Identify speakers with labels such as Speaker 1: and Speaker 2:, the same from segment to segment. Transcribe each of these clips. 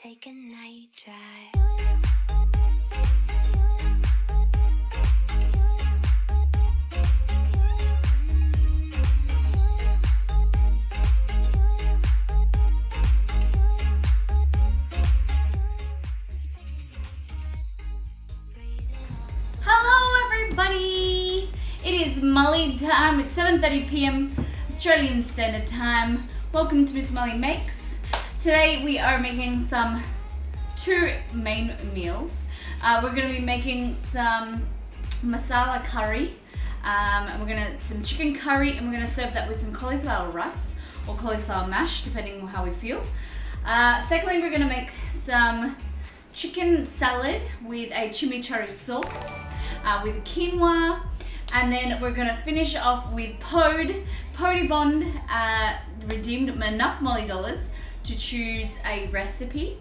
Speaker 1: take a night drive.
Speaker 2: Hello everybody! It is Molly time. It's 7:30 p.m. Australian Standard Time. Welcome to Miss Molly Makes. Today we are making two main meals. We're going to be making some masala curry, and some chicken curry, and we're going to serve that with some cauliflower rice or cauliflower mash, depending on how we feel. Secondly, we're going to make some chicken salad with a chimichurri sauce, with quinoa, and then we're going to finish off with Podebond redeemed enough Molly dollars to choose a recipe,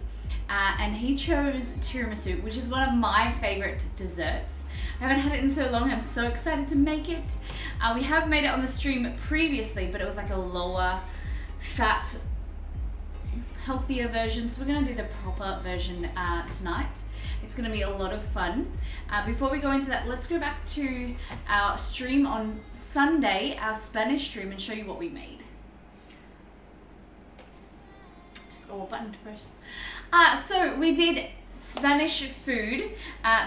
Speaker 2: and he chose tiramisu, which is one of my favorite desserts. I haven't had it in so long. I'm so excited to make it. We have made it on the stream previously, but it was like a lower fat, healthier version, so we're going to do the proper version tonight. It's going to be a lot of fun. Before we go into that, let's go back to our stream on Sunday, our Spanish stream, and show you what we made. Oh, button to press. So we did Spanish food,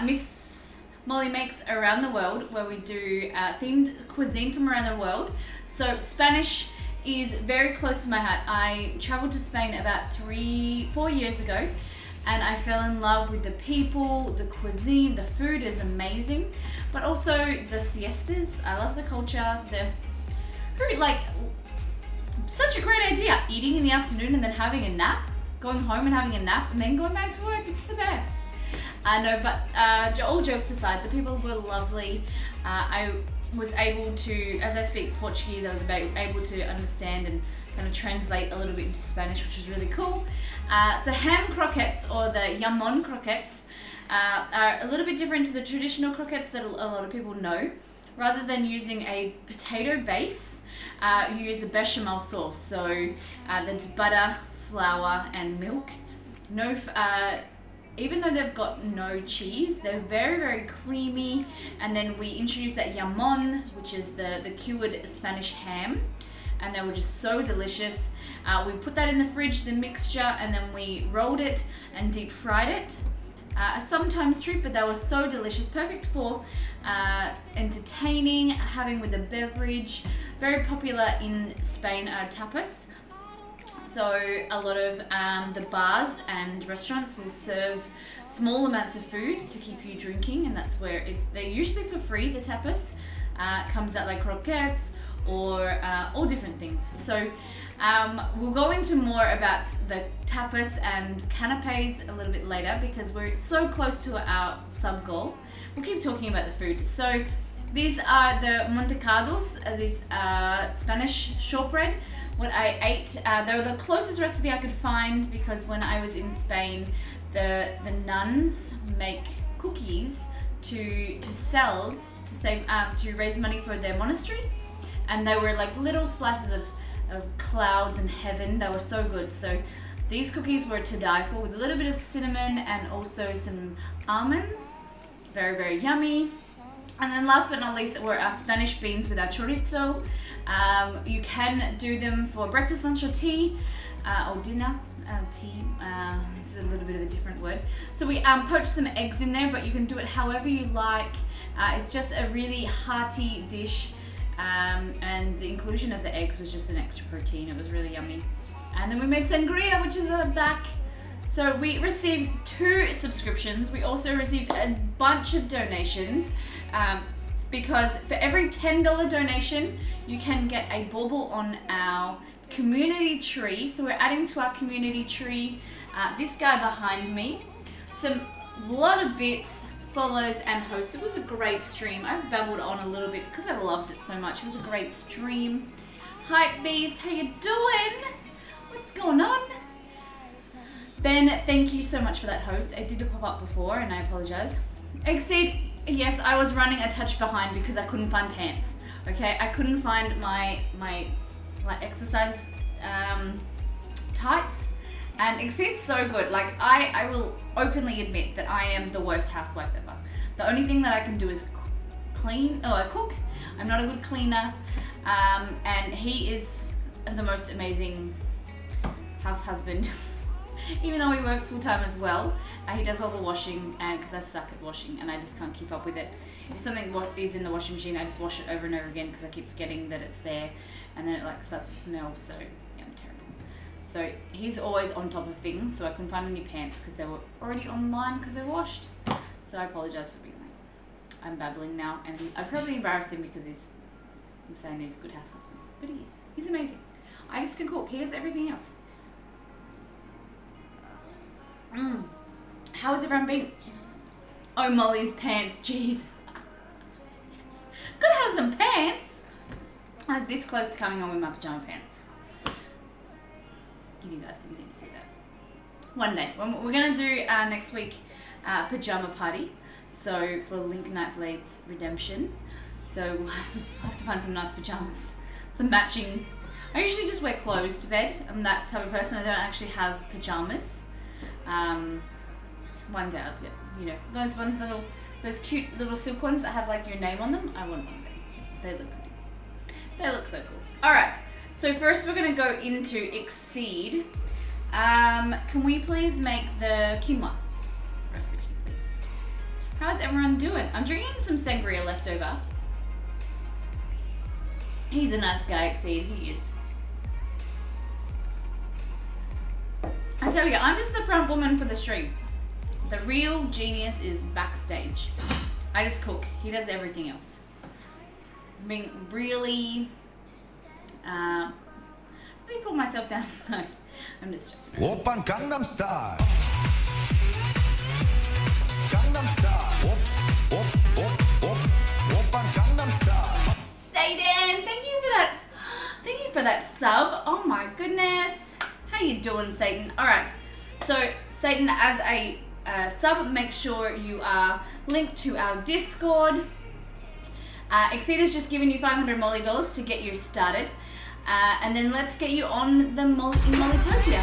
Speaker 2: Miss Molly Makes Around the World, where we do themed cuisine from around the world. So Spanish is very close to my heart. I traveled to Spain about 3-4 years ago, and I fell in love with the people, the cuisine, the food is amazing, but also the siestas. I love the culture, such a great idea, eating in the afternoon and then having a nap, going home and having a nap and then going back to work. It's the best. But all jokes aside, the people were lovely. I was able to, as I speak Portuguese, I was able to understand and kind of translate a little bit into Spanish, which was really cool. So ham croquettes, or the jamón croquettes, are a little bit different to the traditional croquettes that a lot of people know. Rather than using a potato base, you use the bechamel sauce. So that's butter, flour, and milk. Even though they've got no cheese, they're very, very creamy. And then we introduced that jamón, which is the cured Spanish ham, and they were just so delicious. We put that in the fridge, the mixture, and then we rolled it and deep fried it. A sometimes treat, but they were so delicious. Perfect for entertaining, having with a beverage. Very popular in Spain are tapas. So a lot of the bars and restaurants will serve small amounts of food to keep you drinking, and that's where they're usually for free. The tapas comes out like croquettes or all different things. So we'll go into more about the tapas and canapes a little bit later, because we're so close to our sub goal. We'll keep talking about the food. So these are the montecados, these Spanish shortbread. What I ate, they were the closest recipe I could find, because when I was in Spain, the nuns make cookies to sell, to raise money for their monastery, and they were like little slices of clouds and heaven. They were so good. So these cookies were to die for, with a little bit of cinnamon and also some almonds. Very, very yummy. And then last but not least were our Spanish beans with our chorizo. You can do them for breakfast, lunch, or tea, or dinner. Tea, this is a little bit of a different word. So we poached some eggs in there, but you can do it however you like. It's just a really hearty dish, and the inclusion of the eggs was just an extra protein. It was really yummy. And then we made sangria, which is at the back. So we received 2 subscriptions. We also received a bunch of donations, because for every $10 donation, you can get a bauble on our community tree. So we're adding to our community tree this guy behind me. Some lot of bits, follows, and hosts. It was a great stream. I babbled on a little bit because I loved it so much. It was a great stream. Hype Beast, how you doing? What's going on? Ben, thank you so much for that host. I did pop up before, and I apologize. Exceed, yes, I was running a touch behind because I couldn't find pants. Okay, I couldn't find my like exercise tights, And Exceed's so good. Like, I will openly admit that I am the worst housewife ever. The only thing that I can do is cook. I'm not a good cleaner. And he is the most amazing house husband. Even though he works full time as well, he does all the washing, and because I suck at washing and I just can't keep up with it. If something is in the washing machine, I just wash it over and over again because I keep forgetting that it's there, and then it like starts to smell. So yeah, I'm terrible. So he's always on top of things. So I couldn't find any pants because they were already online because they're washed. So I apologize for being late. I'm babbling now, and I probably embarrassed him because I'm saying he's a good house husband, but he is. He's amazing. I just can cook. He does everything else. How has everyone been? Oh, Molly's pants, jeez. Gotta have some pants. I was this close to coming on with my pajama pants. You guys didn't need to see that. One day, we're gonna do next week pajama party. So for Link Nightblade's redemption. So we'll have to find some nice pajamas, some matching. I usually just wear clothes to bed. I'm that type of person. I don't actually have pajamas. One day I'll get, those cute little silk ones that have like your name on them. I want one of them. They look good. They look so cool. All right. So first we're gonna go into Exceed. Can we please make the quinoa recipe, please? How's everyone doing? I'm drinking some sangria leftover. He's a nice guy, Exceed. He is. I tell you, I'm just the front woman for the stream. The real genius is backstage. I just cook. He does everything else. I mean, really pull myself down. No, I'm just joking.
Speaker 3: Oppan Gangnam Style. Gangnam Style. Oppan Gangnam Style.
Speaker 2: Satan, thank you for that. Thank you for that sub. Oh my goodness. How you doing, Satan? All right. So Satan, as a sub, make sure you are linked to our Discord. Exceed has just given you $500 Molly to get you started. And then let's get you on the Mollytopia.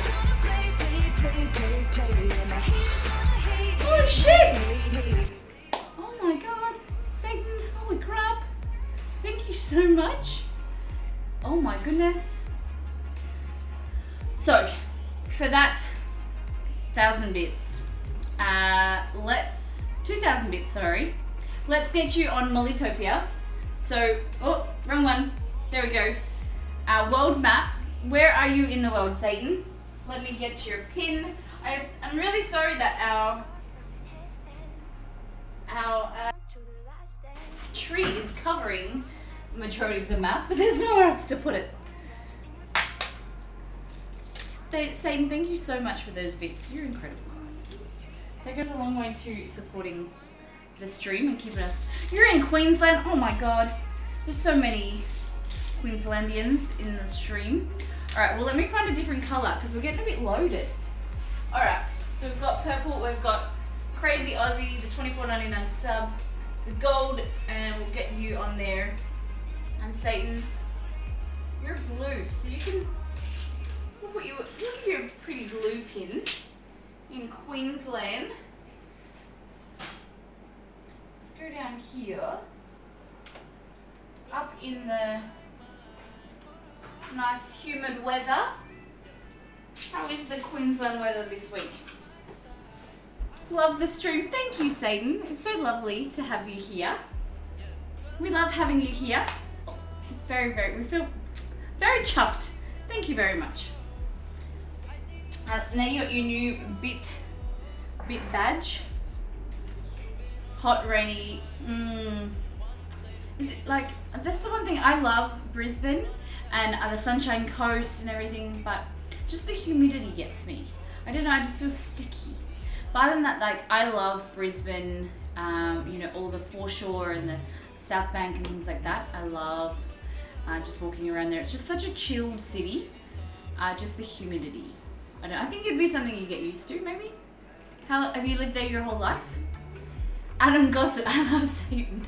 Speaker 2: Holy shit! Oh my god. Satan, holy crap. Thank you so much. Oh my goodness. So, for that 1,000 bits, 2,000 bits, sorry. Let's get you on Mollytopia. So, oh, wrong one. There we go. Our world map. Where are you in the world, Satan? Let me get your pin. I'm really sorry that our tree is covering the majority of the map, but there's nowhere else to put it. Satan, thank you so much for those bits. You're incredible. That goes a long way to supporting the stream and keeping us. You're in Queensland. Oh my god. There's so many Queenslandians in the stream. Alright, well let me find a different colour because we're getting a bit loaded. Alright, so we've got purple, we've got Crazy Aussie, the $24.99 sub, the gold, and we'll get you on there. And Satan, you're blue, so you can. We'll give you a pretty blue pin in Queensland. Let's go down here. Up in the nice humid weather. How is the Queensland weather this week? Love the stream. Thank you, Satan. It's so lovely to have you here. We love having you here. It's we feel very chuffed. Thank you very much. Now you got your new bit badge. Hot, rainy. Is it like, that's the one thing I love Brisbane and the Sunshine Coast and everything, but just the humidity gets me. I don't know, I just feel sticky. But other than that, like, I love Brisbane, all the foreshore and the South Bank and things like that. I love just walking around there. It's just such a chilled city. Just the humidity. I think it'd be something you get used to, maybe. Have you lived there your whole life? Adam Gossett, I love Satan.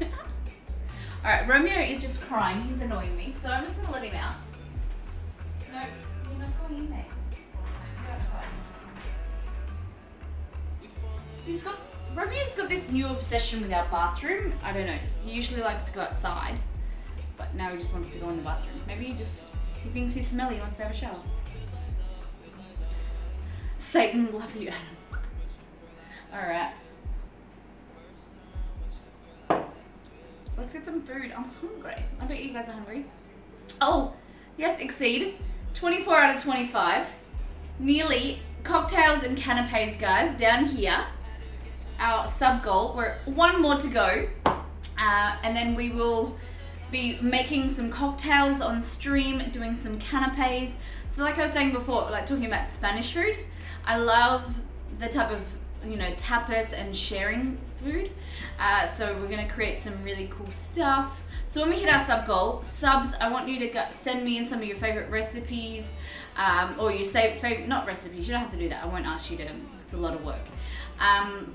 Speaker 2: Alright, Romeo is just crying. He's annoying me, so I'm just going to let him out. No, you're not going in there. Go outside. Romeo's got this new obsession with our bathroom. I don't know. He usually likes to go outside, but now he just wants to go in the bathroom. Maybe he thinks he's smelly, he wants to have a shower. Satan, love you, Adam. Alright. Let's get some food. I'm hungry. I bet you guys are hungry. Oh, yes, exceed. 24 out of 25. Nearly cocktails and canapes, guys, down here. Our sub goal. We're one more to go. And then we will be making some cocktails on stream, doing some canapes. So like I was saying before, like talking about Spanish food, I love the type of, tapas and sharing food. So we're gonna create some really cool stuff. So when we hit our sub goal, subs, I want you to send me in some of your favorite recipes, or your favorite, not recipes, you don't have to do that. I won't ask you to, it's a lot of work.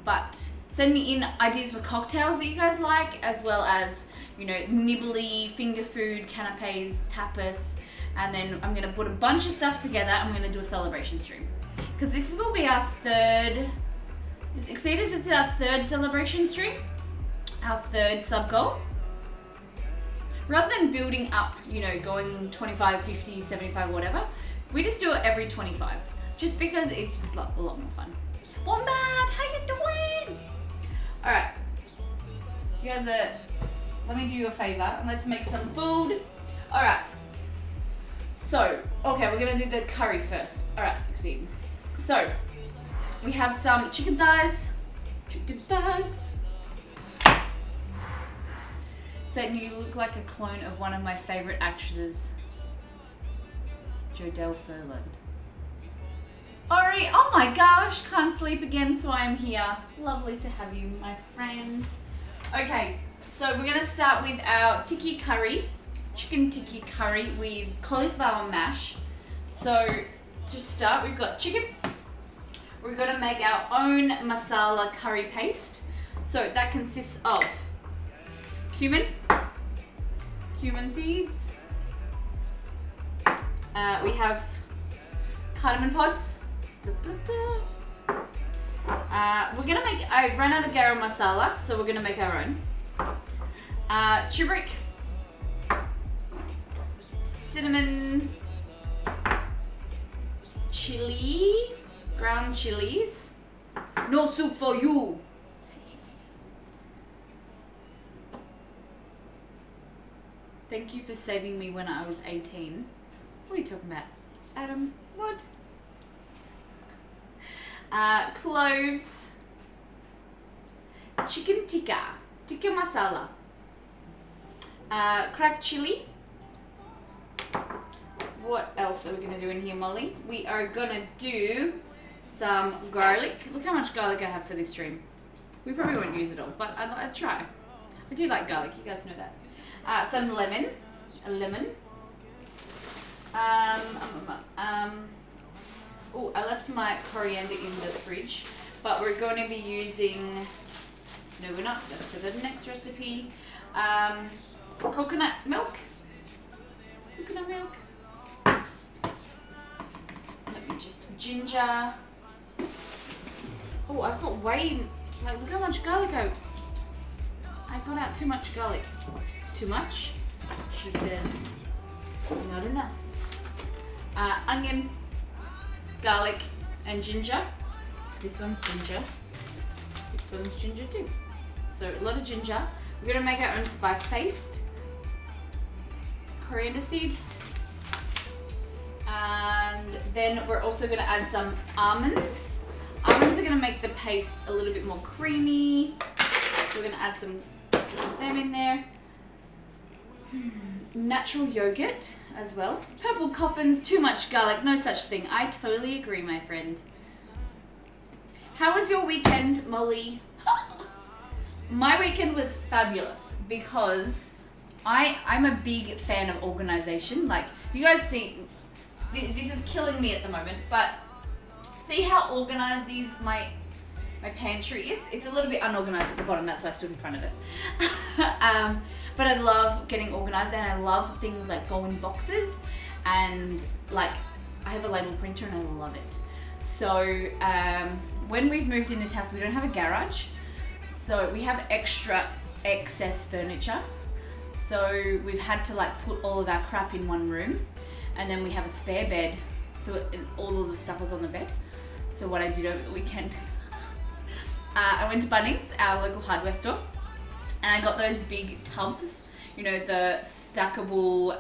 Speaker 2: But send me in ideas for cocktails that you guys like, as well as, nibbly, finger food, canapes, tapas, and then I'm gonna put a bunch of stuff together. I'm gonna do a celebration stream. Because this will be our third, Exceeders, it's our third celebration stream, our third sub goal. Rather than building up, going 25, 50, 75, whatever, we just do it every 25. Just because it's just a lot more fun. Wombat, how you doing? Alright. You guys let me do you a favor and let's make some food. Alright. So, okay, we're gonna do the curry first. Alright, exceed. So, we have some chicken thighs. Satan, you look like a clone of one of my favorite actresses, Jodelle Furland. Ori, oh my gosh, can't sleep again, so I'm here. Lovely to have you, my friend. Okay, so we're gonna start with our tikka curry, chicken tikka curry with cauliflower mash. So to start, we've got chicken. We're gonna make our own masala curry paste. So that consists of cumin seeds. We have cardamom pods. I ran out of garam masala, so we're gonna make our own. Turmeric, cinnamon, chili, ground chilies. No soup for you. Thank you for saving me when I was 18. What are you talking about, Adam? What? Cloves, chicken tikka masala, cracked chili. What else are we gonna do in here, Molly? We are gonna do some garlic. Look how much garlic I have for this stream. We probably won't use it all, but I'd try. I do like garlic, you guys know that. Some lemon, oh, I left my coriander in the fridge, but we're going to be using, no we're not, that's for the next recipe, coconut milk. Let me just, ginger. Oh, I've got look how much garlic I got out too much garlic. Too much? She says, not enough. Onion, garlic, and ginger. This one's ginger. This one's ginger too. So a lot of ginger. We're gonna make our own spice paste. Coriander seeds. And then we're also gonna add some almonds. Almonds are gonna make the paste a little bit more creamy. So we're gonna add some of them in there. Natural yogurt as well. Purple coffins, too much garlic, no such thing. I totally agree, my friend. How was your weekend, Molly? My weekend was fabulous because I'm a big fan of organization. Like, you guys see, this is killing me at the moment, but see how organized my pantry is? It's a little bit unorganized at the bottom, that's why I stood in front of it. But I love getting organized, and I love things like go in boxes, and like I have a label printer and I love it. So when we've moved in this house, we don't have a garage. So we have excess furniture. So we've had to like put all of our crap in one room, and then we have a spare bed. So all of the stuff was on the bed. So what I did over the weekend, I went to Bunnings, our local hardware store, and I got those big tubs, you know, the stackable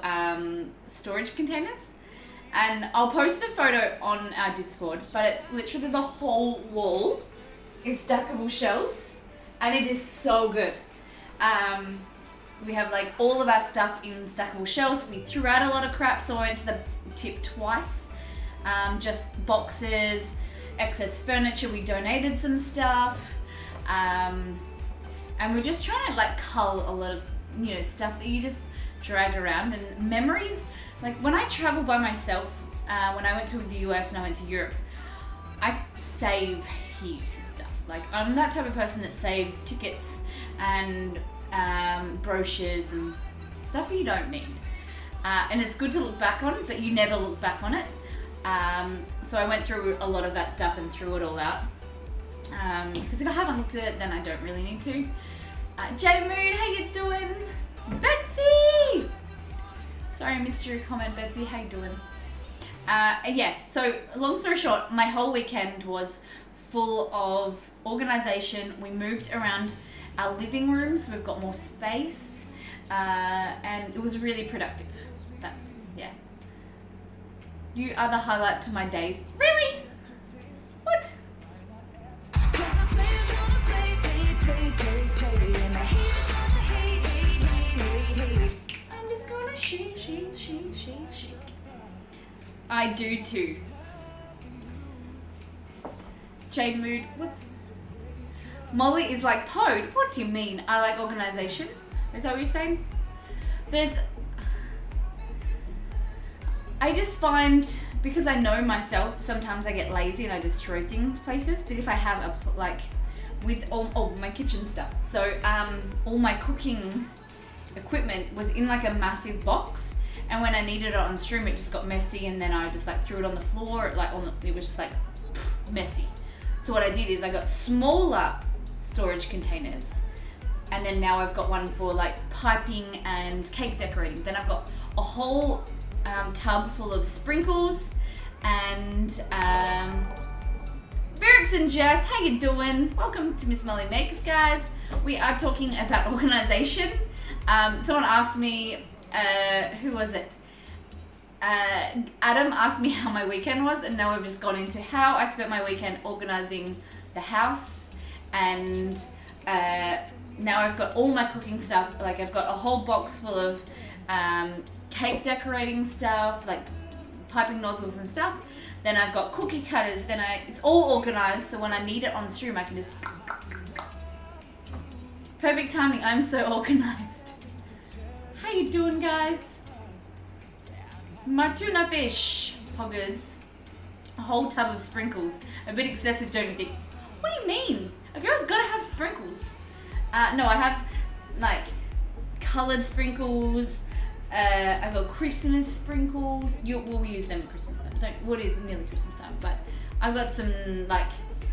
Speaker 2: storage containers. And I'll post the photo on our Discord, but it's literally the whole wall is stackable shelves, and it is so good. We have like all of our stuff in stackable shelves. We threw out a lot of crap, so I went to the tip twice. Just boxes, excess furniture, we donated some stuff. And we're just trying to like cull a lot of, you know, stuff that you just drag around, and memories. Like when I travel by myself, when I went to the US and I went to Europe, I save heaps of stuff. Like I'm that type of person that saves tickets and brochures and stuff that you don't need. And it's good to look back on, but you never look back on it. So I went through a lot of that stuff and threw it all out. Because if I haven't looked at it, then I don't really need to. J Moon, how you doing? Betsy! Sorry I missed your comment, Betsy. How you doing? Yeah, so long story short, my whole weekend was full of organisation. We moved around our living room, so we've got more space. And it was really productive. That's, yeah. You are the highlight to my days. Really? What? I'm just gonna shake. I do too. Jade Mood, what's... Molly is like, Pod, what do you mean? I like organisation. Is that what you're saying? I just find, because I know myself, sometimes I get lazy and I just throw things places. But if I have with all my kitchen stuff, so all my cooking equipment was in like a massive box, and when I needed it on stream, it just got messy, and then I just like threw it on the floor, it was just like messy. So what I did is I got smaller storage containers, and then now I've got one for like piping and cake decorating. Then I've got a whole tub full of sprinkles and Berix and Jess, how you doing? Welcome to Miss Molly Makes, guys. We are talking about organisation. Someone asked me, who was it? Adam asked me how my weekend was, and now we've just gone into how I spent my weekend organising the house. And now I've got all my cooking stuff. Like I've got a whole box full of cake decorating stuff, like piping nozzles and stuff. Then I've got cookie cutters. Then it's all organised, so when I need it on stream, I can just... Perfect timing. I'm so organised. How you doing, guys? My tuna fish, poggers. A whole tub of sprinkles. A bit excessive, don't you think? What do you mean? A girl's gotta have sprinkles. No, I have like coloured sprinkles. I've got Christmas sprinkles. We'll use them at Christmas time. What is nearly Christmas time? But I've got some like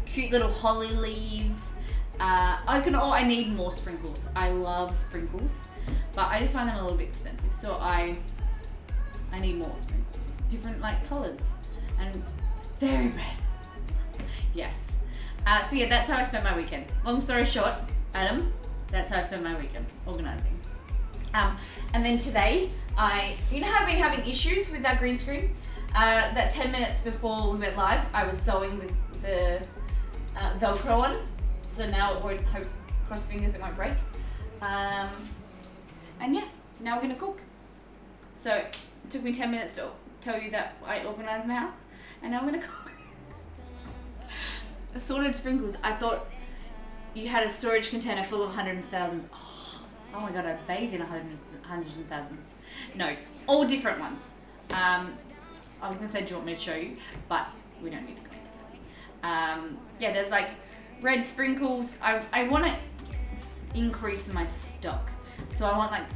Speaker 2: cute little holly leaves. I need more sprinkles. I love sprinkles, but I just find them a little bit expensive. So I need more sprinkles, different like colours, and very red. Yes. So yeah, that's how I spent my weekend. Long story short, Adam, that's how I spent my weekend, organising. And then today, you know how I've been having issues with that green screen? That 10 minutes before we went live, I was sewing the Velcro on. So now it won't, cross fingers, it won't break. And yeah, now we're gonna cook. So it took me 10 minutes to tell you that I organised my house, and now we're gonna cook. Assorted sprinkles. I thought you had a storage container full of hundreds of thousands. Oh my god, I bathe in hundreds and thousands. No, all different ones. I was gonna say, do you want me to show you? But we don't need to go into that. Yeah, there's like red sprinkles. I want to increase my stock. So I want like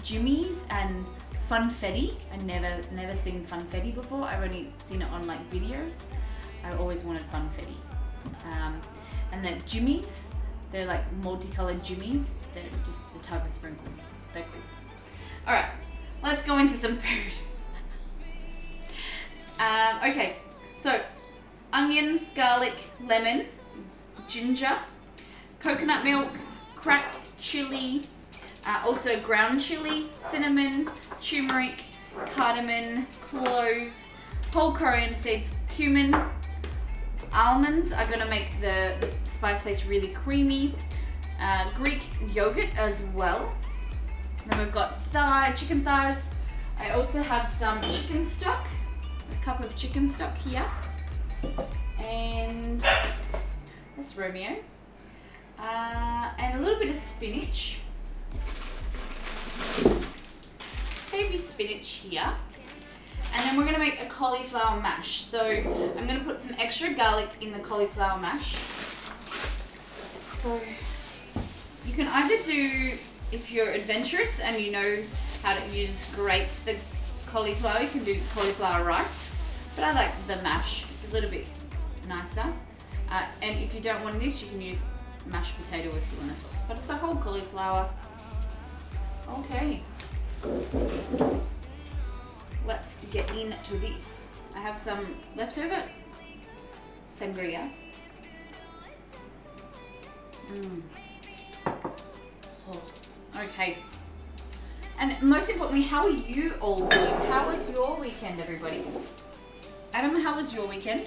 Speaker 2: Jimmy's and funfetti. I never seen funfetti before. I've only seen it on like videos. I always wanted funfetti. and they're jimmies. They're like multicolored jimmies. They're just the type of sprinkle. They're cool. All right, let's go into some food. Okay, so onion, garlic, lemon, ginger, coconut milk, cracked chili, also ground chili, cinnamon, turmeric, cardamom, clove, whole coriander seeds, cumin. Almonds are gonna make the spice paste really creamy. Greek yogurt as well. Then we've got chicken thighs. I also have some chicken stock, a cup of chicken stock here. And that's Romeo. And a little bit of spinach. Baby spinach here. And then we're gonna make a cauliflower mash. So I'm gonna put some extra garlic in the cauliflower mash. So you can either do, if you're adventurous and you know how to use grate the cauliflower, you can do cauliflower rice. But I like the mash, it's a little bit nicer. And if you don't want this, you can use mashed potato if you want as well. But it's a whole cauliflower. Okay. Let's get into this. I have some leftover sangria. Oh, okay. And most importantly, how are you all doing? How was your weekend, everybody? Adam, how was your weekend?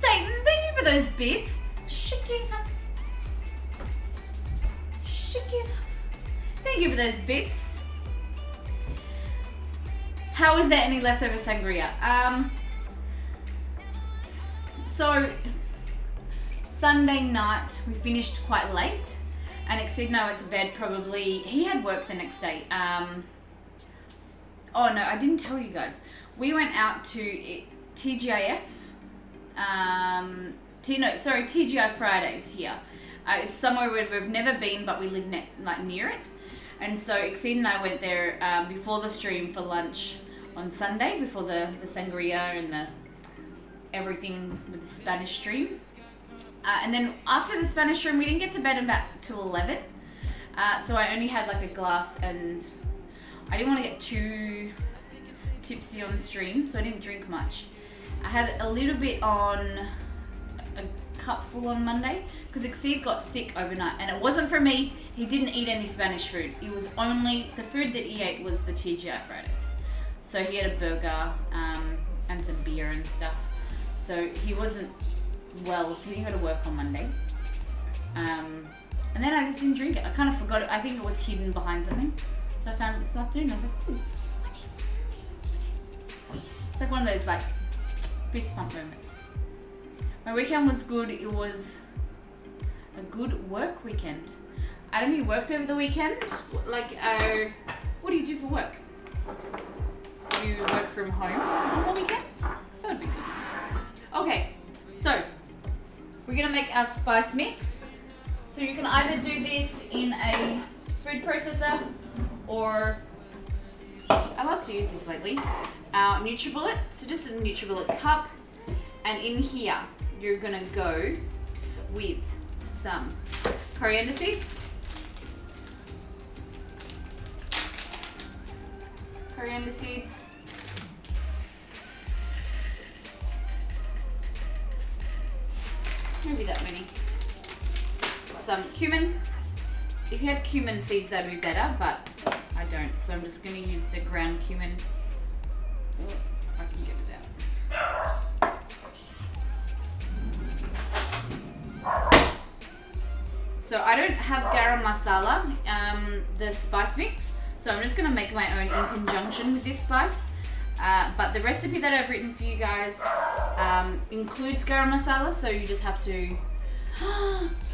Speaker 2: Satan, thank you for those bits. Shake it up. Shake it up. Thank you for those bits. How is there any leftover sangria? So Sunday night we finished quite late, and Exceed now went to bed probably. He had work the next day. Oh no, I didn't tell you guys. We went out to TGIF. TGI Fridays here. It's somewhere where we've never been, but we live near it. And so Exceed and I went there before the stream for lunch on Sunday, before the sangria and the everything with the Spanish stream. And then after the Spanish stream, we didn't get to bed about till 11. So I only had like a glass, and I didn't want to get too tipsy on stream, so I didn't drink much. I had a little bit on a cupful on Monday because Exceed got sick overnight, and it wasn't for me. He didn't eat any Spanish food. It was only the food that he ate was the TGI Fridays. So he had a burger and some beer and stuff. So he wasn't well, so he didn't go to work on Monday. And then I just didn't drink it. I kind of forgot it. I think it was hidden behind something. So I found it this afternoon. I was like, ooh. It's like one of those like fist pump moments. My weekend was good. It was a good work weekend. Adam, you worked over the weekend? Like, what do you do for work? Do you work from home on the weekends? That would be good. Okay, so we're gonna make our spice mix. So you can either do this in a food processor, or I love to use this lately, our NutriBullet. So just a NutriBullet cup, and in here you're gonna go with some coriander seeds, maybe that many, some cumin. If you had cumin seeds, that'd be better, but I don't, so I'm just going to use the ground cumin. Oh, if I can get it out. So I don't have garam masala, the spice mix, so I'm just going to make my own in conjunction with this spice. But the recipe that I've written for you guys includes garam masala, so you just have to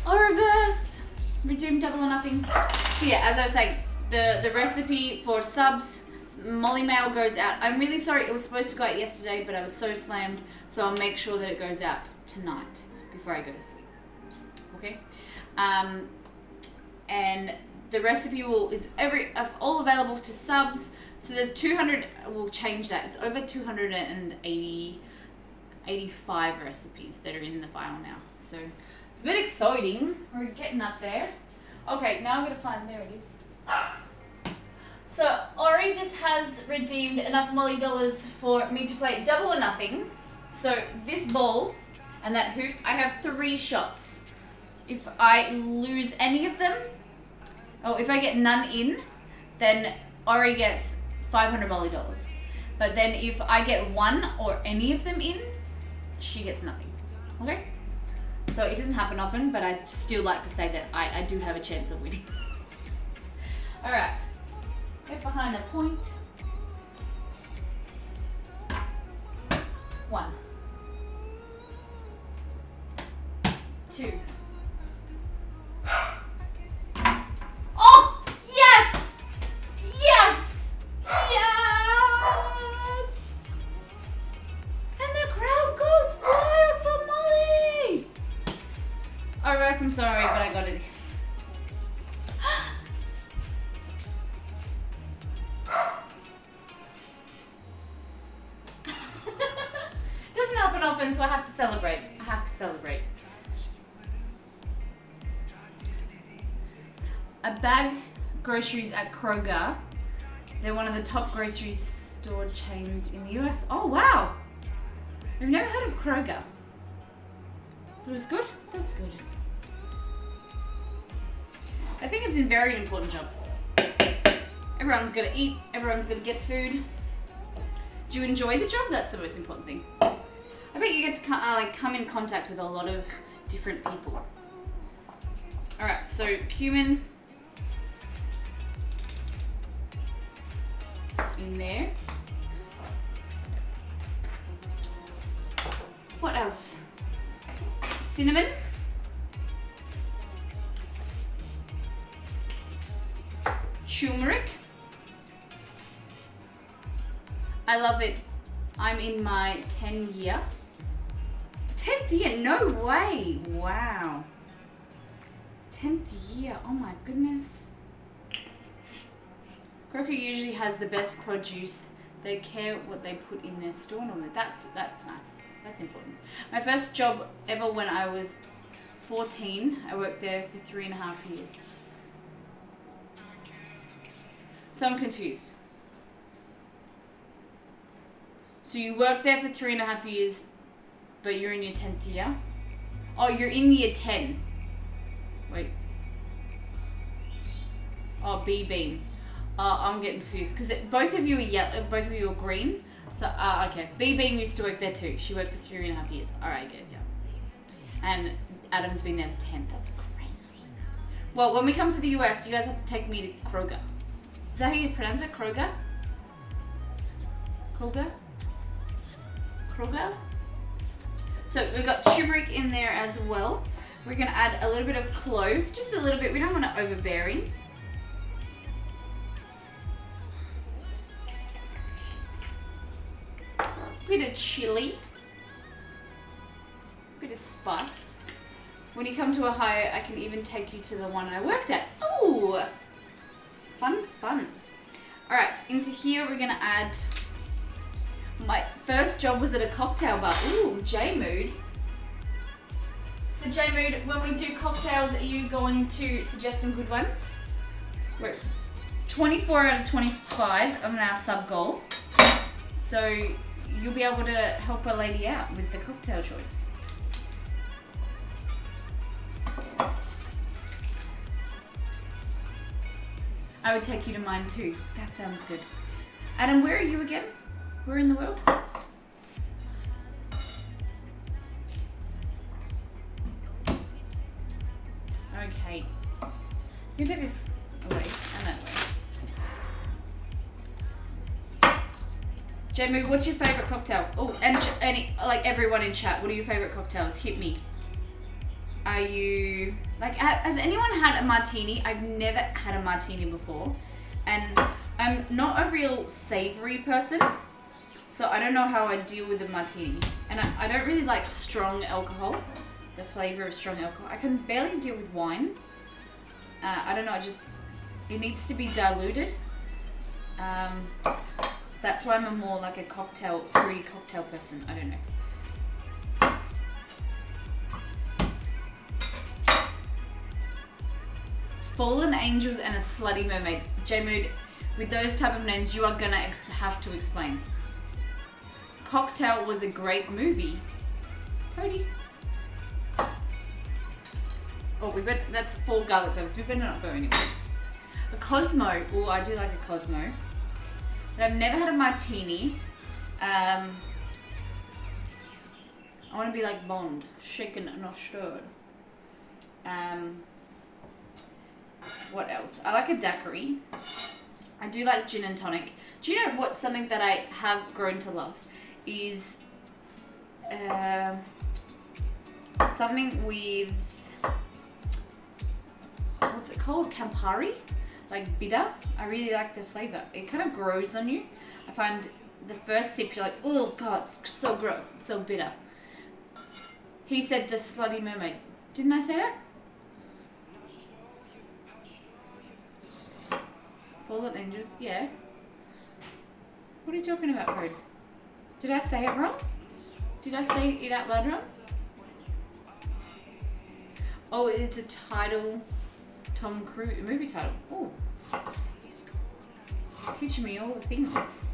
Speaker 2: reverse, redeem double or nothing. So yeah, as I was saying, the recipe for subs, Molly Mail goes out. I'm really sorry, it was supposed to go out yesterday, but I was so slammed, so I'll make sure that it goes out tonight before I go to sleep. Okay? And the recipe is all available to subs, So there's 200, we'll change that. It's over 285 recipes that are in the file now. So it's a bit exciting. We're getting up there. Okay, now I'm going to find, there it is. So Ori just has redeemed enough Molly dollars for me to play double or nothing. So this ball and that hoop, I have 3 shots. If I lose any of them, or if I get none in, then Ori gets 500 Molly dollars. But then if I get 1 or any of them in, she gets nothing. Okay? So it doesn't happen often, but I still like to say that I do have a chance of winning. Alright. Get behind the point. 1. 2. Oh! Yes! Yes! Yes! And the crowd goes wild for Molly! Oh, Rose, I'm sorry, but I got it. Doesn't happen often, so I have to celebrate. A bag groceries at Kroger. They're one of the top grocery store chains in the US. Oh, wow. I've never heard of Kroger. But it was good? That's good. I think it's a very important job. Everyone's got to eat. Everyone's got to get food. Do you enjoy the job? That's the most important thing. I bet you get to come in contact with a lot of different people. All right, so cumin in there. What else? Cinnamon. Turmeric. I love it. I'm in my 10th year. 10th year? No way. Wow. 10th year. Oh my goodness. Kroger usually has the best produce. They care what they put in their store normally. That's nice. That's important. My first job ever when I was 14, I worked there for 3.5 years. So I'm confused. So you worked there for 3.5 years, but you're in your 10th year? Oh, you're in year 10. Wait. Oh, B-bean. I'm getting confused because both of you are yellow, both of you are green. So, okay. B-bean used to work there too. She worked for 3.5 years. All right, good. Yeah. And Adam's been there for 10. That's crazy. Well, when we come to the US, you guys have to take me to Kroger. Is that how you pronounce it? Kroger? Kroger? Kroger? So we've got turmeric in there as well. We're going to add a little bit of clove. Just a little bit. We don't want it overbearing. Bit of chili. Bit of spice. When you come to Ohio, I can even take you to the one I worked at. Oh! Fun. Alright, into here we're going to add... My first job was at a cocktail bar. Ooh, J-Mood. So J-Mood, when we do cocktails, are you going to suggest some good ones? We're 24 out of 25 of our sub goal. So you'll be able to help a lady out with the cocktail choice. I would take you to mine too. That sounds good. Adam, where are you again? Where in the world? Okay. You take this away and that way. Jamie, what's your favourite cocktail? Oh, and like everyone in chat, what are your favourite cocktails? Hit me. Are you like? Has anyone had a martini? I've never had a martini before, and I'm not a real savoury person. So I don't know how I deal with a martini. And I don't really like strong alcohol, the flavour of strong alcohol. I can barely deal with wine. I don't know, it needs to be diluted. That's why I'm a more like a fruity cocktail person. I don't know. Fallen Angels and a Slutty Mermaid. J-Mood, with those type of names, you are gonna have to explain. Cocktail was a great movie. Cody. Oh, that's 4 garlic peppers. We better not go anywhere. A Cosmo. Oh, I do like a Cosmo. But I've never had a martini. I want to be like Bond. Shaken and not stirred. What else? I like a daiquiri. I do like gin and tonic. Do you know what? Something that I have grown to love is something with, what's it called? Campari? Like bitter. I really like the flavor. It kind of grows on you. I find the first sip you're like, oh god, it's so gross. It's so bitter. He said the Slutty Mermaid. Didn't I say that? Fallen Angels, yeah. What are you talking about, Code? Did I say it wrong? Did I say it out loud wrong? Oh, it's a title. Tom Cruise, movie title. Oh. Teaching me all the things.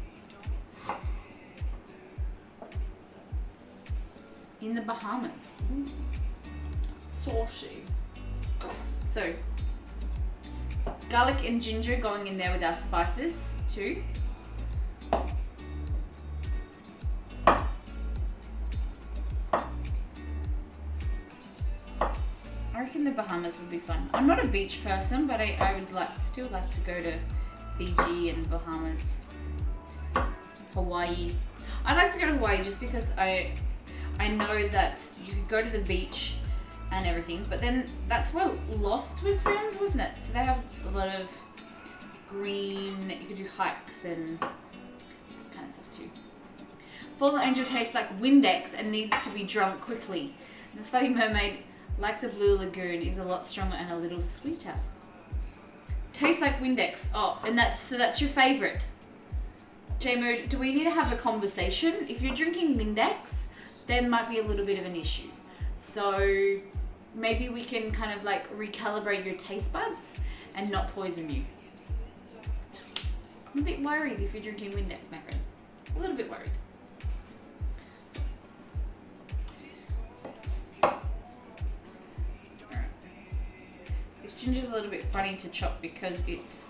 Speaker 2: In the Bahamas. Saucy. So, garlic and ginger going in there with our spices too. I reckon the Bahamas would be fun. I'm not a beach person, but I would still like to go to Fiji and Bahamas. Hawaii. I'd like to go to Hawaii just because I know that you could go to the beach and everything, but then that's where Lost was filmed, wasn't it? So they have a lot of green, you could do hikes and kind of stuff too. Fallen Angel tastes like Windex and needs to be drunk quickly. The Slutty Mermaid, like the Blue Lagoon, is a lot stronger and a little sweeter. Tastes like Windex. Oh, and that's your favorite. J-Mood, do we need to have a conversation? If you're drinking Windex, there might be a little bit of an issue. So maybe we can kind of like recalibrate your taste buds and not poison you. I'm a bit worried if you're drinking Windex, my friend. A little bit worried. This ginger's a little bit funny to chop because it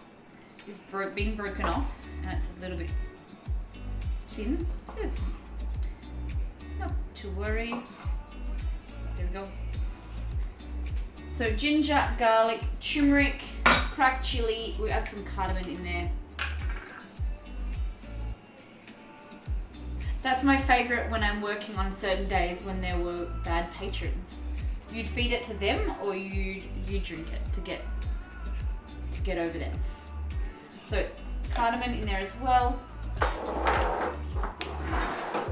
Speaker 2: is being broken off and it's a little bit thin. It's not to worry. There we go. So ginger, garlic, turmeric, cracked chili. We add some cardamom in there. That's my favorite when I'm working on certain days when there were bad patrons. You'd feed it to them or you drink it to get over them. So cardamom in there as well.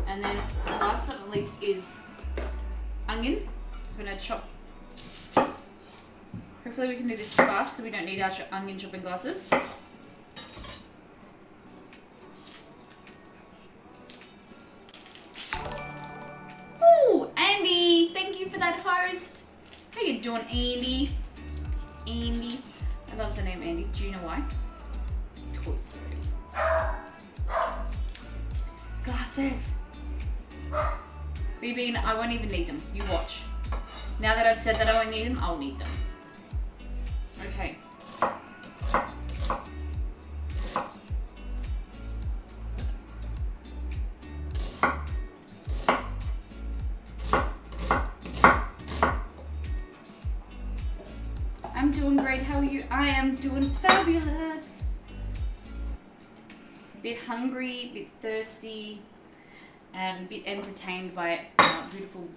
Speaker 2: And then last but not least is onion. I'm gonna chop. Hopefully we can do this fast so we don't need our onion chopping glasses. Oh, Andy! Thank you for that host. How you doing, Andy? Andy. I love the name Andy. Do you know why? Toy Story. Glasses. BB, I won't even need them. You watch. Now that I've said that I won't need them, I'll need them. Okay. I'm doing great. How are you? I am doing fabulous. Bit hungry, bit thirsty, and a bit entertained by beautiful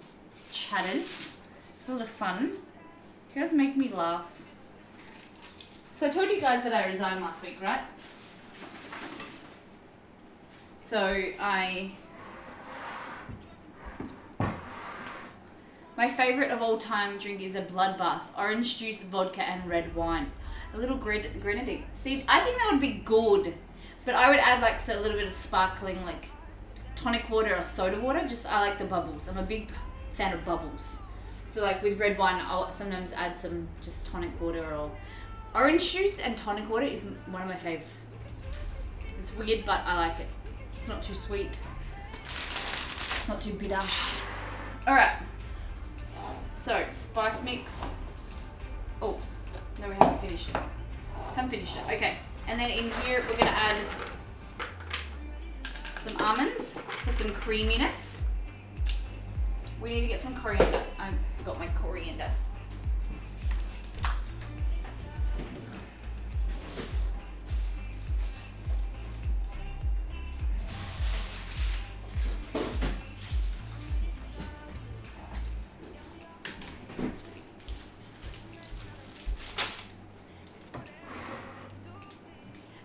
Speaker 2: chatters. It's a lot of fun. You guys make me laugh. So I told you guys that I resigned last week, right? So my favorite of all time drink is a bloodbath. Orange juice, vodka, and red wine. A little grenadine. See, I think that would be good. But I would add like a little bit of sparkling like tonic water or soda water. Just I like the bubbles. I'm a big fan of bubbles. So like with red wine, I'll sometimes add some just tonic water or orange juice and tonic water is one of my faves. It's weird, but I like it. It's not too sweet, not too bitter. All right. So spice mix. Oh, no, we haven't finished it. Okay, and then in here we're gonna add some almonds for some creaminess. We need to get some coriander. I forgot my coriander.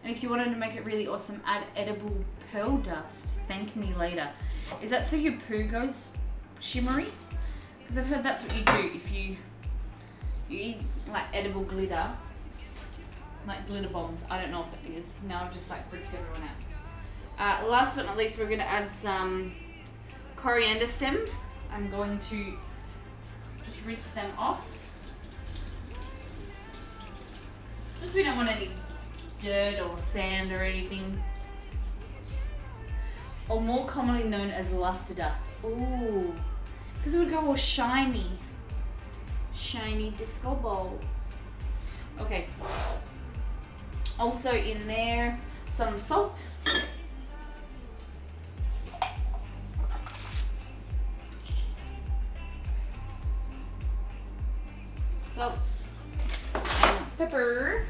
Speaker 2: And if you wanted to make it really awesome, add edible pearl dust. Thank me later. Is that so your poo goes shimmery? Because I've heard that's what you do if you eat like edible glitter, like glitter bombs. I don't know if it is. Now I've just like freaked everyone out. Last but not least, we're going to add some coriander stems. I'm going to just rinse them off. Just so we don't want any dirt or sand or anything. Or more commonly known as luster dust. Ooh, because it would go all shiny. Shiny disco balls. Okay. Also in there, some salt. Salt and pepper.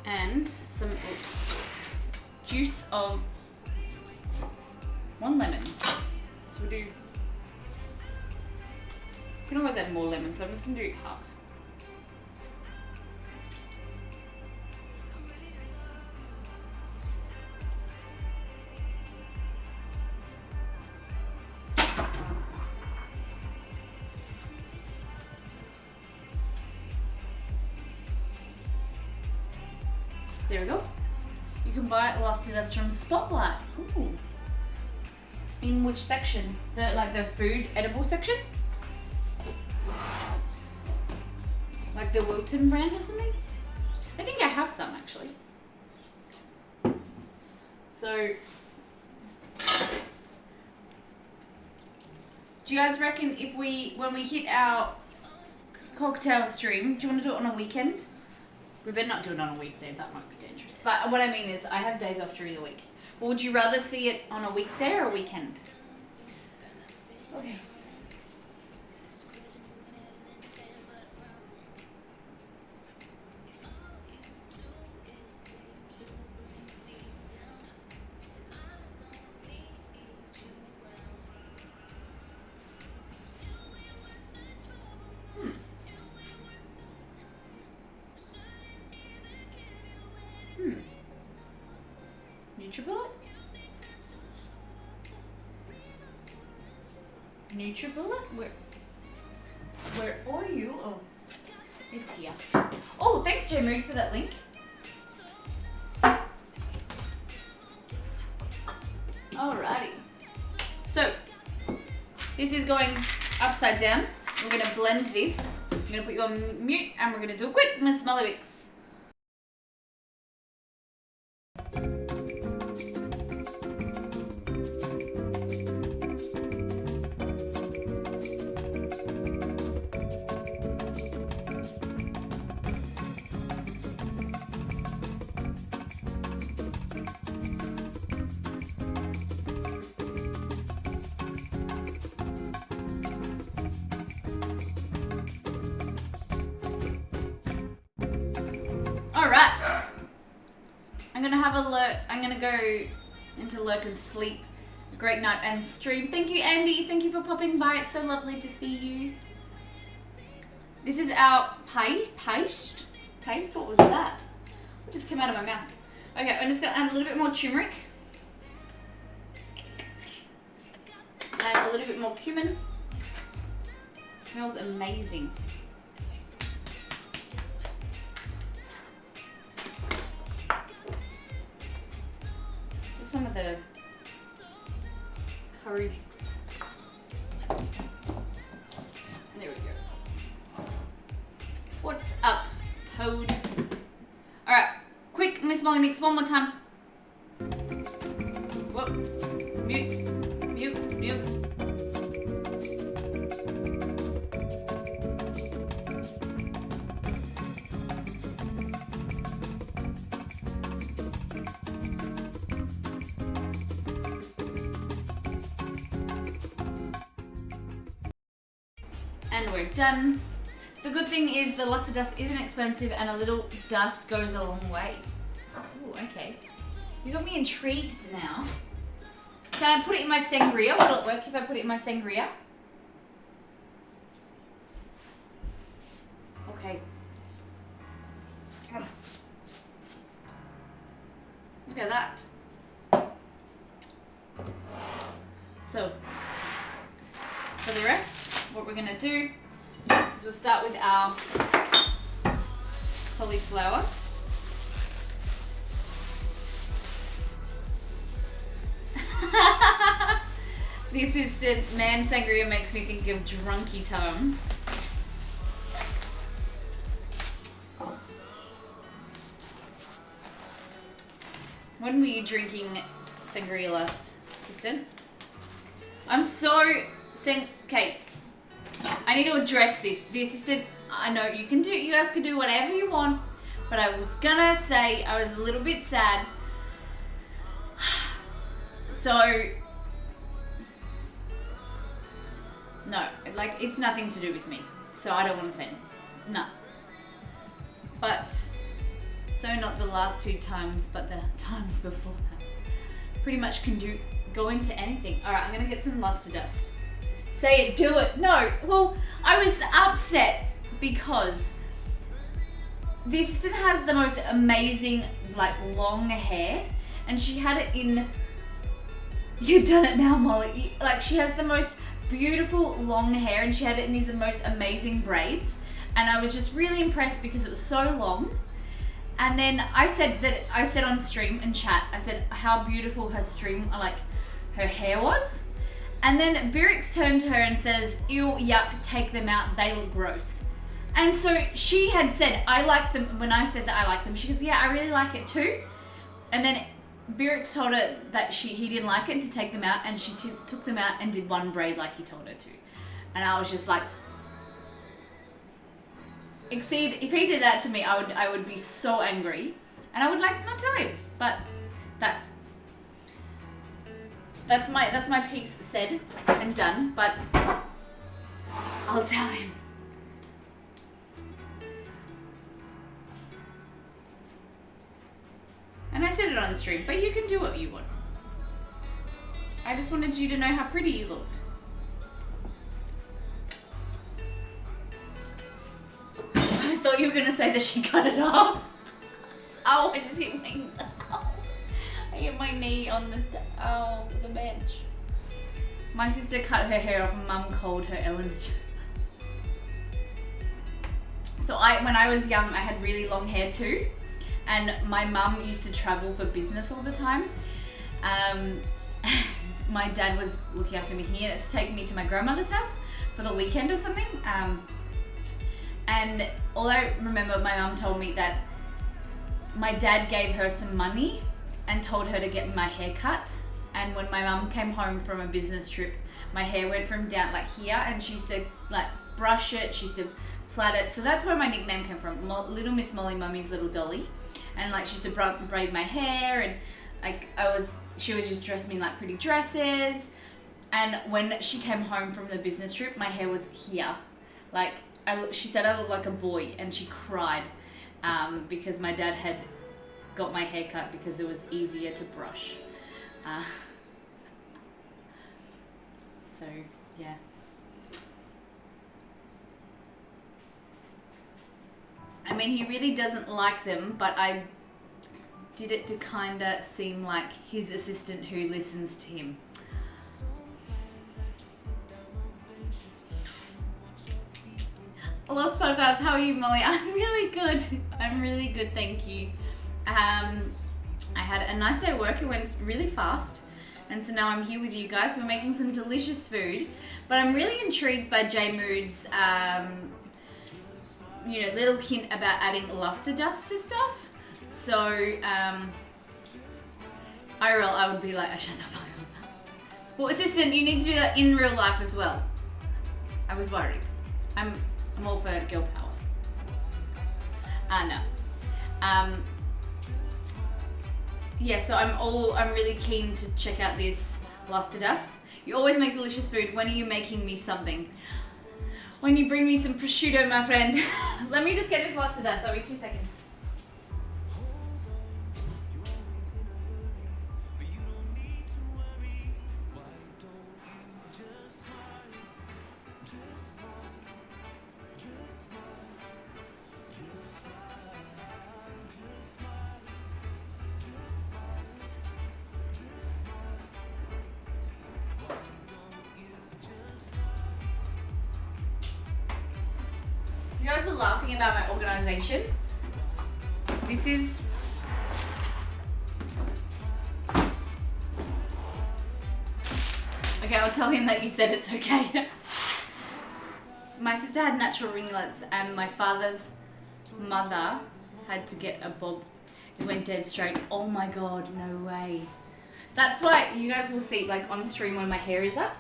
Speaker 2: And some juice of 1 lemon. So we do. You can always add more lemon, so I'm just gonna do half. There we go. You can buy luster dust from Spotlight. Ooh. In which section? The food edible section? Like the Wilton brand or something? I think I have some actually. So, do you guys reckon when we hit our cocktail stream, do you want to do it on a weekend? We better not do it on a weekday, that might be dangerous. But what I mean is, I have days off during the week. Well, would you rather see it on a weekday or a weekend? Okay. NutriBullet? NutriBullet? Where are you? Oh, it's here. Oh, thanks J Mood for that link. Alrighty. So, this is going upside down. We're going to blend this. I'm going to put you on mute and we're going to do a quick Miss Mullowix. Alright, I'm gonna have a look. I'm gonna go into lurk and sleep. Great night and stream. Thank you, Andy. Thank you for popping by. It's so lovely to see you. This is our paste. taste. What was that? It just came out of my mouth. Okay, I'm just gonna add a little bit more turmeric. And a little bit more cumin. It smells amazing. This is some of the curry. There we go. What's up, Pod? Alright, quick, Miss Molly mix one more time. Whoop. Mute. Mute. Mute. And we're done. The good thing is the lots of dust isn't expensive and a little dust goes a long way. Ooh, okay. You got me intrigued now. Can I put it in my sangria? Will it work if I put it in my sangria? Okay. Look at that. So, for the rest, what we're gonna do is we'll start with our cauliflower. This is the man sangria makes me think of drunky times. When were you drinking sangria last, assistant? I'm so okay. I need to address this. The assistant, I know you guys can do whatever you want, but I was gonna say I was a little bit sad. So, no, like it's nothing to do with me. So I don't want to say no. But, so not the last 2 times, but the times before that. Pretty much can go into anything. All right, I'm gonna get some luster dust. Say it, do it. No, well, I was upset because the assistant has the most amazing, like, long hair, and she had it in, you've done it now, Molly. Like, she has the most beautiful long hair, and she had it in these most amazing braids, and I was just really impressed because it was so long. And then I said on stream and chat, I said how beautiful her hair was. And then Birix turned to her and says, ew, yuck, take them out, they look gross. And so she had said, I like them, when I said that I like them, she goes, yeah, I really like it too. And then Birix told her that he didn't like it to take them out, and she took them out and did one braid like he told her to. And I was just like, if he did that to me, I would be so angry. And I would like not tell him, but that's my piece said and done, but I'll tell him. And I said it on stream, but you can do what you want. I just wanted you to know how pretty you looked. I thought you were gonna say that she cut it off. Oh, I just hit my knee. I hit my knee on the bench. My sister cut her hair off and Mum called her Ellen. So when I was young, I had really long hair too. And my mum used to travel for business all the time. My dad was looking after me here. It's taking me to my grandmother's house for the weekend or something. And all I remember, my mum told me that my dad gave her some money and told her to get my hair cut. And when my mum came home from a business trip, my hair went from down like here, and she used to like brush it, she used to plait it. So that's where my nickname came from, Little Miss Molly, Mummy's little dolly. And like she used to braid my hair, and like she would just dress me in like pretty dresses. And when she came home from the business trip, my hair was here. Like she said I looked like a boy, and she cried because my dad had got my hair cut because it was easier to brush. So yeah. mean, he really doesn't like them, but I did it to kind of seem like his assistant who listens to him. Lost Podcast, how are you, Molly? I'm really good. I'm really good, thank you. I had a nice day at work. It went really fast. And so now I'm here with you guys. We're making some delicious food. But I'm really intrigued by J Mood's little hint about adding luster dust to stuff. So, IRL, I would be like, shut the fuck up. Well, assistant, you need to do that in real life as well. I was worried. I'm all for girl power. No. Yeah, so I'm really keen to check out this luster dust. You always make delicious food. When are you making me something? When you bring me some prosciutto, my friend. Let me just get this luster dust. That'll be 2 seconds. You guys were laughing about my organization. This is okay, I'll tell him that you said it's okay. My sister had natural ringlets and my father's mother had to get a bob. It went dead straight. Oh my god, no way. That's why you guys will see like on stream when my hair is up.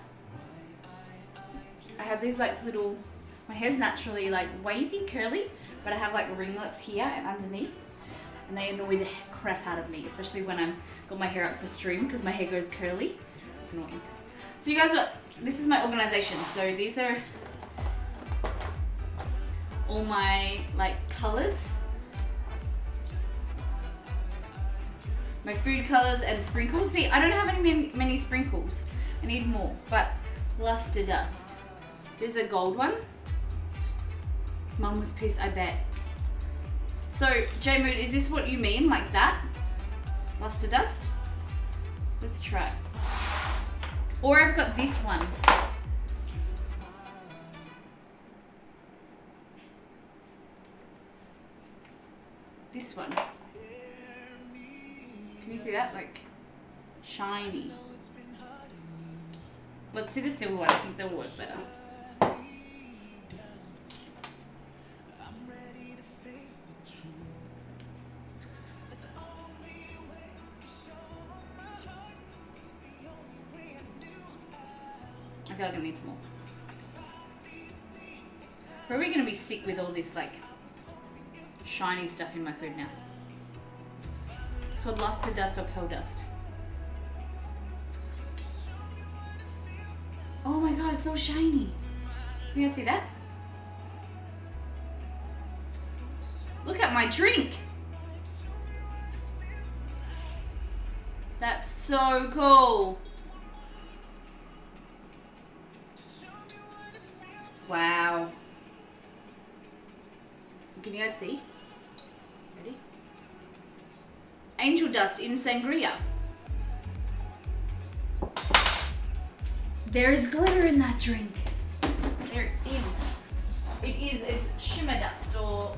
Speaker 2: I have these like little, my hair's naturally like wavy, curly, but I have like ringlets here and underneath, and they annoy the crap out of me, especially when I'm got my hair up for stream because my hair goes curly. It's annoying. So you guys, this is my organization. So these are all my like colors, my food colors and sprinkles. See, I don't have many sprinkles. I need more, but luster dust. There's a gold one. Mum was pissed, I bet. So, J Mood, is this what you mean, like that? Luster dust? Let's try. Or I've got this one. This one. Can you see that? Like, shiny. Let's do the silver one. I think they'll work better. I feel like I need some more. Probably going to be sick with all this like shiny stuff in my food now. It's called luster dust or pearl dust. Oh my god, it's all shiny. You guys see that? Look at my drink. That's so cool. Wow. Can you guys see? Ready? Angel dust in sangria. There is glitter in that drink. There is. It's shimmer dust or...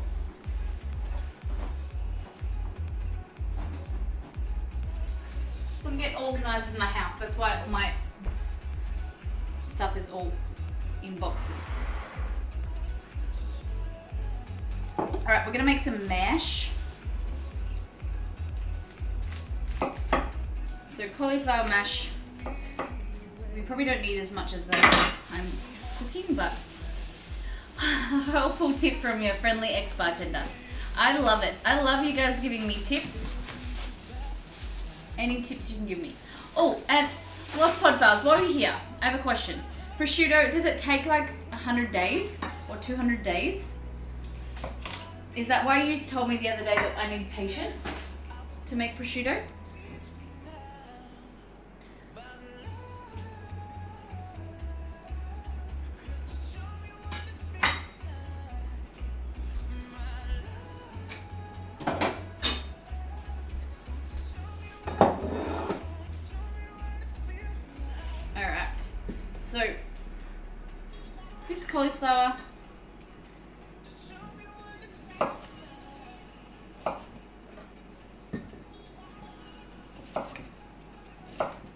Speaker 2: So I'm getting organized with my house. That's why my stuff is all in boxes. Alright, we're gonna make some mash. So cauliflower mash. We probably don't need as much as I'm cooking, but a helpful tip from your friendly ex-bartender. I love it. I love you guys giving me tips. Any tips you can give me. Oh, and Lost Pod Files, while you're here, I have a question. Prosciutto, does it take like 100 days or 200 days? Is that why you told me the other day that I need patience to make prosciutto? cauliflower.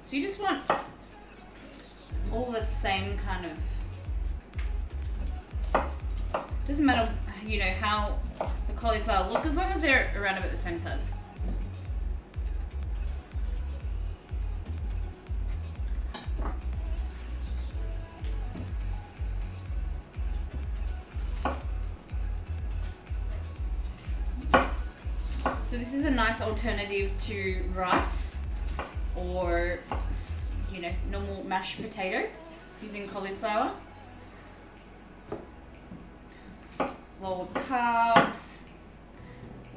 Speaker 2: So you just want all the same kind of, doesn't matter, you know, how the cauliflower look, as long as they're around about the same size. So this is a nice alternative to rice or, you know, normal mashed potato using cauliflower. Lower carbs,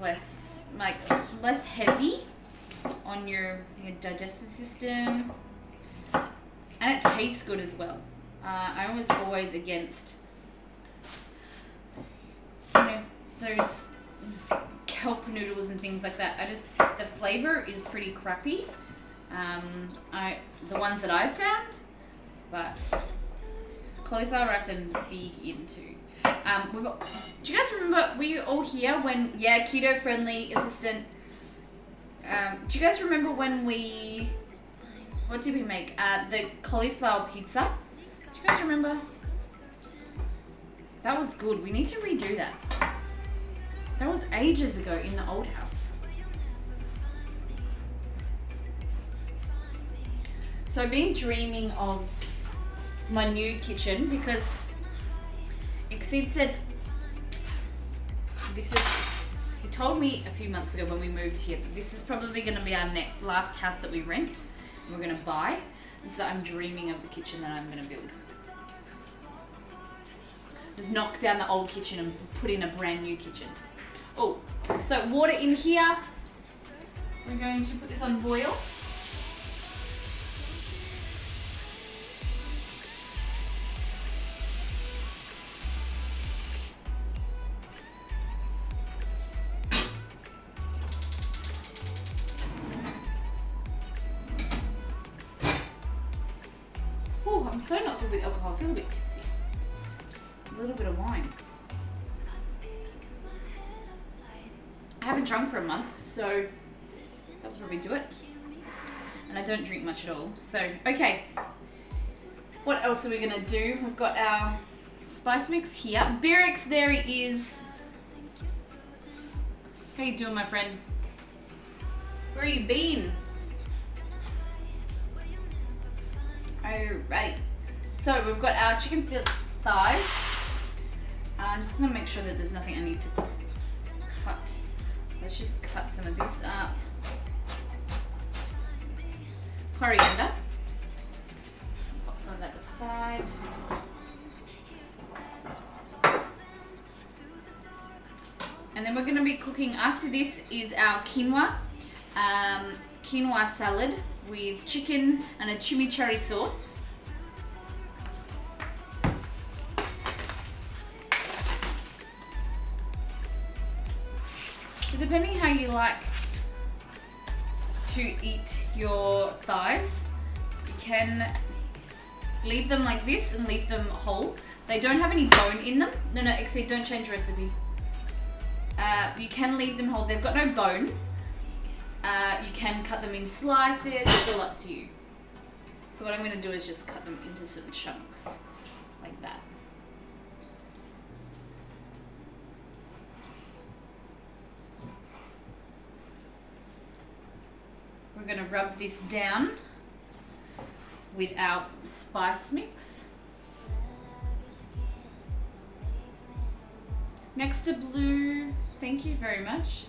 Speaker 2: less heavy on your digestive system, and it tastes good as well. I was always against, you know, those kelp noodles and things like that. The flavor is pretty crappy. The ones that I've found, but cauliflower rice I'm big into. Do you guys remember, were you all here when, keto friendly assistant, do you guys remember when what did we make? The cauliflower pizza. Do you guys remember? That was good. We need to redo that. That was ages ago in the old house. So I've been dreaming of my new kitchen because Exceed said he told me a few months ago when we moved here that this is probably going to be our last house that we rent and we're going to buy. And so I'm dreaming of the kitchen that I'm going to build. Just knock down the old kitchen and put in a brand new kitchen. Oh, so water in here. We're going to put this on boil. Oh, I'm so not good with alcohol. I feel a bit tipsy. Just a little bit of wine. I haven't drunk for a month, so that'll probably do it. And I don't drink much at all. So, okay. What else are we gonna do? We've got our spice mix here. Birix, there he is. How you doing, my friend? Where you been? Alright. So we've got our chicken thighs. I'm just gonna make sure that there's nothing I need to cut. Let's just cut some of this up. Coriander. Put some of that aside. And then we're going to be cooking, after this is our quinoa. Quinoa salad with chicken and a chimichurri sauce. Depending how you like to eat your thighs, you can leave them like this and leave them whole. They don't have any bone in them. No, Exceed, don't change recipe. You can leave them whole. They've got no bone. You can cut them in slices. It's all up to you. So what I'm going to do is just cut them into some chunks like that. We're going to rub this down with our spice mix. Next to blue, thank you very much.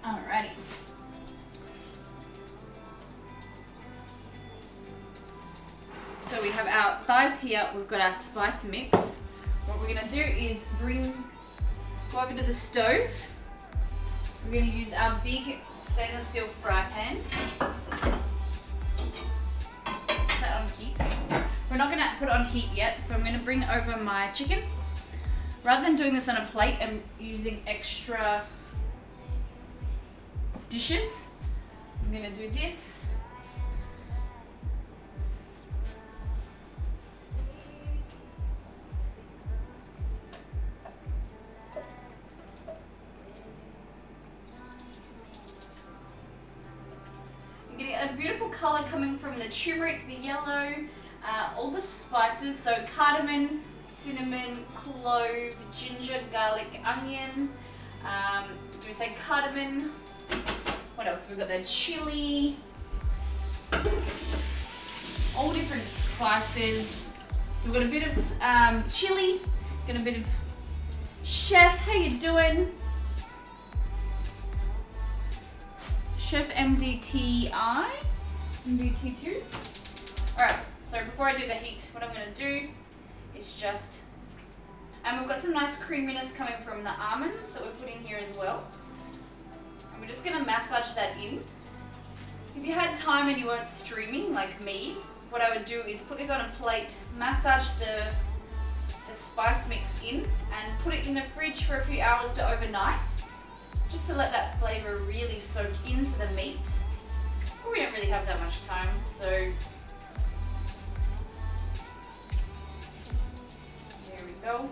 Speaker 2: Alrighty. So we have our thighs here, we've got our spice mix. What we're gonna do is go over to the stove. We're gonna use our big stainless steel fry pan. Put that on heat. We're not gonna put it on heat yet, so I'm gonna bring over my chicken. Rather than doing this on a plate and using extra dishes, I'm gonna do this. You're getting a beautiful color coming from the turmeric, the yellow, all the spices, so cardamom, cinnamon, clove, ginger, garlic, onion. Do we say cardamom? What else? We've got the chili, all different spices. So we've got a bit of chili, got a bit of chef. How you doing? Chef MDTI, MDT2. All right. So before I do the heat, what I'm going to do is just, we've got some nice creaminess coming from the almonds that we're putting here as well. And we're just going to massage that in. If you had time and you weren't streaming like me, what I would do is put this on a plate, massage the spice mix in, and put it in the fridge for a few hours to overnight, just to let that flavor really soak into the meat. But we don't really have that much time, so there we go.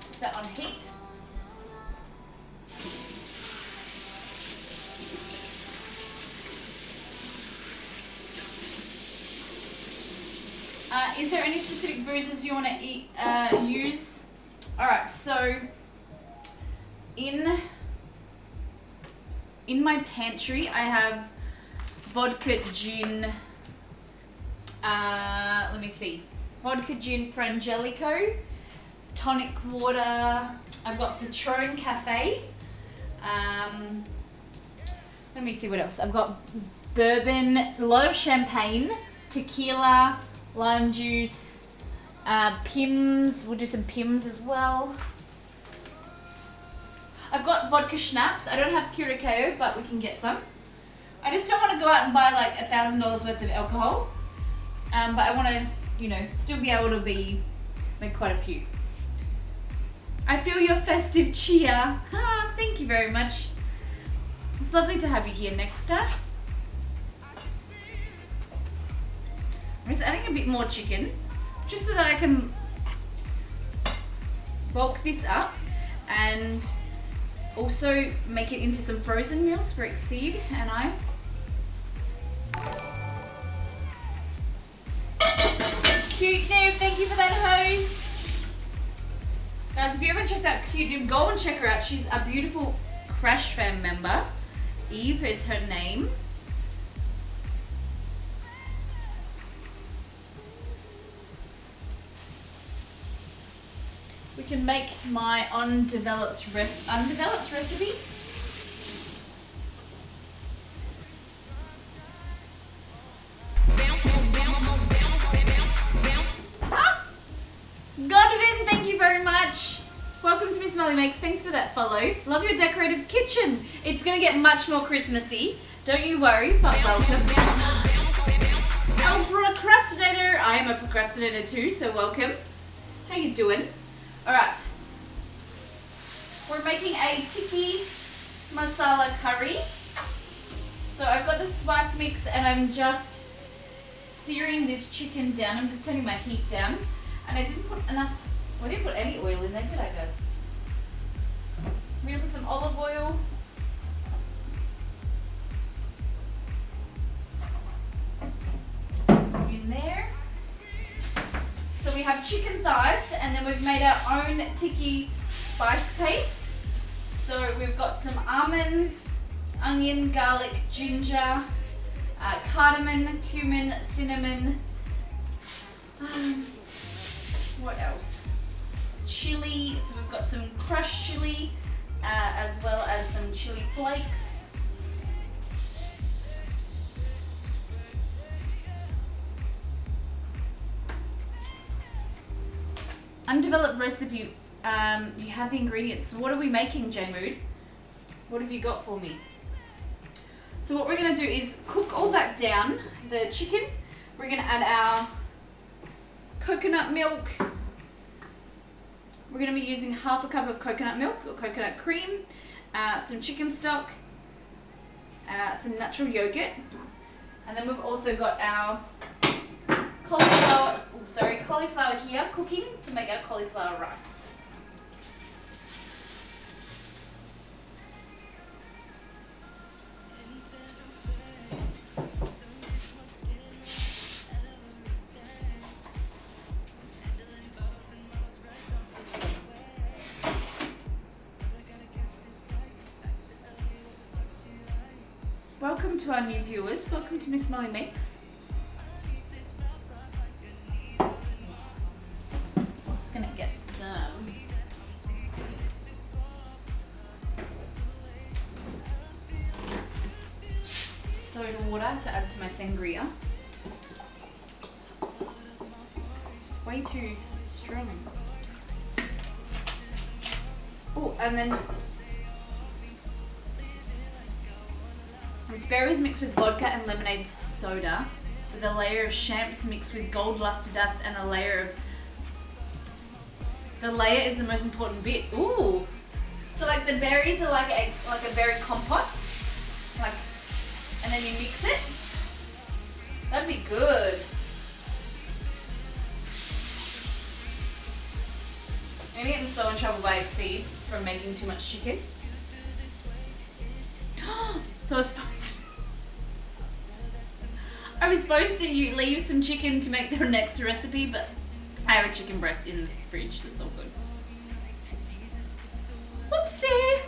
Speaker 2: Put that on heat. Is there any specific bruises you want to use? All right, so in my pantry, I have vodka gin. Let me see, vodka gin Frangelico, tonic water. I've got Patron Cafe. Let me see what else. I've got bourbon, a lot of champagne, tequila, lime juice, Pimm's. We'll do some Pimm's as well. I've got vodka schnapps. I don't have Curacao, but we can get some. I just don't want to go out and buy like $1,000 worth of alcohol. But I want to, you know, still be able to make quite a few. I feel your festive cheer. Ah, thank you very much. It's lovely to have you here, Nexter. I'm just adding a bit more chicken, just so that I can bulk this up and also make it into some frozen meals for Exceed and I. Cute Noob, thank you for that host. Guys, if you haven't checked out Cute Noob, go and check her out. She's a beautiful Crash Fam member. Eve is her name. We can make my undeveloped recipe. Godwin, thank you very much. Welcome to Miss Melly Makes. Thanks for that follow. Love your decorative kitchen. It's going to get much more Christmassy. Don't you worry, but welcome. El Procrastinator. I am a procrastinator too, so welcome. How you doing? Alright, we're making a tikka masala curry. So I've got the spice mix and I'm just searing this chicken down. I'm just turning my heat down. And I didn't put enough, I didn't put any oil in there, did I guys? I'm going to put some olive oil. In there. So we have chicken thighs, and then we've made our own tikka spice paste. So we've got some almonds, onion, garlic, ginger, cardamom, cumin, cinnamon. What else? Chili. So we've got some crushed chili, as well as some chili flakes. Undeveloped recipe, you have the ingredients. So what are we making, J Mood? What have you got for me? So what we're going to do is cook all that down, the chicken. We're going to add our coconut milk. We're going to be using half a cup of coconut milk or coconut cream, some chicken stock, some natural yogurt, and then we've also got our cauliflower here cooking to make our cauliflower rice. Welcome to our new viewers. Welcome to Miss Molly Makes. I'm just gonna get some soda water to add to my sangria. Just way too strong. Oh, and then it's berries mixed with vodka and lemonade soda with a layer of champs mixed with gold luster dust and a layer of... The layer is the most important bit. Ooh! So like the berries are like a berry compote. Like, and then you mix it. That'd be good. I'm gonna get in so in trouble by Exceed from making too much chicken. So I was supposed to leave some chicken to make the next recipe, but I have a chicken breast in the fridge, so it's all good. Whoopsie!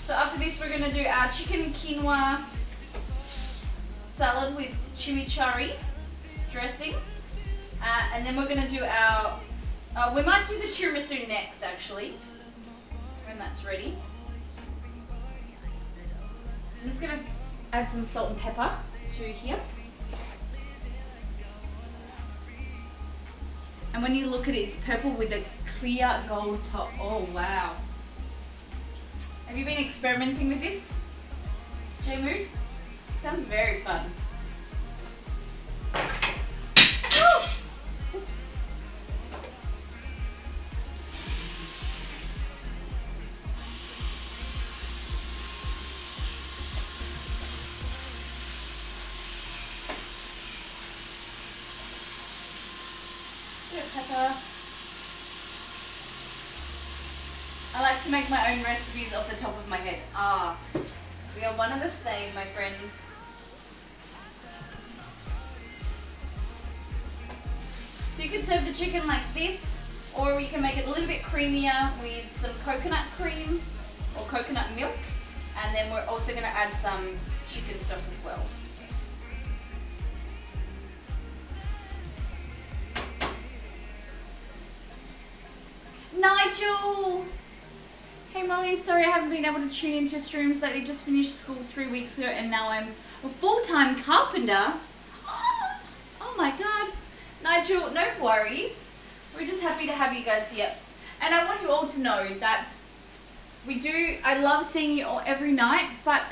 Speaker 2: So after this, we're gonna do our chicken quinoa salad with chimichurri dressing, and then we're gonna do our. We might do the tiramisu next, actually, when that's ready. I'm just gonna add some salt and pepper to here. And when you look at it, it's purple with a clear gold top. Oh, wow. Have you been experimenting with this, J-Mood? Sounds very fun. Oops. Pepper. I like to make my own recipes off the top of my head. We are one and the same, my friends. So you can serve the chicken like this, or you can make it a little bit creamier with some coconut cream or coconut milk, and then we're also going to add some chicken stock as well. Nigel! Hey Molly, sorry I haven't been able to tune into streams lately. Just finished school 3 weeks ago and now I'm a full-time carpenter. Oh my god. Nigel, no worries. We're just happy to have you guys here. And I want you all to know that I love seeing you all every night, but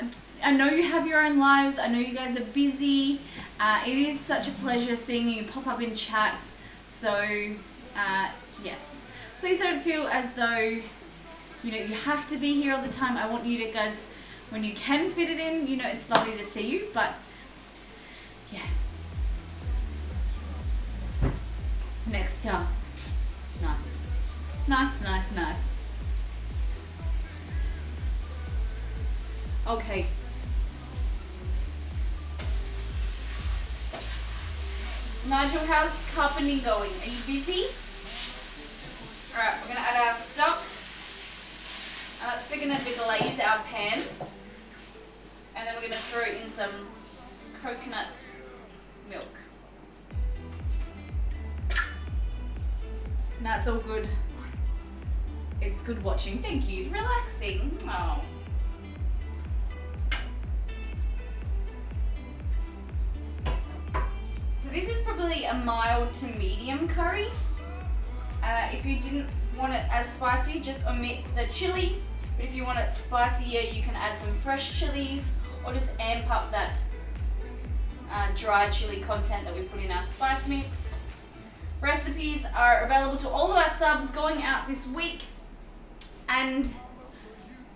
Speaker 2: I know you have your own lives. I know you guys are busy. It is such a pleasure seeing you pop up in chat. So, yes. Please don't feel as though, you have to be here all the time. I want you to guys, when you can fit it in, it's lovely to see you, but yeah. Next up. Nice. Nice. Okay. Nigel, how's carpenting going? Are you busy? Alright, we're going to add our stock. So we're going to deglaze our pan. And then we're going to throw in some coconut milk. Now it's all good. It's good watching. Thank you. Relaxing. Oh. So this is probably a mild to medium curry. If you didn't want it as spicy, just omit the chili. But if you want it spicier, you can add some fresh chilies or just amp up that dry chili content that we put in our spice mix. Recipes are available to all of our subs going out this week. And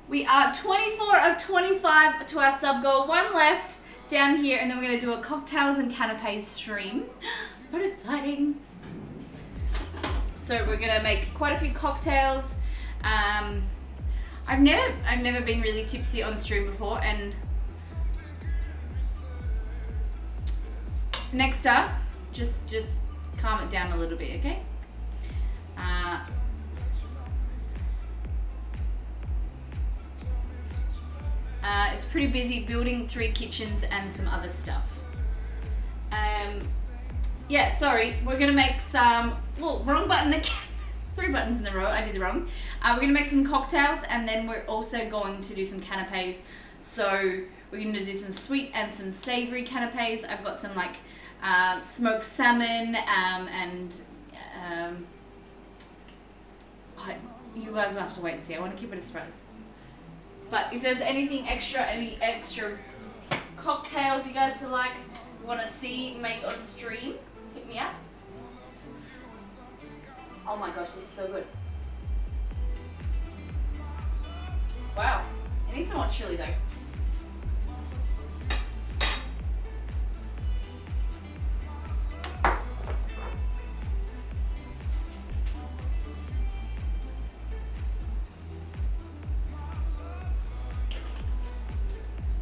Speaker 2: we are 24 of 25 to our sub goal. One left down here, and then we're going to do a cocktails and canapes stream. What exciting! So we're going to make quite a few cocktails. I've never been really tipsy on stream before, and next up, just calm it down a little bit, okay? It's pretty busy building 3 kitchens and some other stuff. Yeah, sorry, we're gonna make some, wrong button again. 3 buttons in a row, I did it wrong. We're gonna make some cocktails, and then we're also going to do some canapes. So we're gonna do some sweet and some savory canapes. I've got some like smoked salmon and you guys will have to wait and see. I want to keep it a surprise. But if there's any extra cocktails you guys want to see make on stream, hit me up. Oh my gosh, this is so good. Wow, I need some more chili though.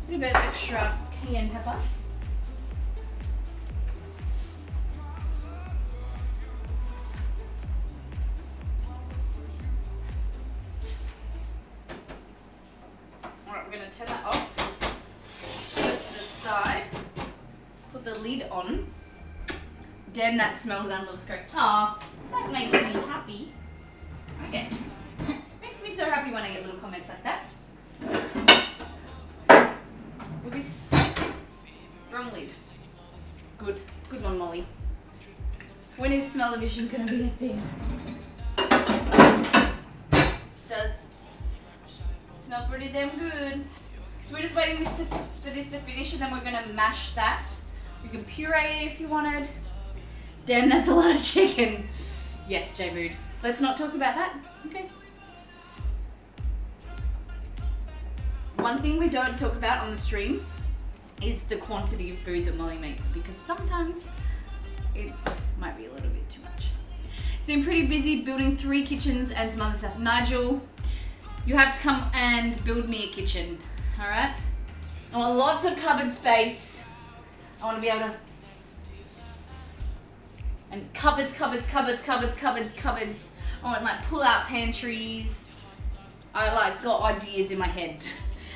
Speaker 2: A little bit of extra cayenne pepper. Alright, we're going to turn that off. Put it to the side. Put the lid on. Damn, that smells and looks great. Aw, that makes me happy. Okay. Makes me so happy when I get little comments like that. With this wrong lid. Good one, Molly. When is smell-o-vision gonna be a thing? Does smell pretty damn good. So we're just waiting for this to finish, and then we're gonna mash that. You can puree it if you wanted. Damn, that's a lot of chicken. Yes, J-Mood. Let's not talk about that. Okay. One thing we don't talk about on the stream is the quantity of food that Molly makes, because sometimes it might be a little bit too much. It's been pretty busy building 3 kitchens and some other stuff. Nigel, you have to come and build me a kitchen, all right? I want lots of cupboard space. I want to be able to... And cupboards. I want like pull-out pantries. I like got ideas in my head.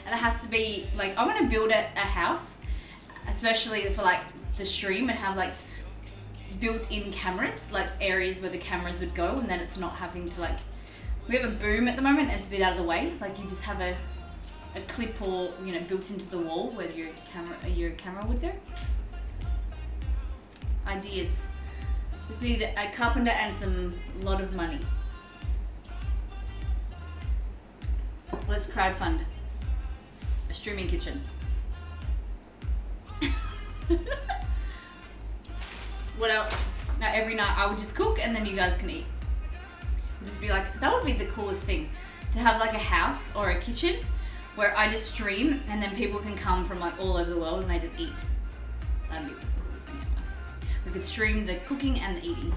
Speaker 2: And it has to be like, I want to build a house, especially for like the stream, and have like built-in cameras, like areas where the cameras would go, and then it's not having to like, we have a boom at the moment and it's a bit out of the way. Like you just have a clip, or built into the wall where your camera would go. Ideas. Just need a carpenter and some lot of money. Let's crowdfund a streaming kitchen. What else? Now every night I would just cook and then you guys can eat. Just be like, that would be the coolest thing, to have like a house or a kitchen where I just stream and then people can come from like all over the world and they just eat. That'd be the coolest thing ever. We could stream the cooking and the eating.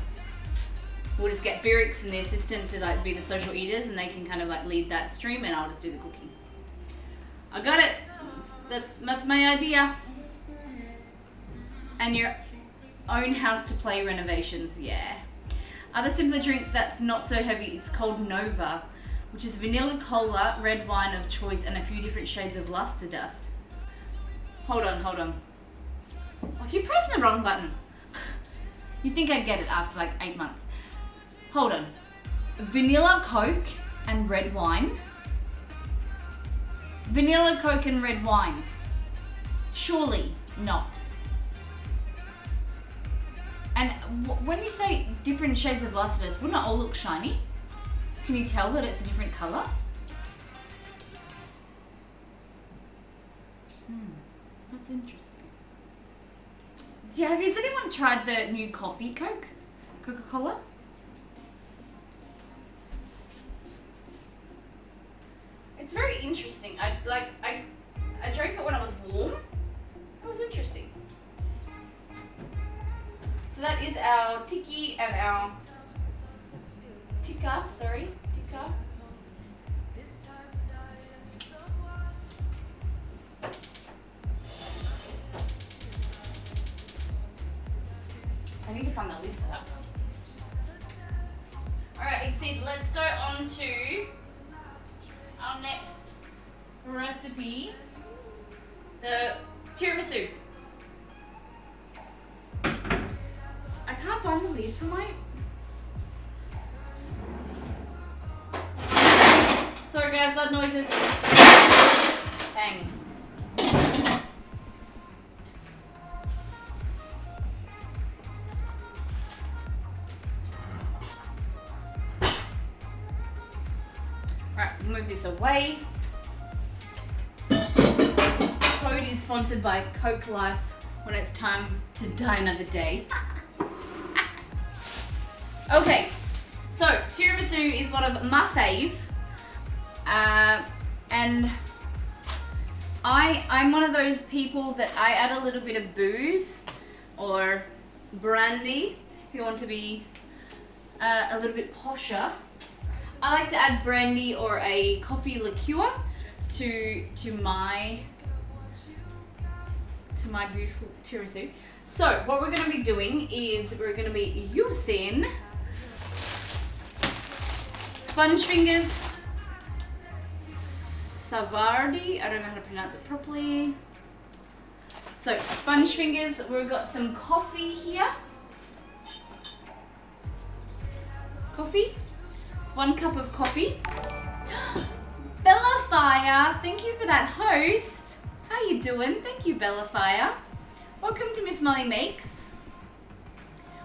Speaker 2: We'll just get Birix and the assistant to like be the social eaters, and they can kind of like lead that stream, and I'll just do the cooking. I got it. That's my idea. And your own house to play renovations, yeah. Other simpler drink that's not so heavy, it's called Nova, which is vanilla cola, red wine of choice, and a few different shades of luster dust. Hold on. I keep pressing the wrong button. You'd think I'd get it after like 8 months. Hold on. Vanilla Coke and red wine. Vanilla Coke and red wine. Surely not. And when you say different shades of lustrous, wouldn't it all look shiny? Can you tell that it's a different colour? That's interesting. Has anyone tried the new coffee Coca-Cola? It's very interesting. I drank it when it was warm. It was interesting. So that is our tiki and our tikka. Tikka. I need to find the lid for that. Alright, Exceed, let's go on to our next recipe, the tiramisu. I can't find the lid for my... Sorry guys, loud noises. Bang. Right, move this away. Code is sponsored by Coke Life when it's time to die another day. Okay, so tiramisu is one of my fave, and I'm one of those people that I add a little bit of booze or brandy if you want to be a little bit posher. I like to add brandy or a coffee liqueur to my beautiful tiramisu. So what we're going to be doing is we're going to be using sponge fingers, Savardi, I don't know how to pronounce it properly. So sponge fingers, we've got some coffee here. Coffee. 1 cup of coffee. Bella Fire, thank you for that host. How you doing? Thank you, Bella Fire. Welcome to Miss Molly Makes.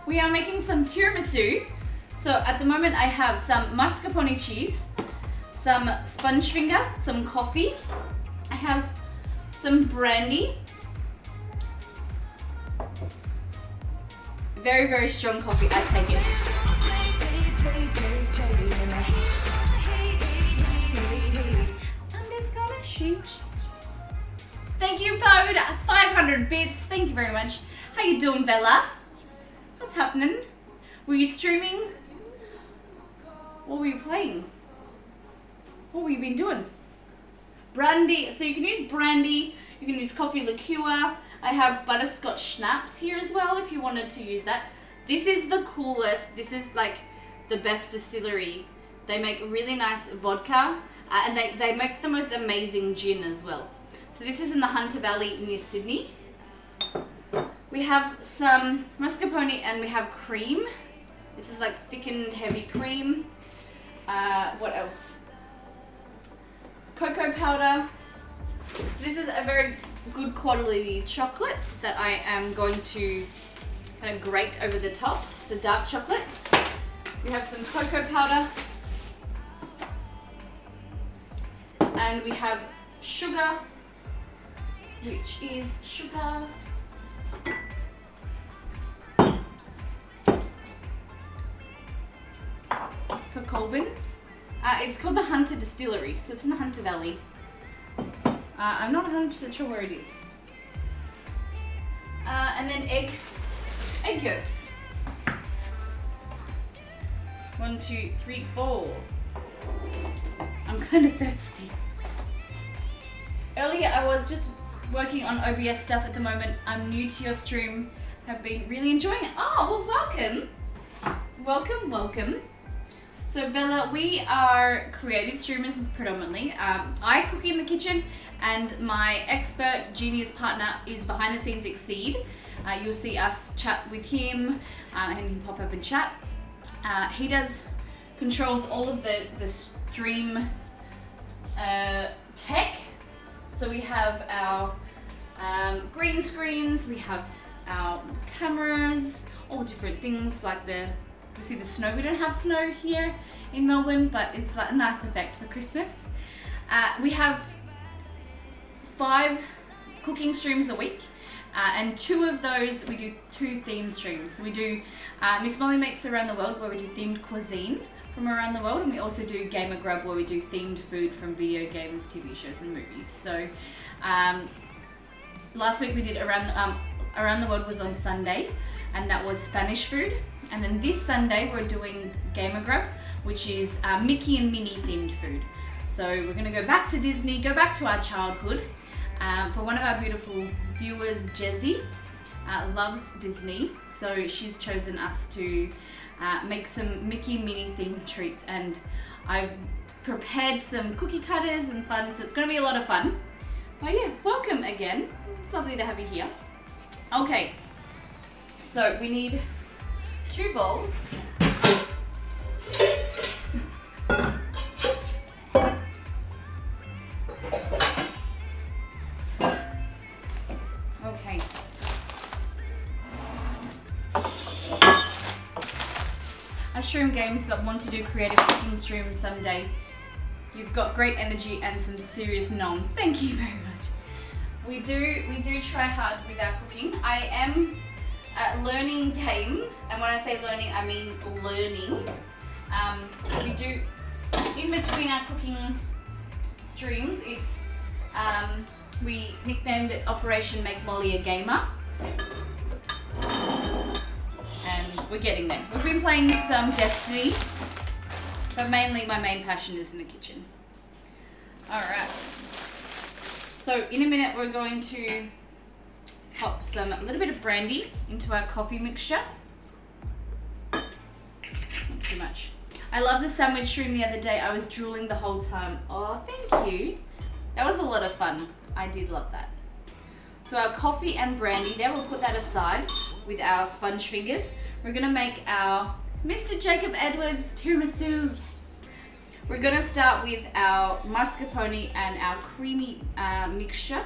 Speaker 2: We are making some tiramisu. So at the moment I have some mascarpone cheese, some sponge finger, some coffee. I have some brandy. Very, very strong coffee, I take it. Thank you, Pod. 500 bits. Thank you very much. How you doing, Bella? What's happening? Were you streaming? What were you playing? What have you been doing? Brandy. So you can use brandy. You can use coffee liqueur. I have butterscotch schnapps here as well if you wanted to use that. This is the coolest. This is like the best distillery. They make really nice vodka. And they make the most amazing gin as well. So this is in the Hunter Valley near Sydney. We have some mascarpone and we have cream. This is like thickened heavy cream. What else? Cocoa powder. So this is a very good quality chocolate that I am going to kind of grate over the top. It's a dark chocolate. We have some cocoa powder. And we have sugar, which is sugar. Per Colvin. It's called the Hunter Distillery, so it's in the Hunter Valley. I'm not 100% sure where it is. And then egg yolks. 1, 2, 3, 4. I'm kind of thirsty. Earlier I was just working on OBS stuff at the moment. I'm new to your stream. Have been really enjoying it. Oh, well, welcome. Welcome, welcome. So Bella, we are creative streamers predominantly. I cook in the kitchen and my expert genius partner is behind the scenes Exceed. You'll see us chat with him and he can pop up and chat. He controls all of the stream tech. So we have our green screens, we have our cameras, all different things like we see the snow. We don't have snow here in Melbourne, but it's like a nice effect for Christmas. We have 5 cooking streams a week, and 2 of those we do 2 theme streams. So we do Miss Molly Makes Around the World, where we do themed cuisine from around the world, and we also do Gamer Grub, where we do themed food from video games, TV shows and movies. So last week we did Around the World was on Sunday, and that was Spanish food. And then this Sunday we're doing Gamer Grub, which is Mickey and Minnie themed food. So we're gonna go back to Disney, go back to our childhood. For one of our beautiful viewers, Jessie, loves Disney, so she's chosen us to make some Mickey and Minnie themed treats, and I've prepared some cookie cutters and fun, so it's gonna be a lot of fun. But yeah, welcome again. It's lovely to have you here. Okay, so we need 2 bowls. Okay. I stream games but want to do creative cooking streams someday. You've got great energy and some serious knowns. Thank you very much. We do try hard with our cooking. I am learning games, and when I say learning, I mean learning. We do, in between our cooking streams, it's we nicknamed it Operation Make Molly a Gamer. And we're getting there. We've been playing some Destiny, but mainly my main passion is in the kitchen. Alright. So in a minute we're going to pop a little bit of brandy into our coffee mixture. Not too much. I love the sandwich stream the other day. I was drooling the whole time. Oh, thank you. That was a lot of fun. I did love that. So our coffee and brandy there, we'll put that aside with our sponge fingers. We're gonna make our Mr. Jacob Edwards tiramisu. Yes. We're gonna start with our mascarpone and our creamy mixture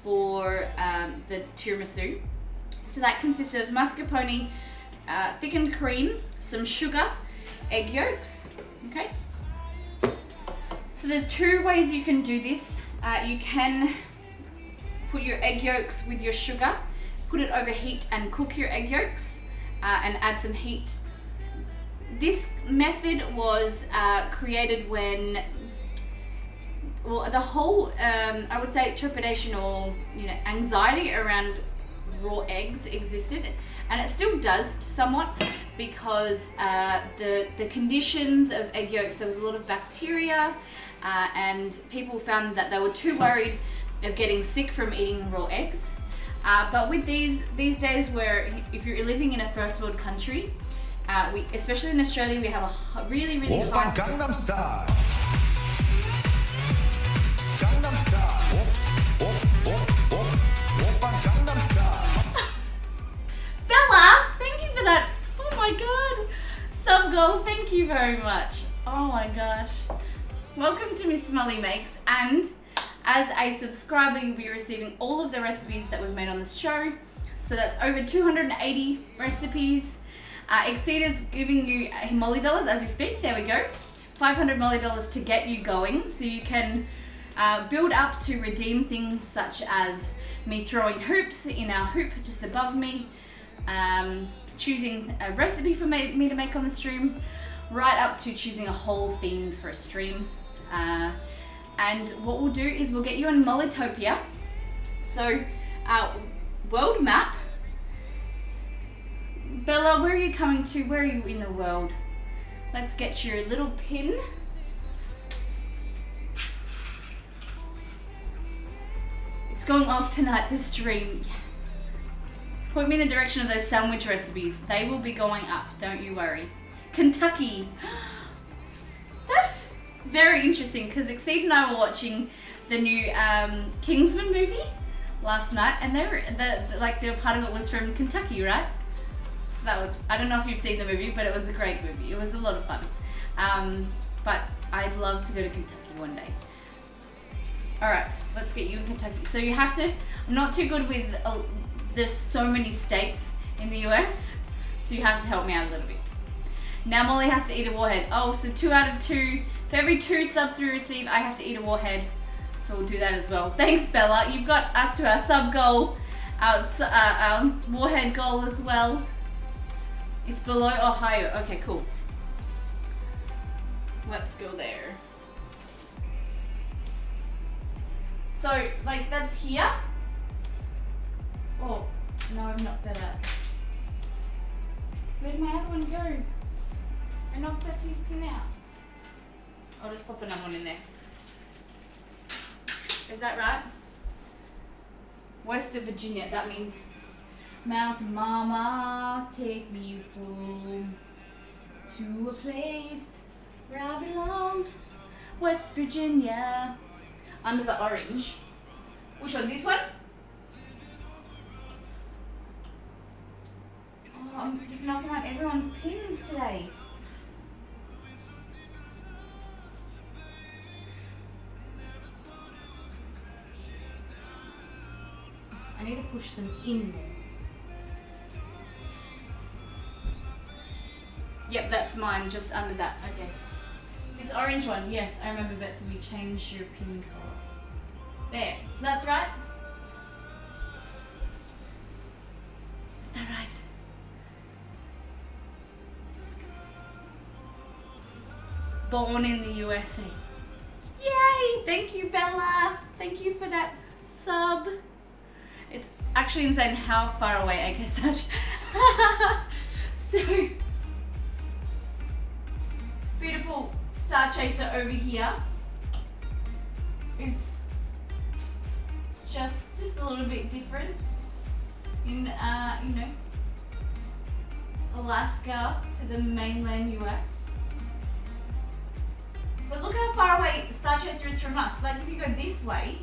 Speaker 2: for the tiramisu. So that consists of mascarpone, thickened cream, some sugar, egg yolks. Okay. So there's 2 ways you can do this. You can put your egg yolks with your sugar, put it over heat and cook your egg yolks and add some heat. This method was created when, well, the whole, I would say, trepidation or anxiety around raw eggs existed, and it still does somewhat, because the conditions of egg yolks, there was a lot of bacteria, and people found that they were too worried of getting sick from eating raw eggs. But with these days, where if you're living in a first world country, especially in Australia, we have a really high.
Speaker 3: Gangnam Style. Gangnam Style. Gangnam Style.
Speaker 2: Bella, thank you for that. Oh my god. Sub goal, thank you very much. Oh my gosh. Welcome to Miss Molly Makes, and as a subscriber, you'll be receiving all of the recipes that we've made on this show. So that's over 280 recipes. Exceed is giving you Molly dollars as we speak. There we go. 500 Molly dollars to get you going, so you can build up to redeem things such as me throwing hoops in our hoop just above me, choosing a recipe for me to make on the stream, right up to choosing a whole theme for a stream. And what we'll do is we'll get you on Mollytopia. So, world map. Bella, where are you coming to? Where are you in the world? Let's get your little pin. It's going off tonight, the stream. Point me in the direction of those sandwich recipes. They will be going up, don't you worry. Kentucky. That's very interesting, because Exceed and I were watching the new Kingsman movie last night, and they were the part of it was from Kentucky, right? So that was, I don't know if you've seen the movie, but it was a great movie. It was a lot of fun. But I'd love to go to Kentucky one day. All right, let's get you in Kentucky. So you have to, I'm not too good with, there's so many states in the US. So you have to help me out a little bit. Now Molly has to eat a warhead. Oh, so 2 out of 2. For every 2 subs we receive, I have to eat a warhead. So we'll do that as well. Thanks, Bella. You've got us to our sub goal, our warhead goal as well. It's below Ohio. Okay, cool. Let's go there. So, like, that's here. Oh, no, I'm not better. Where'd my other one go? I knocked Betsy's pin out. I'll just pop another one in there. Is that right? West of Virginia, that means Mountain Mama, take me home to a place where I belong. West Virginia. Under the orange. Which one? This one? Oh, I'm just knocking out everyone's pins today. I need to push them in more. Yep, that's mine, just under that. Okay. This orange one, yes, I remember Betsy, we changed your pin color. There, so that's right? Is that right? Born in the USA. Yay! Thank you, Bella. Thank you for that sub. It's actually insane how far away I guess such. So beautiful Star Chaser over here is just a little bit different in you know, Alaska to the mainland US. But look how far away Star Chaser is from us. Like if you go this way,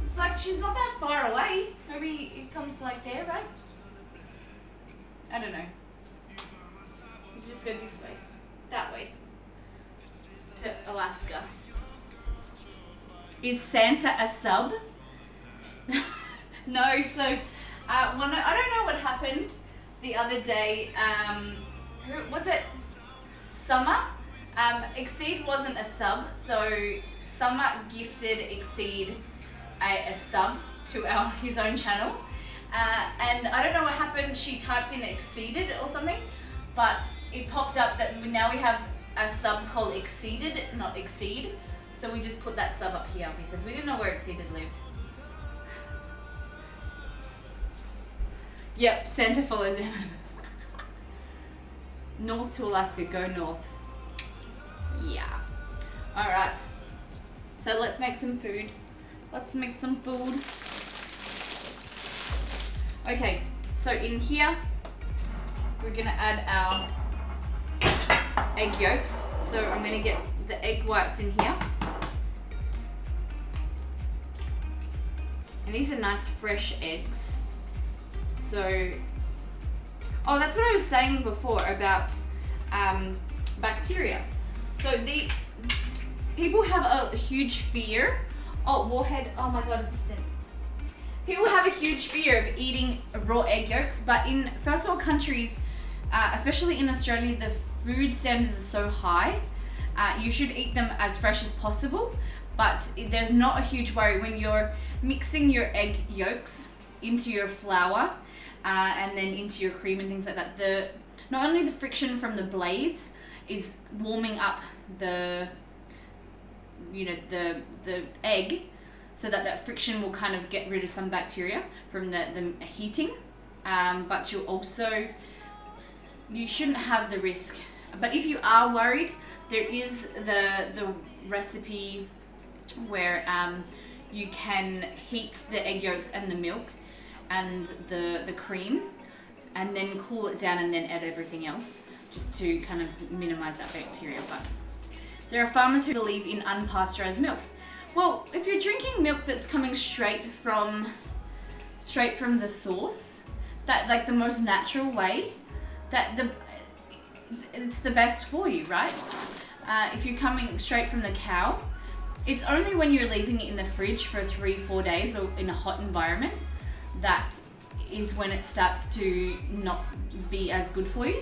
Speaker 2: it's like she's not that far away. Maybe it comes to like there, right? I don't know. You just go this way, that way, to Alaska. Is Santa a sub? No, so I don't know what happened the other day. Who was it? Summer. Exceed wasn't a sub, so Summer gifted Exceed a sub to his own channel, and I don't know what happened. She typed in Exceeded or something, but it popped up that now we have a sub called Exceeded, not Exceed. So we just put that sub up here because we didn't know where Exceeded lived. Yep, Santa follows him. North to Alaska, go north. Yeah. Alright. So let's make some food. Let's make some food. Okay, so in here, we're gonna add our egg yolks. So I'm gonna get the egg whites in here. And these are nice fresh eggs. So, oh, that's what I was saying before about bacteria. So the people have a huge fear. Oh, warhead. Oh my God, assistant. People have a huge fear of eating raw egg yolks, but in first world countries, especially in Australia, the food standards are so high. You should eat them as fresh as possible, but there's not a huge worry when you're mixing your egg yolks into your flour and then into your cream and things like that. Not only the friction from the blades is warming up the egg, so that friction will kind of get rid of some bacteria from the heating, but you shouldn't have the risk. But if you are worried, there is the recipe where you can heat the egg yolks and the milk and the cream and then cool it down and then add everything else just to kind of minimize that bacteria. But there are farmers who believe in unpasteurized milk. Well, if you're drinking milk that's coming straight from the source, that like the most natural way, it's the best for you, right? If you're coming straight from the cow, it's only when you're leaving it in the fridge for 3-4 days or in a hot environment that is when it starts to not be as good for you.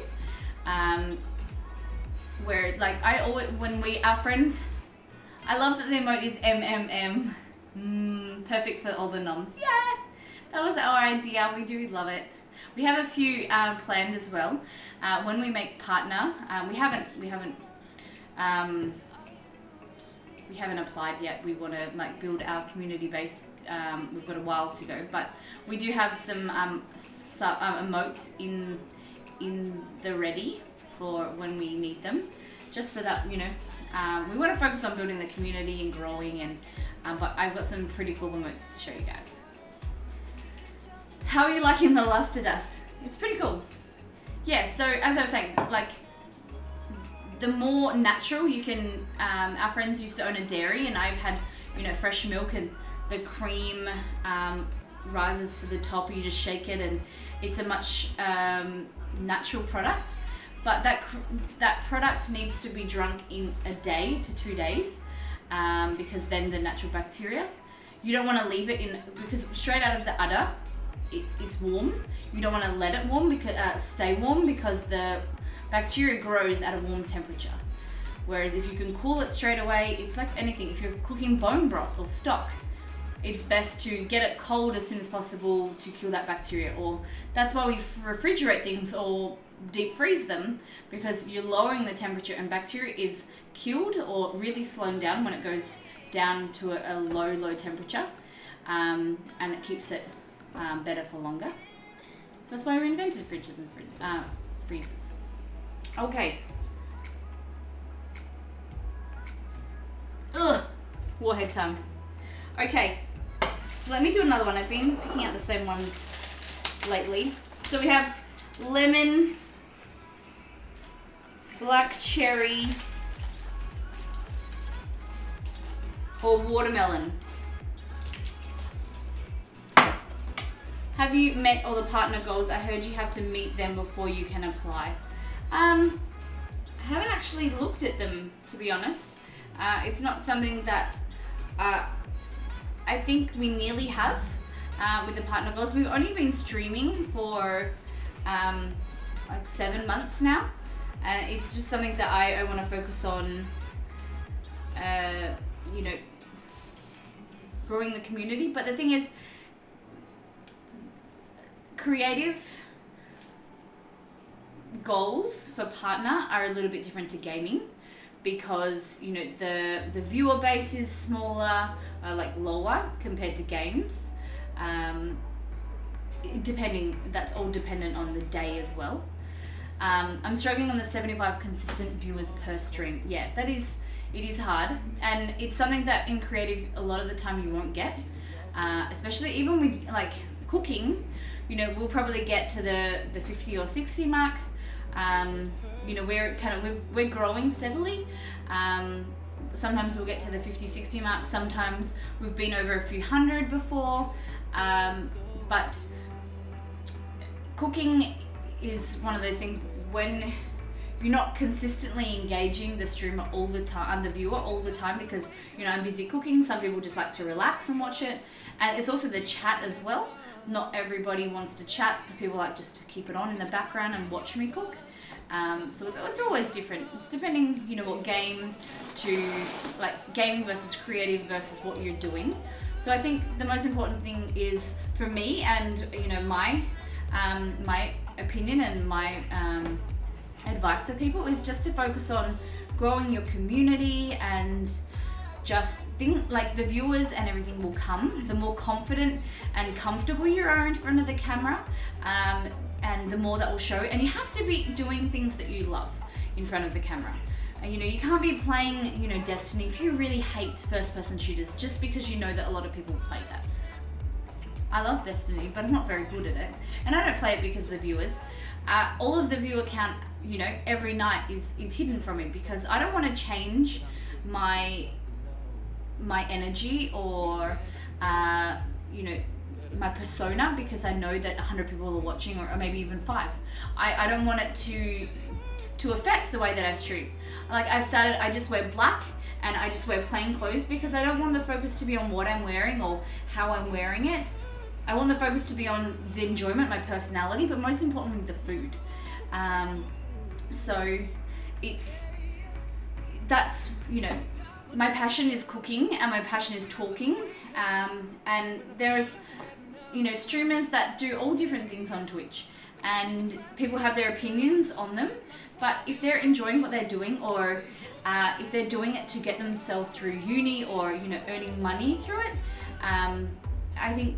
Speaker 2: Where like I always, when our friends, I love that the emote is MMM. Perfect for all the noms. Yeah, that was our idea. We do love it. We have a few planned as well. When we make partner, we haven't applied yet. We want to like build our community base. We've got a while to go, but we do have some emotes in the ready for when we need them, just so that we want to focus on building the community and growing. And but I've got some pretty cool emotes to show you guys. How are you liking the luster dust? It's pretty cool. Yeah, so as I was saying, like the more natural you can, our friends used to own a dairy, and I've had fresh milk, and the cream rises to the top. You just shake it, and it's a much natural product. But that product needs to be drunk in a day to 2 days, because then the natural bacteria. You don't want to leave it in, because straight out of the udder, it's warm. You don't want to let it stay warm, because the bacteria grows at a warm temperature. Whereas if you can cool it straight away, it's like anything. If you're cooking bone broth or stock, it's best to get it cold as soon as possible to kill that bacteria. Or that's why we refrigerate things or deep freeze them, because you're lowering the temperature, and bacteria is killed or really slowed down when it goes down to a low temperature, and it keeps it better for longer. So that's why we invented fridges and freezers. Okay. Ugh, warhead tongue. Okay, so let me do another one. I've been picking out the same ones lately. So we have lemon, black cherry, or watermelon. Have you met all the partner goals? I heard you have to meet them before you can apply. I haven't actually looked at them, to be honest. It's not something that I think we nearly have with the partner goals. We've only been streaming for like 7 months now. And it's just something that I want to focus on, growing the community. But the thing is, creative goals for partner are a little bit different to gaming, because the viewer base is smaller, like lower compared to games. That's all dependent on the day as well. I'm struggling on the 75 consistent viewers per stream. Yeah, it is hard, and it's something that in creative a lot of the time you won't get, especially even with like cooking. We'll probably get to the 50 or 60 mark. We're growing steadily. Sometimes we'll get to the 50, 60 mark. Sometimes we've been over a few hundred before. But cooking is one of those things when you're not consistently engaging the streamer all the time, and the viewer all the time, because I'm busy cooking. Some people just like to relax and watch it, and it's also the chat as well. Not everybody wants to chat. People like just to keep it on in the background and watch me cook. So it's always different. It's depending, what game to, like gaming versus creative versus what you're doing. So I think the most important thing is for me, and my opinion and my advice to people is just to focus on growing your community, and just think like the viewers and everything will come. The more confident and comfortable you are in front of the camera, and the more that will show. And you have to be doing things that you love in front of the camera. And, you can't be playing, Destiny if you really hate first-person shooters just because you know that a lot of people play that. I love Destiny, but I'm not very good at it. And I don't play it because of the viewers. All of the viewer count, every night is hidden from me, because I don't want to change my energy or, my persona because I know that 100 people are watching, or maybe even 5. I don't want it to affect the way that I stream. Like I just wear black, and I just wear plain clothes, because I don't want the focus to be on what I'm wearing or how I'm wearing it. I want the focus to be on the enjoyment, my personality, but most importantly, the food. So that's, you know, my passion is cooking and my passion is talking. And there's, you know, streamers that do all different things on Twitch, and people have their opinions on them. But if they're enjoying what they're doing, or if they're doing it to get themselves through uni, or, you know, earning money through it, I think,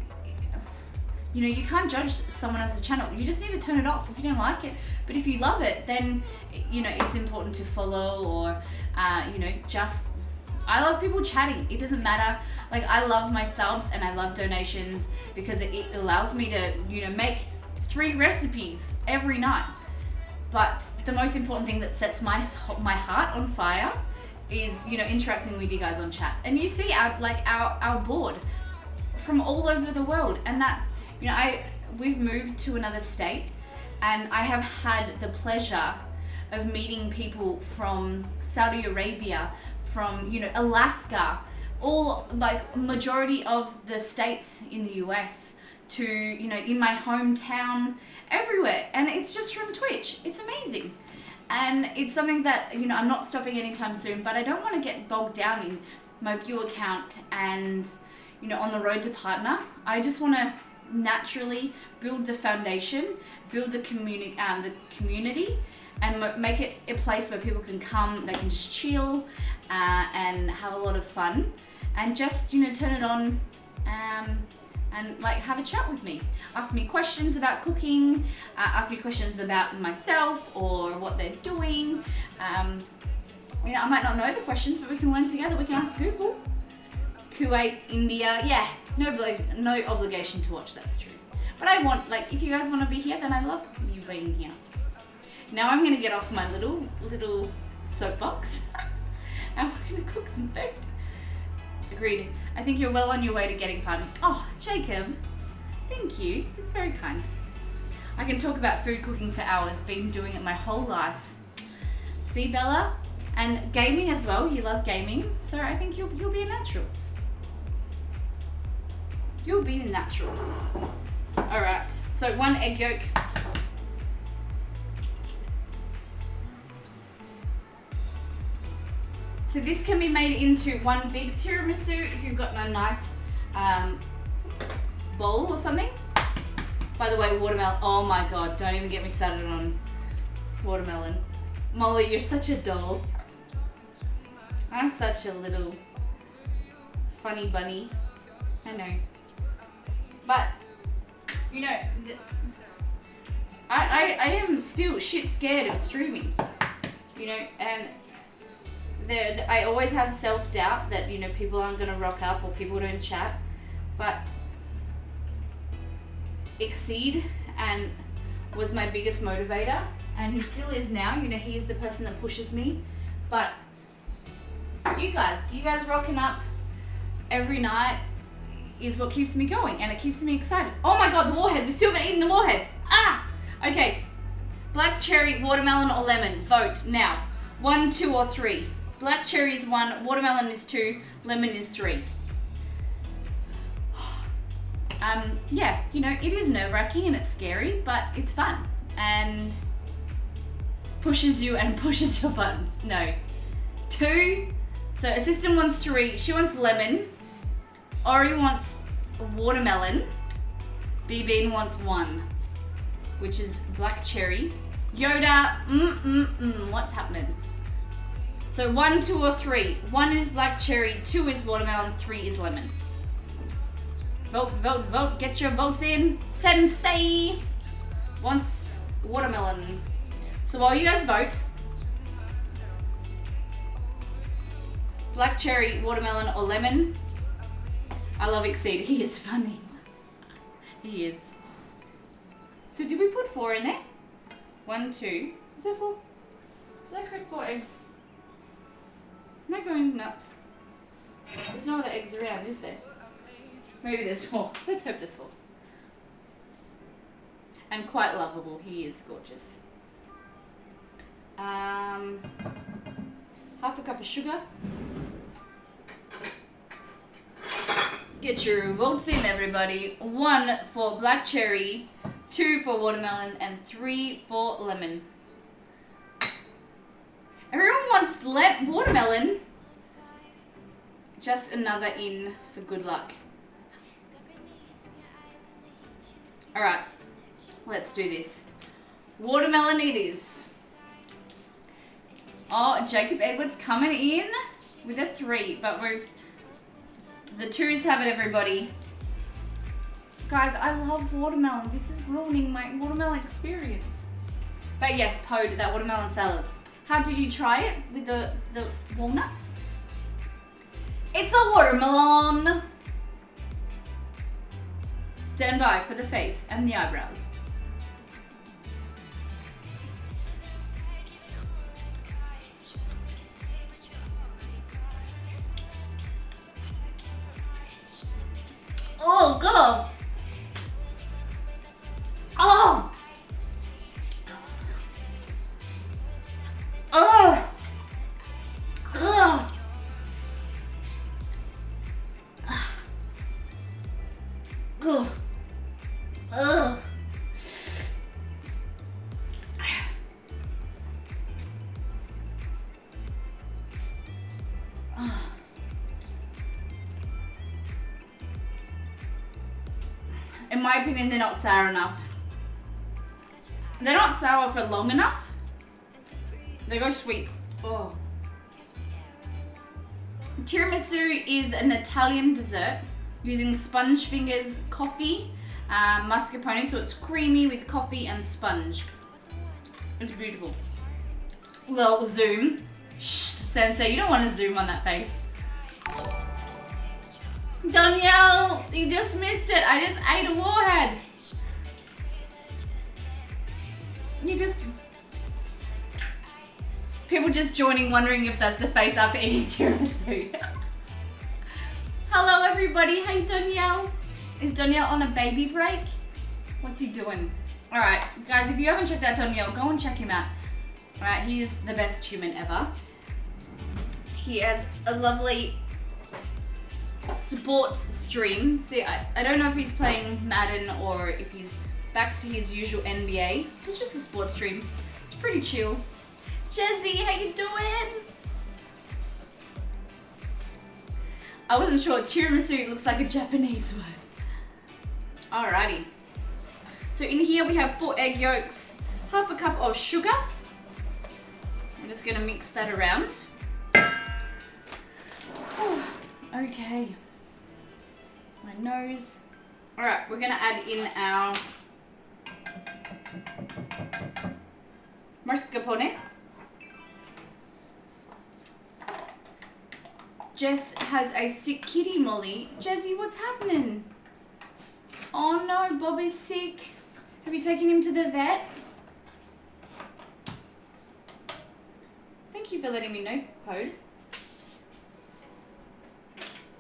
Speaker 2: you know, you can't judge someone else's channel. You just need to turn it off if you don't like it. But if you love it, then, you know, it's important to follow, or, you know, just, I love people chatting. It doesn't matter. Like, I love my subs and I love donations because it allows me to, you know, make 3 recipes every night. But the most important thing that sets my heart on fire is, you know, interacting with you guys on chat. And you see our board from all over the world. And that, you know, we've moved to another state, and I have had the pleasure of meeting people from Saudi Arabia, from, you know, Alaska, all, like, majority of the states in the US, to, you know, in my hometown, everywhere. And it's just from Twitch. It's amazing. And it's something that, you know, I'm not stopping anytime soon, but I don't want to get bogged down in my viewer count and, you know, on the road to partner. I just want to naturally build the foundation, build the community, and make it a place where people can come, they can just chill and have a lot of fun, and just, you know, turn it on and, like, have a chat with me. Ask me questions about cooking, ask me questions about myself or what they're doing. You know, I might not know the questions, but we can learn together. We can ask Google. Kuwait, India, yeah, no obligation to watch, that's true. But I want, like, if you guys want to be here, then I love you being here. Now I'm going to get off my little soapbox and we're going to cook some food. Agreed. I think you're well on your way to getting pardoned. Oh, Jacob, thank you. It's very kind. I can talk about food cooking for hours, been doing it my whole life. See, Bella? And gaming as well, you love gaming, so I think you'll be a natural. You'll be a natural. Alright, so 1 egg yolk. So this can be made into one big tiramisu if you've got a nice bowl or something. By the way, watermelon, oh my god, don't even get me started on watermelon. Molly, you're such a doll. I'm such a little funny bunny. I know. But, you know, I am still shit scared of streaming. You know, and I always have self-doubt that, you know, people aren't going to rock up or people don't chat. But Exceed and was my biggest motivator, and he still is now. You know, he's the person that pushes me. But you guys rocking up every night is what keeps me going, and it keeps me excited. Oh my god, the warhead. We still haven't eaten the warhead. Ah! Okay. Black cherry, watermelon, or lemon. Vote now. 1, 2, or 3. Black cherry is 1, watermelon is 2, lemon is 3. Yeah, you know, it is nerve-wracking and it's scary, but it's fun. And pushes you and pushes your buttons. No. 2. So assistant wants 3. She wants lemon. Ori wants watermelon. B-Bean wants 1, which is black cherry. Yoda, what's happening? So 1, 2, or 3. 1 is black cherry, 2 is watermelon, 3 is lemon. Vote, vote, vote. Get your votes in. Sensei wants watermelon. So while you guys vote, black cherry, watermelon, or lemon. I love Exceed. He is funny. He is. So did we put 4 in there? 1, 2. Is that 4? Did I crack 4 eggs? Am I going nuts? There's no other eggs around, is there? Maybe there's 4. Let's hope there's 4. And quite lovable. He is gorgeous. Half a cup of sugar. Get your votes in, everybody. 1 for black cherry, 2 for watermelon, and 3 for lemon. Everyone wants watermelon. Just another in for good luck. Alright, let's do this. Watermelon it is. Oh, Jacob Edwards coming in with a 3, but the 2s have it, everybody. Guys, I love watermelon. This is ruining my watermelon experience. But yes, Pod, that watermelon salad. How did you try it with the walnuts? It's a watermelon. Stand by for the face and the eyebrows. Oh, God. Oh. Oh. Ugh. Ugh. Ugh. In my opinion, they're not sour enough. They're not sour for long enough. They go sweet. Oh. Tiramisu is an Italian dessert using sponge fingers, coffee, mascarpone, so it's creamy with coffee and sponge. It's beautiful. Well, zoom. Shh, Sensei, you don't want to zoom on that face. Danielle, you just missed it. I just ate a warhead. You just... People just joining wondering if that's the face after eating tiramisu. Hello everybody, hey Danielle. Is Danielle on a baby break? What's he doing? Alright, guys, if you haven't checked out Danielle, go and check him out. Alright, he is the best human ever. He has a lovely sports stream. See, I don't know if he's playing Madden or if he's back to his usual NBA. So it's just a sports stream. It's pretty chill. Jezzy, how you doing? I wasn't sure. Tiramisu looks like a Japanese word. Alrighty. So in here we have 4 egg yolks, half a cup of sugar. I'm just gonna mix that around. Okay. My nose. Alright, we're gonna add in our mascarpone. Jess has a sick kitty, Molly. Jessie, what's happening? Oh no, Bob is sick. Have you taken him to the vet? Thank you for letting me know, Pod.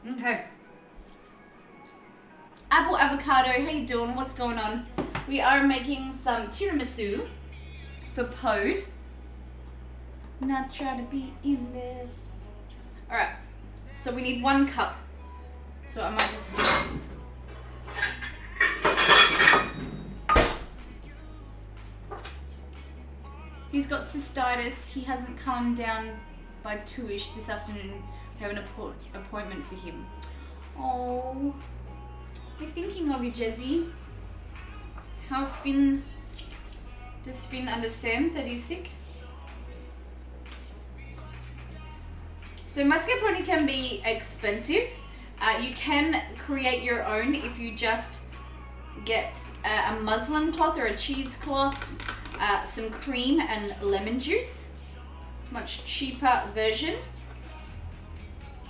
Speaker 2: Okay. Apple avocado, how you doing? What's going on? We are making some tiramisu for Pod. Not try to be in this. Alright. So we need 1 cup. So I might just... He's got cystitis. He hasn't calmed down by 2ish this afternoon. We have an appointment for him. Oh, we're thinking of you, Jezzy. How's Finn? Does Finn understand that he's sick? So mascarpone can be expensive. You can create your own if you just get a muslin cloth or a cheesecloth, some cream and lemon juice. Much cheaper version.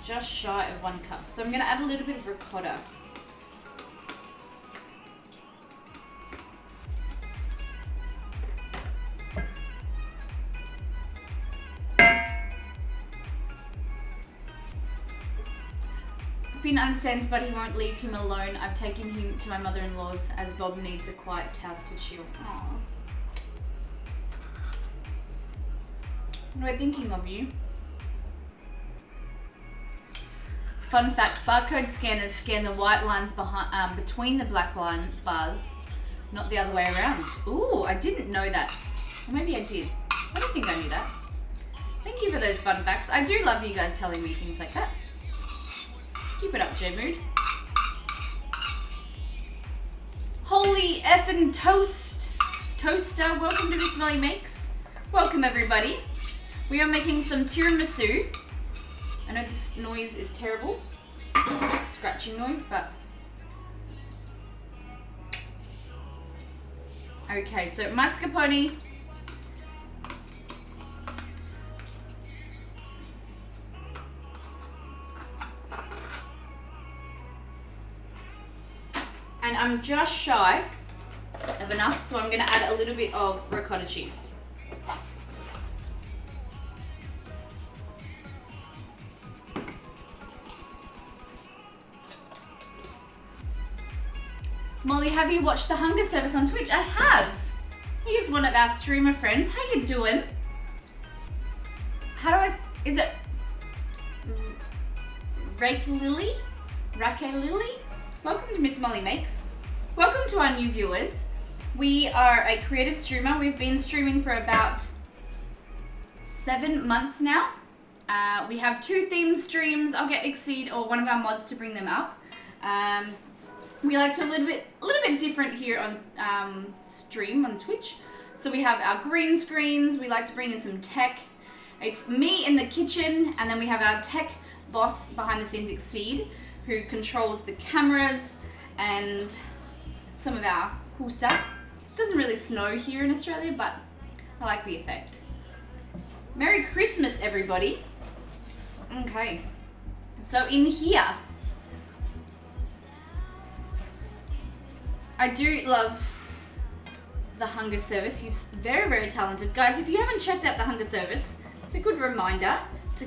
Speaker 2: Just shy of 1 cup. So I'm going to add a little bit of ricotta. Finn understands, but he won't leave him alone. I've taken him to my mother-in-law's as Bob needs a quiet house to chill. Aww. We're thinking of you. Fun fact, barcode scanners scan the white lines behind, between the black line bars, not the other way around. Ooh, I didn't know that. Or maybe I did. I don't think I knew that. Thank you for those fun facts. I do love you guys telling me things like that. Keep it up, J-Mood. Holy effing toaster. Welcome to Miss Molly Makes. Welcome, everybody. We are making some tiramisu. I know this noise is terrible. Scratching noise, but... Okay, so mascarpone. And I'm just shy of enough, so I'm gonna add a little bit of ricotta cheese. Molly, have you watched the Hunger Service on Twitch? I have. He's one of our streamer friends. How you doing? How do I... Is it... Raquel Lily? Welcome to Miss Molly Makes. Welcome to our new viewers. We are a creative streamer. We've been streaming for about 7 months now. We have 2 theme streams. I'll get Exceed or one of our mods to bring them up. We like to a little bit different here on stream on Twitch. So we have our green screens. We like to bring in some tech. It's me in the kitchen, and then we have our tech boss behind the scenes, Exceed, who controls the cameras and some of our cool stuff. It doesn't really snow here in Australia, but I like the effect. Merry Christmas, everybody. Okay, so in here, I do love the Hunger Service. He's very, very talented. Guys, if you haven't checked out the Hunger Service, it's a good reminder to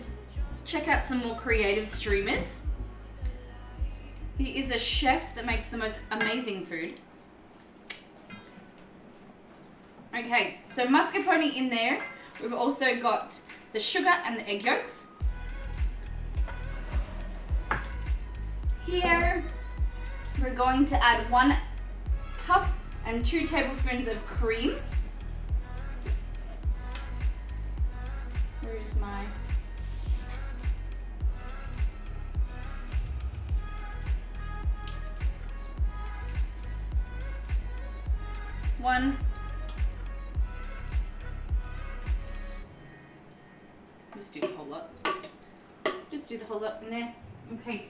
Speaker 2: check out some more creative streamers. He is a chef that makes the most amazing food. Okay, so mascarpone in there. We've also got the sugar and the egg yolks. Here, we're going to add 1 cup and 2 tablespoons of cream. Where is my... One. Just do the whole lot. Just do the whole lot in there. Okay.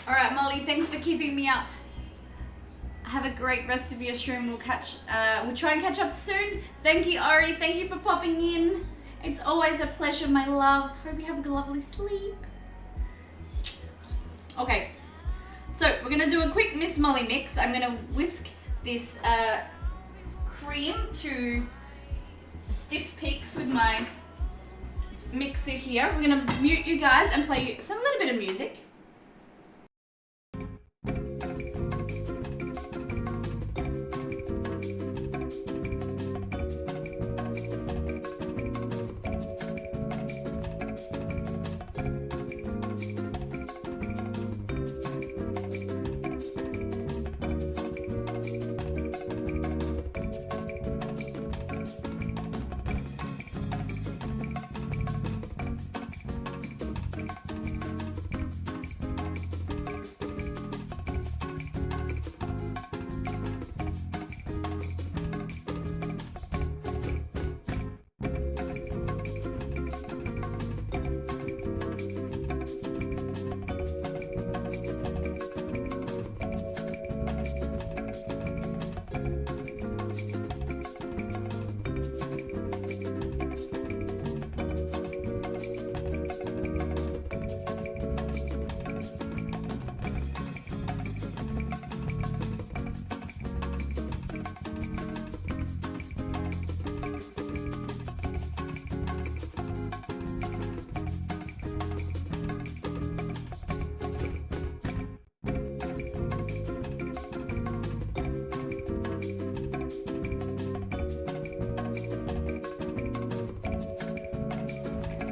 Speaker 2: All right, Molly, thanks for keeping me up. Have a great rest of your stream. We'll try and catch up soon. Thank you, Ari. Thank you for popping in. It's always a pleasure, my love. Hope you have a lovely sleep. Okay, so we're gonna do a quick Miss Molly mix. I'm gonna whisk this cream to stiff peaks with my mixer here. We're gonna mute you guys and play you some little bit of music.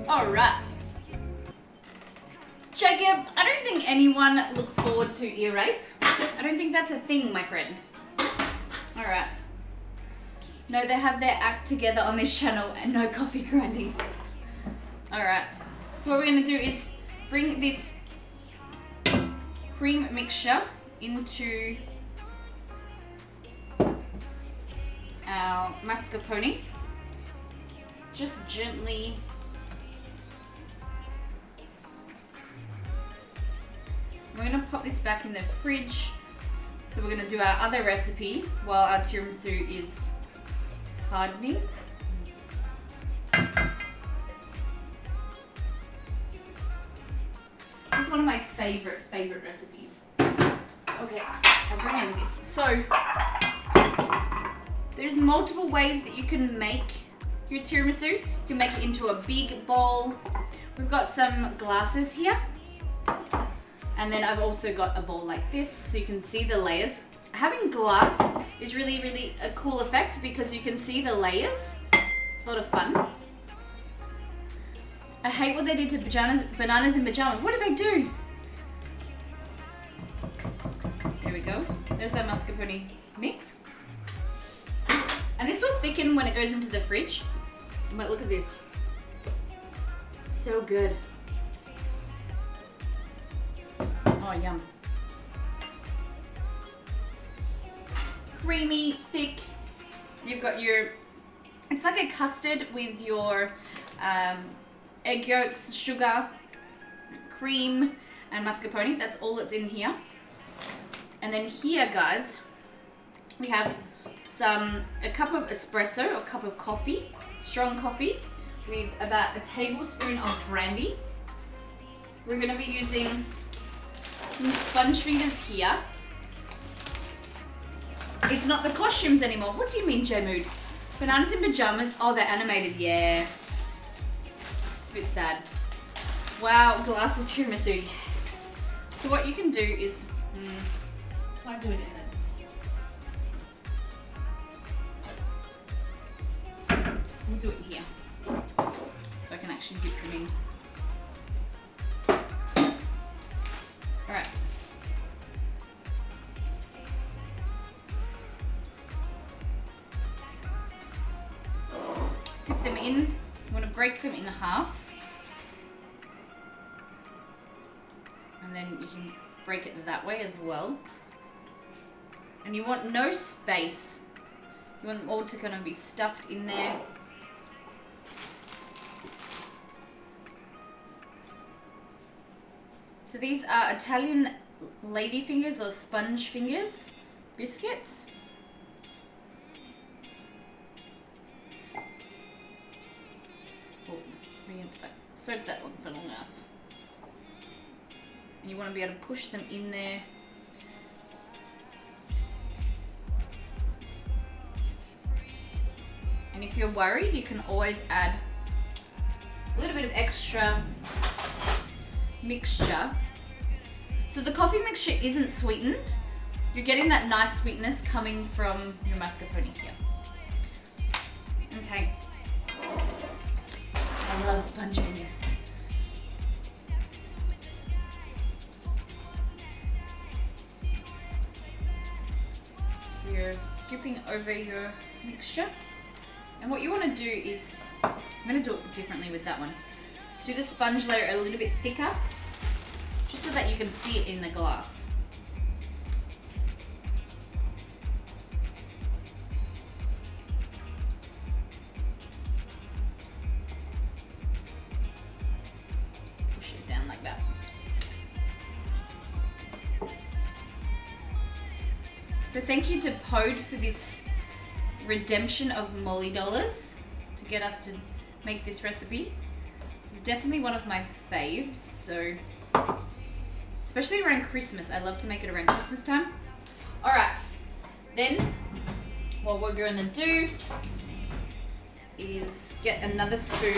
Speaker 2: Alright. Jacob, I don't think anyone looks forward to ear rape. I don't think that's a thing, my friend. Alright. No, they have their act together on this channel and no coffee grinding. Alright. So what we're going to do is bring this cream mixture into our mascarpone. Just gently we're going to pop this back in the fridge. So we're going to do our other recipe while our tiramisu is hardening. This is one of my favorite recipes. Okay, I'll bring in this. So there's multiple ways that you can make your tiramisu. You can make it into a big bowl. We've got some glasses here. And then I've also got a bowl like this so you can see the layers. Having glass is really a cool effect because you can see the layers. It's a lot of fun. I hate what they did to bananas in pajamas. What did they do? There we go. There's our mascarpone mix. And this will thicken when it goes into the fridge. But look at this. So good. Oh, yum. Creamy, thick. You've got your, it's like a custard with your egg yolks, sugar, cream, and mascarpone. That's all that's in here. And then here, guys, we have a cup of espresso, or a cup of coffee, strong coffee, with about a tablespoon of brandy. We're going to be using some sponge fingers here. It's not the costumes anymore. What do you mean, J-Mood? Bananas in pajamas. Oh, they're animated. Yeah. It's a bit sad. Wow, glass of tiramisu. So what you can do is... I'll do it in there. We'll do it here. So I can actually dip them in. Alright. Dip them in. You want to break them in half. And then you can break it that way as well. And you want no space. You want them all to kind of be stuffed in there. So these are Italian lady fingers or sponge fingers biscuits. Oh, we can soak that for long enough. And you want to be able to push them in there. And if you're worried, you can always add a little bit of extra mixture. So the coffee mixture isn't sweetened. You're getting that nice sweetness coming from your mascarpone here. Okay. I love sponge fingers. So you're scooping over your mixture. And what you want to do is, I'm going to do it differently with that one. Do the sponge layer a little bit thicker, just so that you can see it in the glass. Just push it down like that. So thank you to Pod for this redemption of Molly dollars to get us to make this recipe. It's definitely one of my faves, so especially around Christmas. I love to make it around Christmas time. Alright, then what we're going to do is get another spoon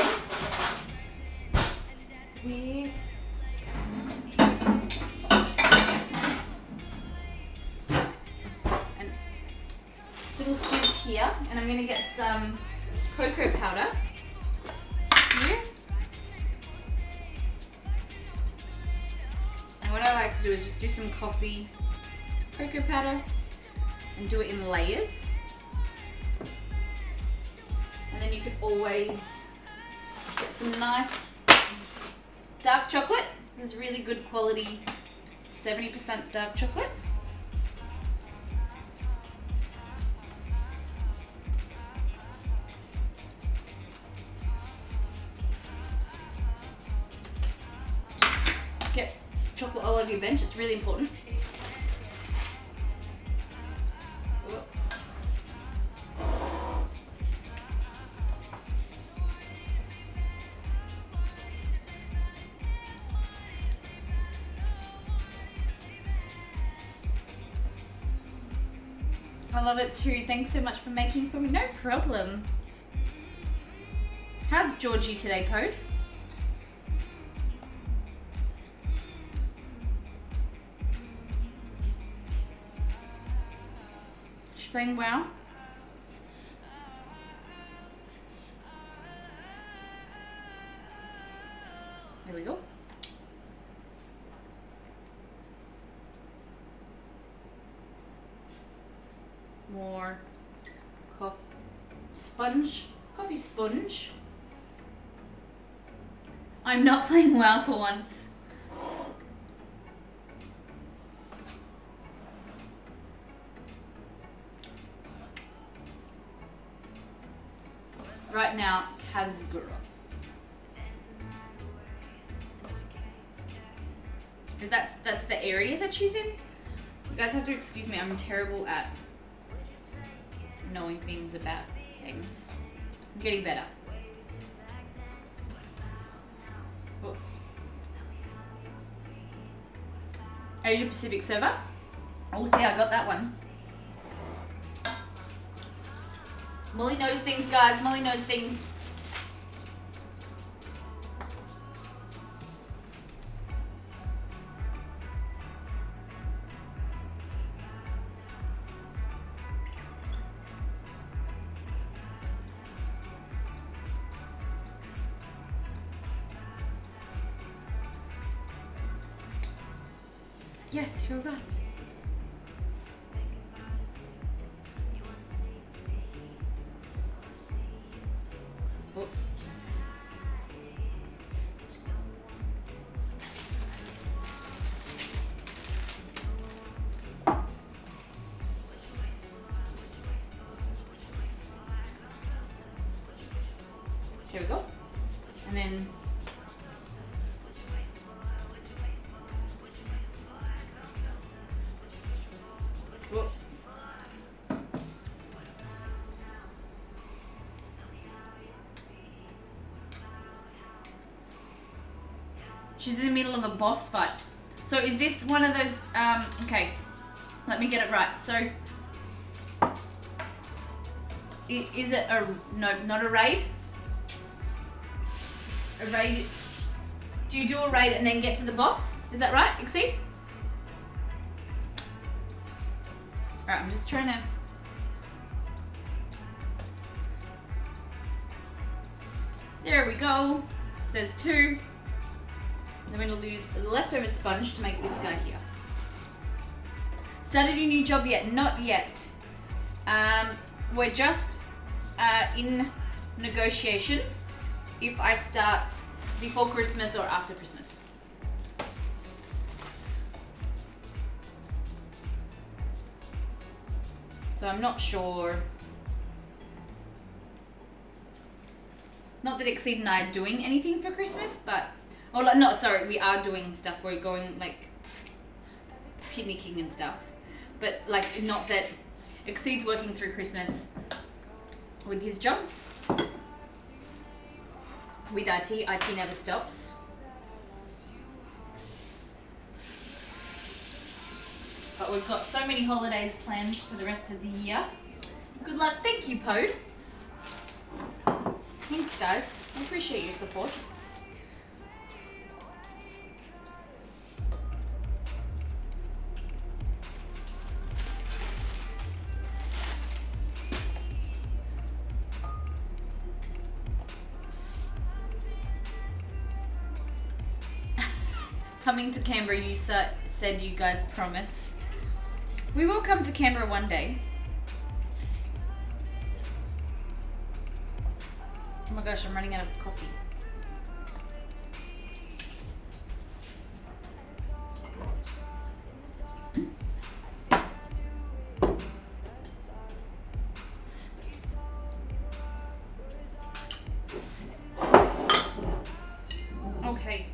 Speaker 2: with a little sieve here, and I'm going to get some cocoa powder here. to do is just do some coffee, cocoa powder, and do it in layers. And then you could always get some nice dark chocolate. This is really good quality 70% dark chocolate. Just get chocolate all over your bench, it's really important. I love it too. Thanks so much for making for me. No problem. How's Georgie today, Code? She's playing WoW. There we go. More coffee sponge. I'm not playing WoW for once. Right now, Kazgura. That's the area that she's in. You guys have to excuse me, I'm terrible at knowing things about games. I'm getting better. Oh. Asia Pacific server. Oh, see, I got that one. Molly knows things, guys. Molly knows things. Yes, you're right. Oh. Here we go. And then whoa. She's in the middle of a boss fight. So is this one of those, okay, let me get it right. So, is it a, no, not a raid? A raid, do you do a raid and then get to the boss? Is that right, Exceed? Alright, I'm just trying to... There we go. Says 2. Then we're going to use the leftover sponge to make this guy here. Started your new job yet? Not yet. We're just in negotiations if I start before Christmas or after Christmas. So I'm not sure. Not that Exceed and I are doing anything for Christmas, but... Oh, no, sorry, we are doing stuff. We're going, like, picnicking and stuff. But, like, not that Exceed's working through Christmas with his job. With IT never stops. But we've got so many holidays planned for the rest of the year. Good luck. Thank you, Pod. Thanks, guys. I appreciate your support. Coming to Canberra, you said you guys promised. We will come to Canberra one day. Oh my gosh, I'm running out of coffee. Okay.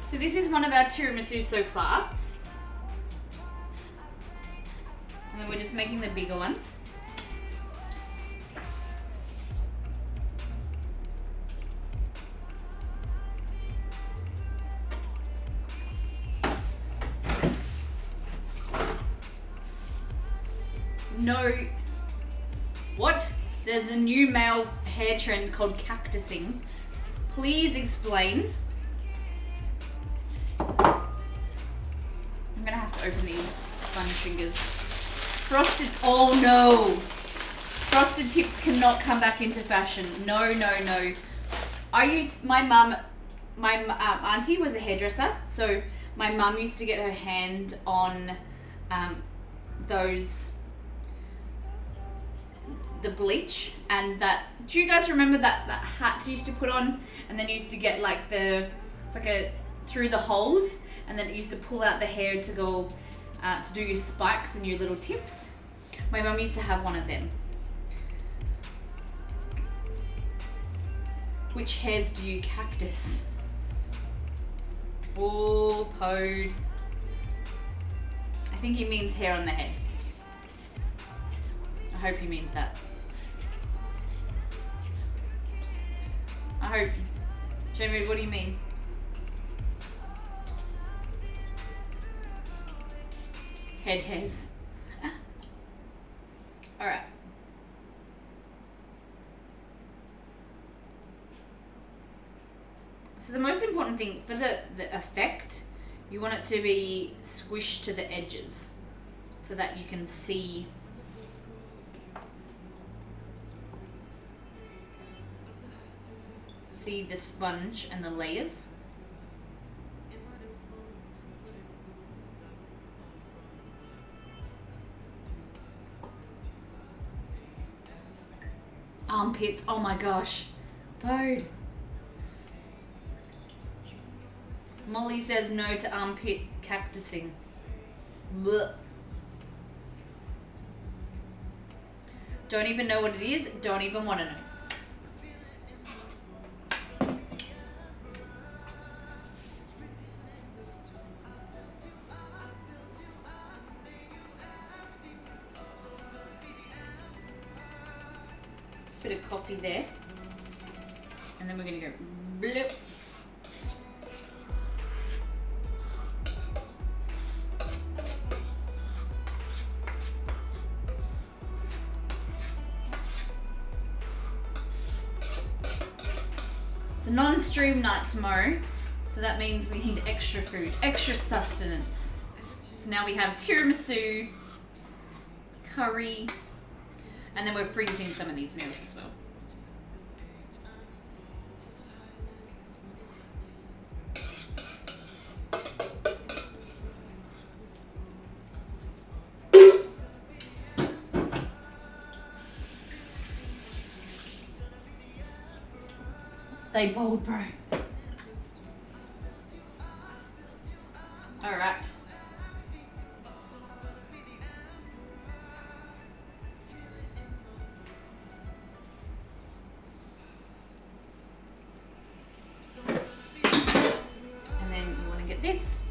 Speaker 2: So this is one of our tiramisu so far. And then we're just making the bigger one. No. What? There's a new male hair trend called cactusing. Please explain. I'm gonna have to open these sponge fingers. Frosted, oh no. Frosted tips cannot come back into fashion. No, no, no. My auntie was a hairdresser, so my mum used to get her hand on the bleach and that. Do you guys remember that hats you used to put on and then you used to get like through the holes and then it used to pull out the hair to go to do your spikes and your little tips? My mum used to have one of them. Which hairs do you cactus? Oh, Pod. I think he means hair on the head. I hope he means that. I hope. Jamie, what do you mean? Head hairs. Alright. So the most important thing for the effect, you want it to be squished to the edges so that you can see the sponge and the layers. Armpits, oh my gosh. Pod. Molly says no to armpit cactusing. Blech. Don't even know what it is, don't even want to know. Just a bit of coffee there. And then we're going to go bloop. It's a non-stream night tomorrow, so that means we need extra food, extra sustenance. So now we have tiramisu, curry, and then we're freezing some of these meals as well. They bold, bro. All right. And then you want to get this.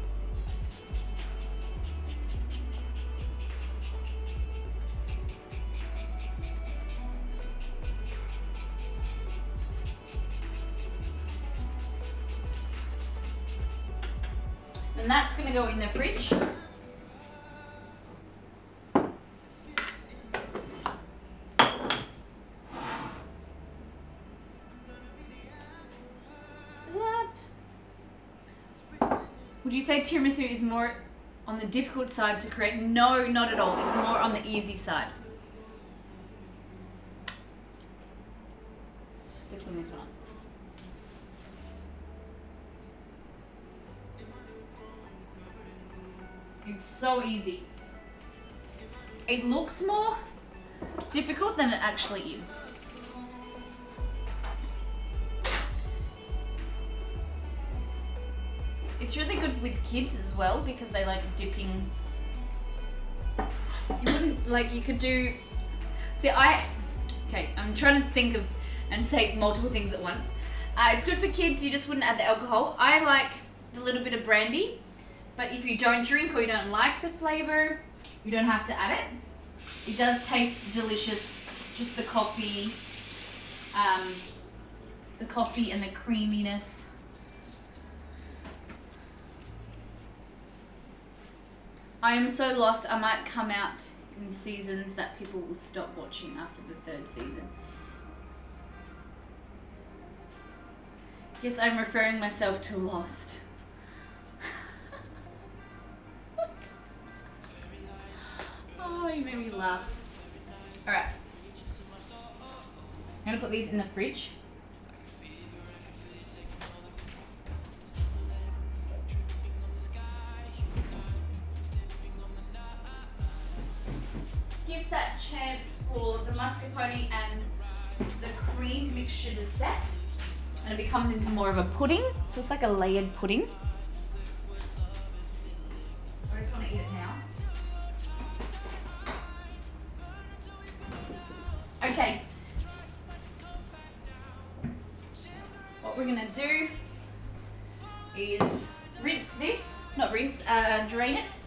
Speaker 2: And that's going to go in the fridge. What? Would you say tiramisu is more on the difficult side to create? No, not at all. It's more on the easy side. Dipping this one on. It's so easy. It looks more difficult than it actually is. It's really good with kids as well because they like dipping. You wouldn't, like, you could do, see, I'm trying to think of and say multiple things at once. It's good for kids, you just wouldn't add the alcohol. I like the little bit of brandy, but if you don't drink or you don't like the flavor, you don't have to add it. It does taste delicious, just the coffee and the creaminess. I am so lost, I might come out in seasons that people will stop watching after the 3rd season. Yes, I'm referring myself to Lost. What? Oh, you made me laugh. Alright. I'm gonna put these in the fridge. Gives that chance for the mascarpone and the cream mixture to set, and it becomes into more of a pudding, so it's like a layered pudding. I just want to eat it now. Okay. What we're gonna do is rinse this, drain it.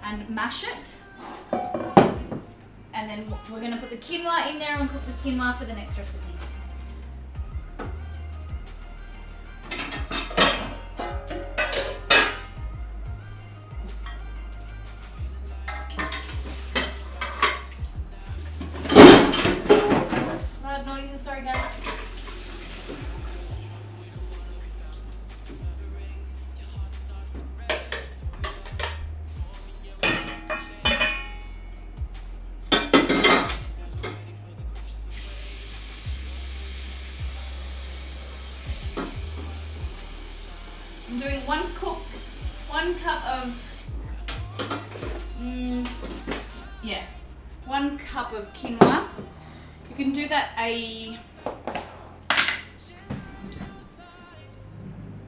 Speaker 2: And mash it, and then we're going to put the quinoa in there and cook the quinoa for the next recipe. Loud noises, sorry guys. I'm doing 1 cup of quinoa. You can do that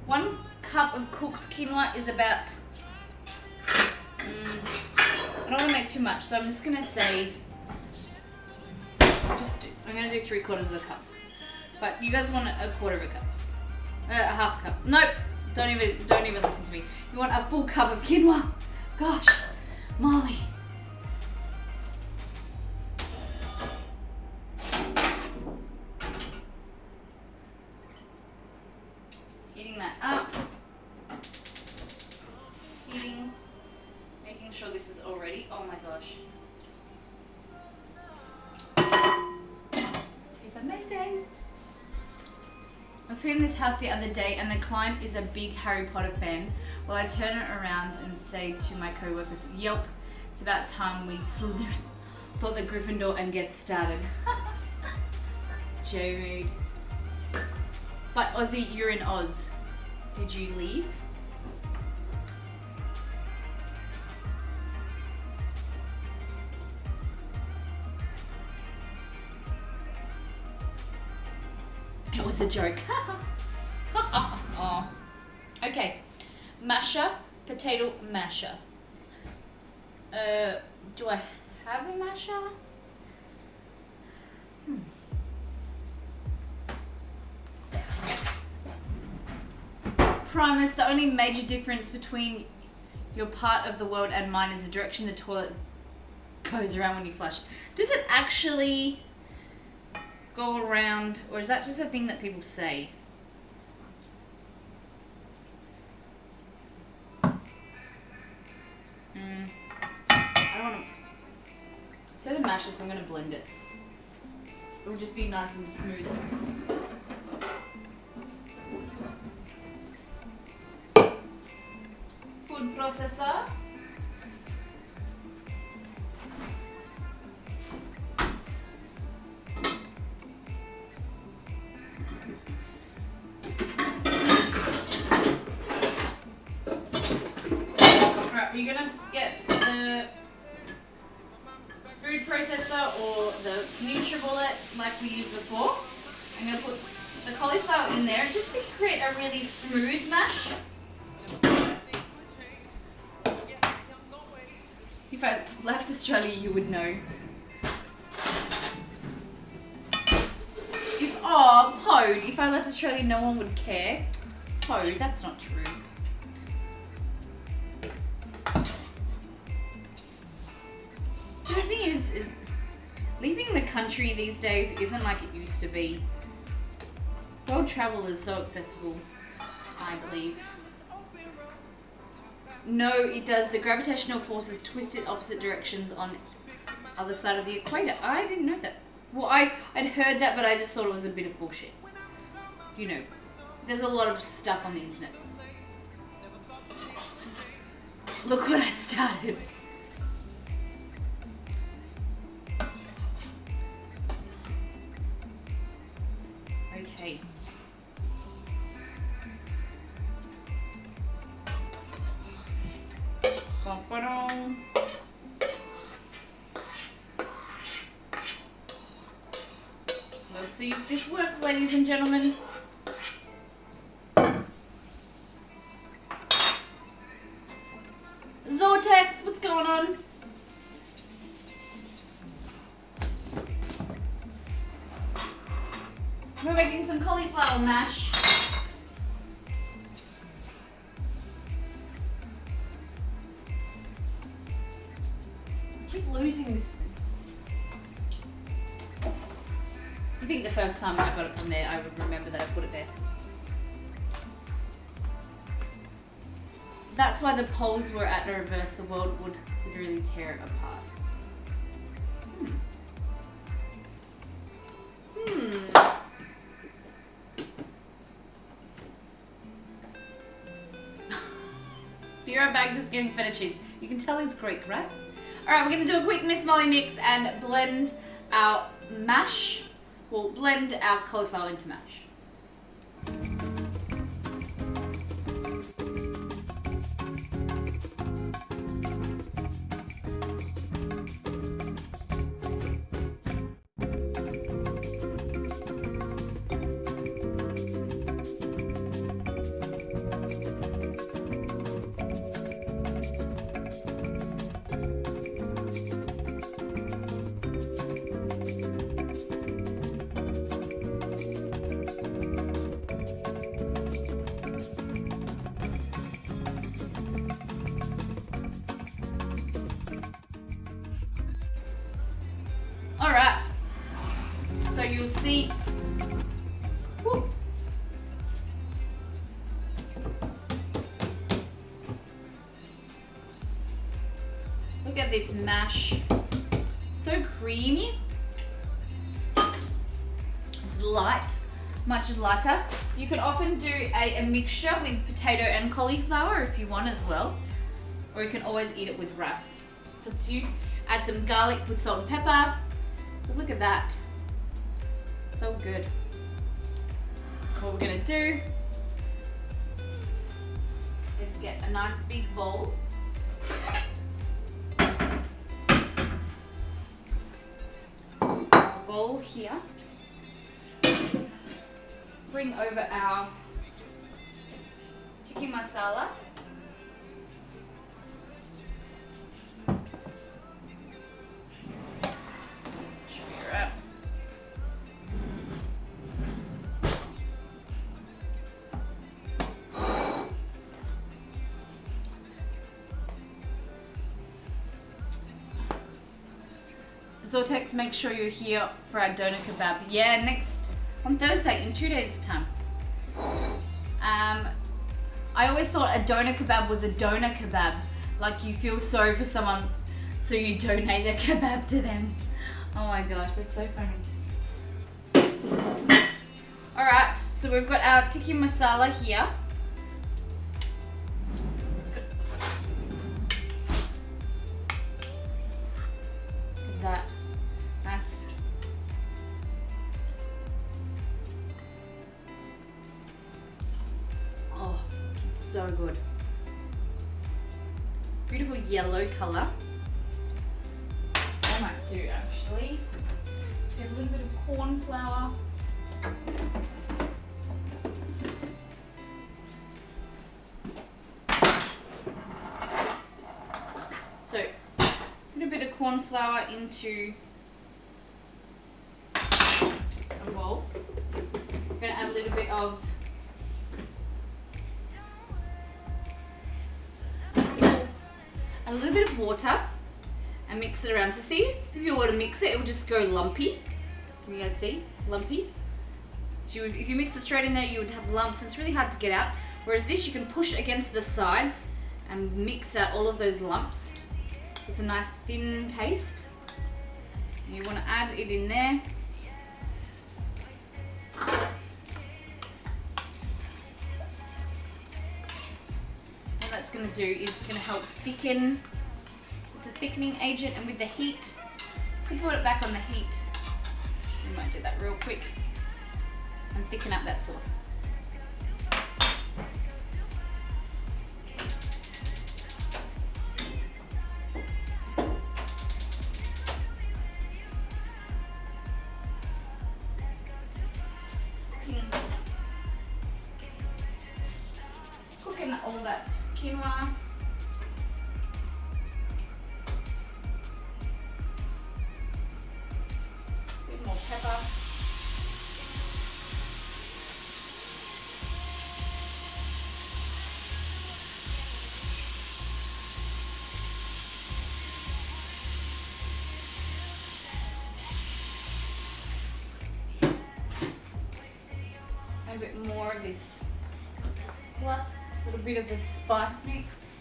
Speaker 2: 1 cup of cooked quinoa is about, I don't want to make too much, so I'm just going to say, I'm going to do 3/4 of a cup. But you guys want 1/4 of a cup. Half a cup. Nope. Don't even listen to me. You want a full cup of quinoa. Gosh, Molly. Heating that up. Making sure this is all ready. Oh my gosh. It's amazing. I was in this house the other day and the client is a big Harry Potter fan. Well, I turn it around and say to my co-workers, "Yep, it's about time we slither thought the Gryffindor and get started." J-Mood. But Aussie, you're in Oz. Did you leave? It was a joke. Oh. Okay, masher, potato masher. Do I have a masher? Promise, the only major difference between your part of the world and mine is the direction the toilet goes around when you flush. Does it actually go around, or is that just a thing that people say? I don't want to. Instead of mash this, I'm going to blend it. It will just be nice and smooth. Food processor. salsa or the NutriBullet like we used before. I'm going to put the cauliflower in there just to create a really smooth mash. If I left Australia, you would know. Pode, if I left Australia, no one would care. Pode, that's not true. The thing is leaving the country these days isn't like it used to be. World travel is so accessible, I believe. No, it does. The gravitational forces twist in opposite directions on other side of the equator. I didn't know that. Well, I'd heard that, but I just thought it was a bit of bullshit. You know, there's a lot of stuff on the internet. Look what I started. Okay. Let's see if this works, ladies and gentlemen. Zortex, what's going on? We're making some cauliflower mash. I keep losing this. I think the first time I got it from there, I would remember that I put it there. That's why the poles were at the reverse. The world would really tear it apart. Be right back, just getting feta cheese. You can tell he's Greek, right? Alright, we're going to do a quick Miss Molly mix and blend our mash. We'll blend our cauliflower into mash. Alright, so you'll see, whoo. Look at this mash, so creamy, it's light, much lighter. You can often do a mixture with potato and cauliflower if you want as well, or you can always eat it with rice. It's up to you. Add some garlic with salt and pepper. Look at that, so good. What we're gonna do is get a nice big bowl. Bowl here. Bring over our tikka masala. Zortex, make sure you're here for our doner kebab. Yeah, on Thursday, in 2 days' time. I always thought a doner kebab was a donor kebab. Like you feel sorry for someone, so you donate the kebab to them. Oh my gosh, that's so funny. Alright, so we've got our tikka masala here. Look at that. Nice. Oh, it's so good. Beautiful yellow color. Oh my, do actually. Let's get a little bit of corn flour. So, put a bit of corn flour into a bowl. We're going to add a little bit of water and mix it around. So see, if you want to mix it, it will just go lumpy. Can you guys see? Lumpy. So if you mix it straight in there, you would have lumps. It's really hard to get out. Whereas this, you can push against the sides and mix out all of those lumps. So it's a nice thin paste. And you want to add it in there. What that's going to do is going to help thicken. It's a thickening agent, and with the heat, you can put it back on the heat. We might do that real quick and thicken up that sauce. Cooking all that quinoa. There's more pepper. A bit more of this lust, a little bit of this spice mix.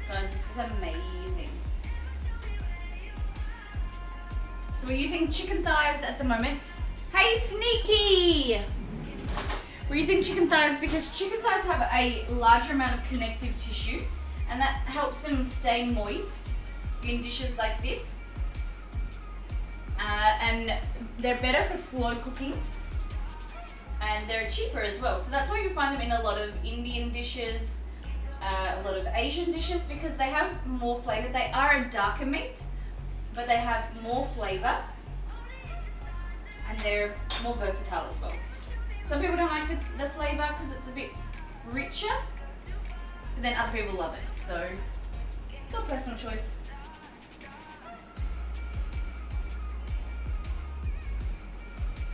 Speaker 2: Guys, this is amazing. So we're using chicken thighs at the moment. Hey, Sneaky! We're using chicken thighs because chicken thighs have a larger amount of connective tissue, and that helps them stay moist in dishes like this. And they're better for slow cooking, and they're cheaper as well. So that's why you find them in a lot of Indian dishes, a lot of Asian dishes, because they have more flavor. They are a darker meat, but they have more flavor, and they're more versatile as well. Some people don't like the flavor because it's a bit richer, but then other people love it. So it's all personal choice.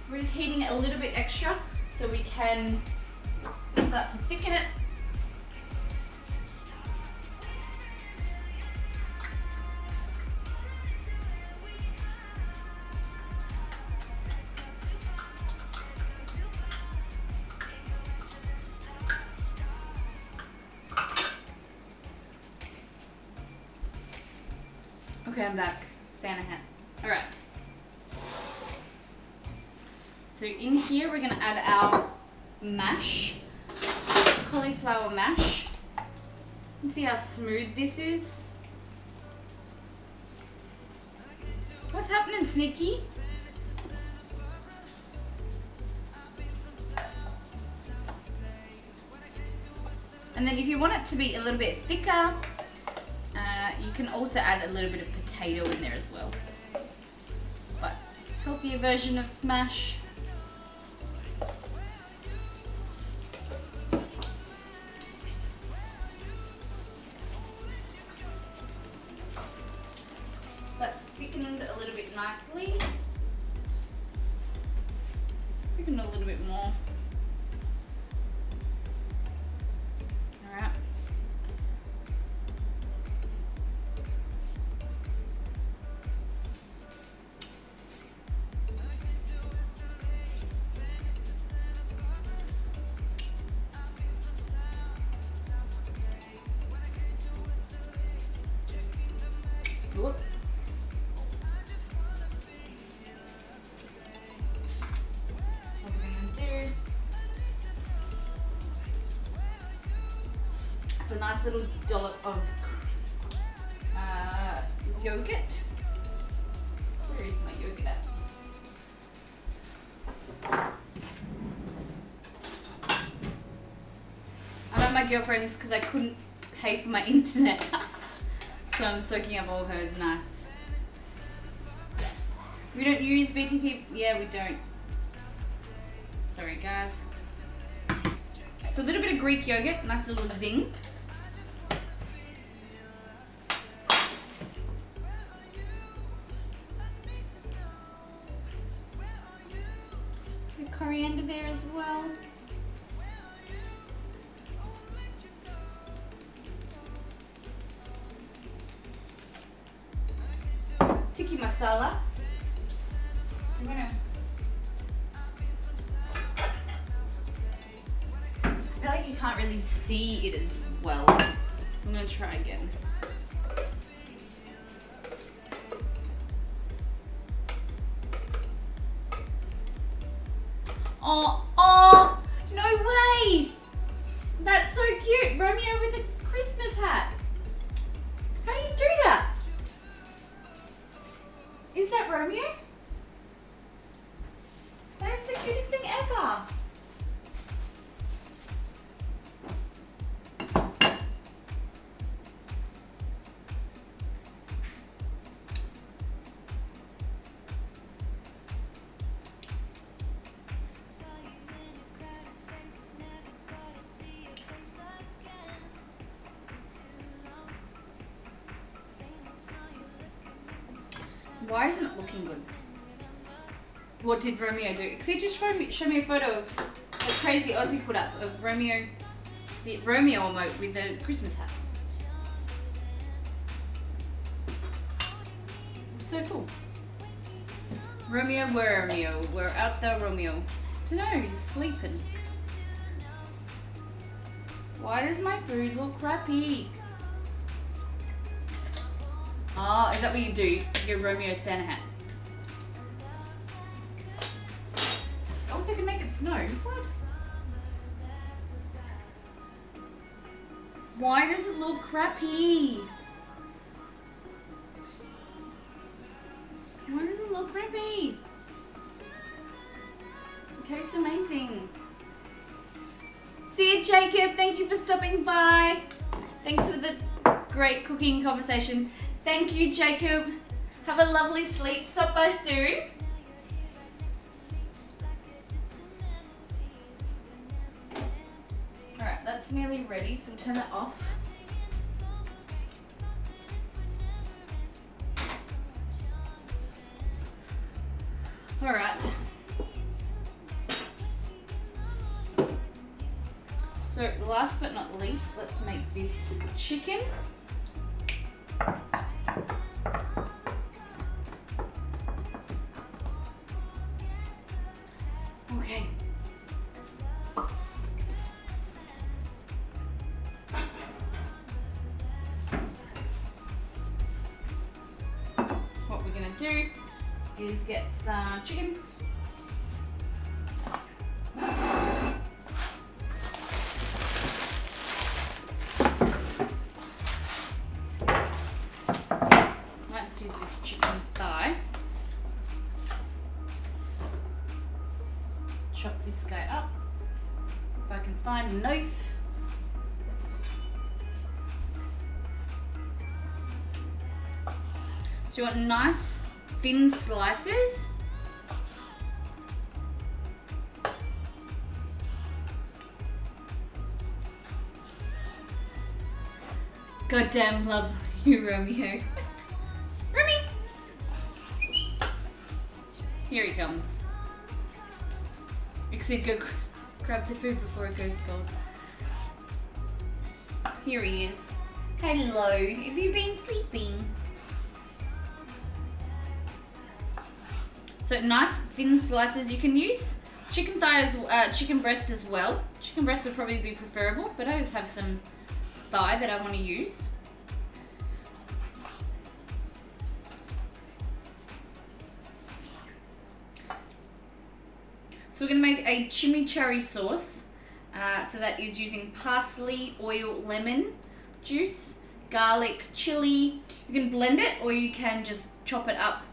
Speaker 2: We're just heating it a little bit extra so we can start to thicken it. Okay, I'm back. Santa hat. All right. So in here, we're gonna add our mash, cauliflower mash. You can see how smooth this is. What's happening, Sneaky? And then if you want it to be a little bit thicker, you can also add a little bit of potato in there as well. But healthier version of mash. So that's thickened a little bit nicely. Thickened a little bit more. Alright. Whoop. What we're gonna do, it's a nice little dollop of yogurt. Where is my yogurt at? I'm at my girlfriend's because I couldn't pay for my internet. So I'm soaking up all hers. Nice. We don't use BTT. Yeah, we don't. Sorry, guys. So a little bit of Greek yogurt, nice little zing. Coriander there as well. Tikka masala. So I'm gonna. I feel like you can't really see it as well. I'm gonna try again. Oh, no way! That's so cute. Romeo with a Christmas hat. How do you do that? Is that Romeo? That is the cutest thing ever. Why isn't it looking good? What did Romeo do? Because he just showed me a photo of a crazy Aussie put up of Romeo, the Romeo emote with the Christmas hat. So cool. Romeo, where Romeo? We're out there, Romeo. Don't know, he's sleeping. Why does my food look crappy? Oh, is that what you do? Your Romeo Santa hat. I also can make it snow. What? Why does it look crappy? Why does it look crappy? It tastes amazing. See you, Jacob. Thank you for stopping by. Thanks for the great cooking conversation. Thank you, Jacob. Have a lovely sleep. Stop by soon. Alright, that's nearly ready, so we'll turn that off. Alright. So last but not least, let's make this chicken. Okay. What we're gonna do is get some chicken. Might just use this chicken thigh. Chop this guy up. If I can find a knife. So you want nice thin slices. Goddamn love you, Romeo. Remy! Here he comes. Exceed, go grab the food before it goes cold. Here he is. Hello, have you been sleeping? So nice thin slices. You can use chicken thighs, chicken breast as well. Chicken breast would probably be preferable, but I just have some thigh that I want to use. So we're going to make a chimichurri sauce. So that is using parsley, oil, lemon juice, garlic, chili. You can blend it or you can just chop it up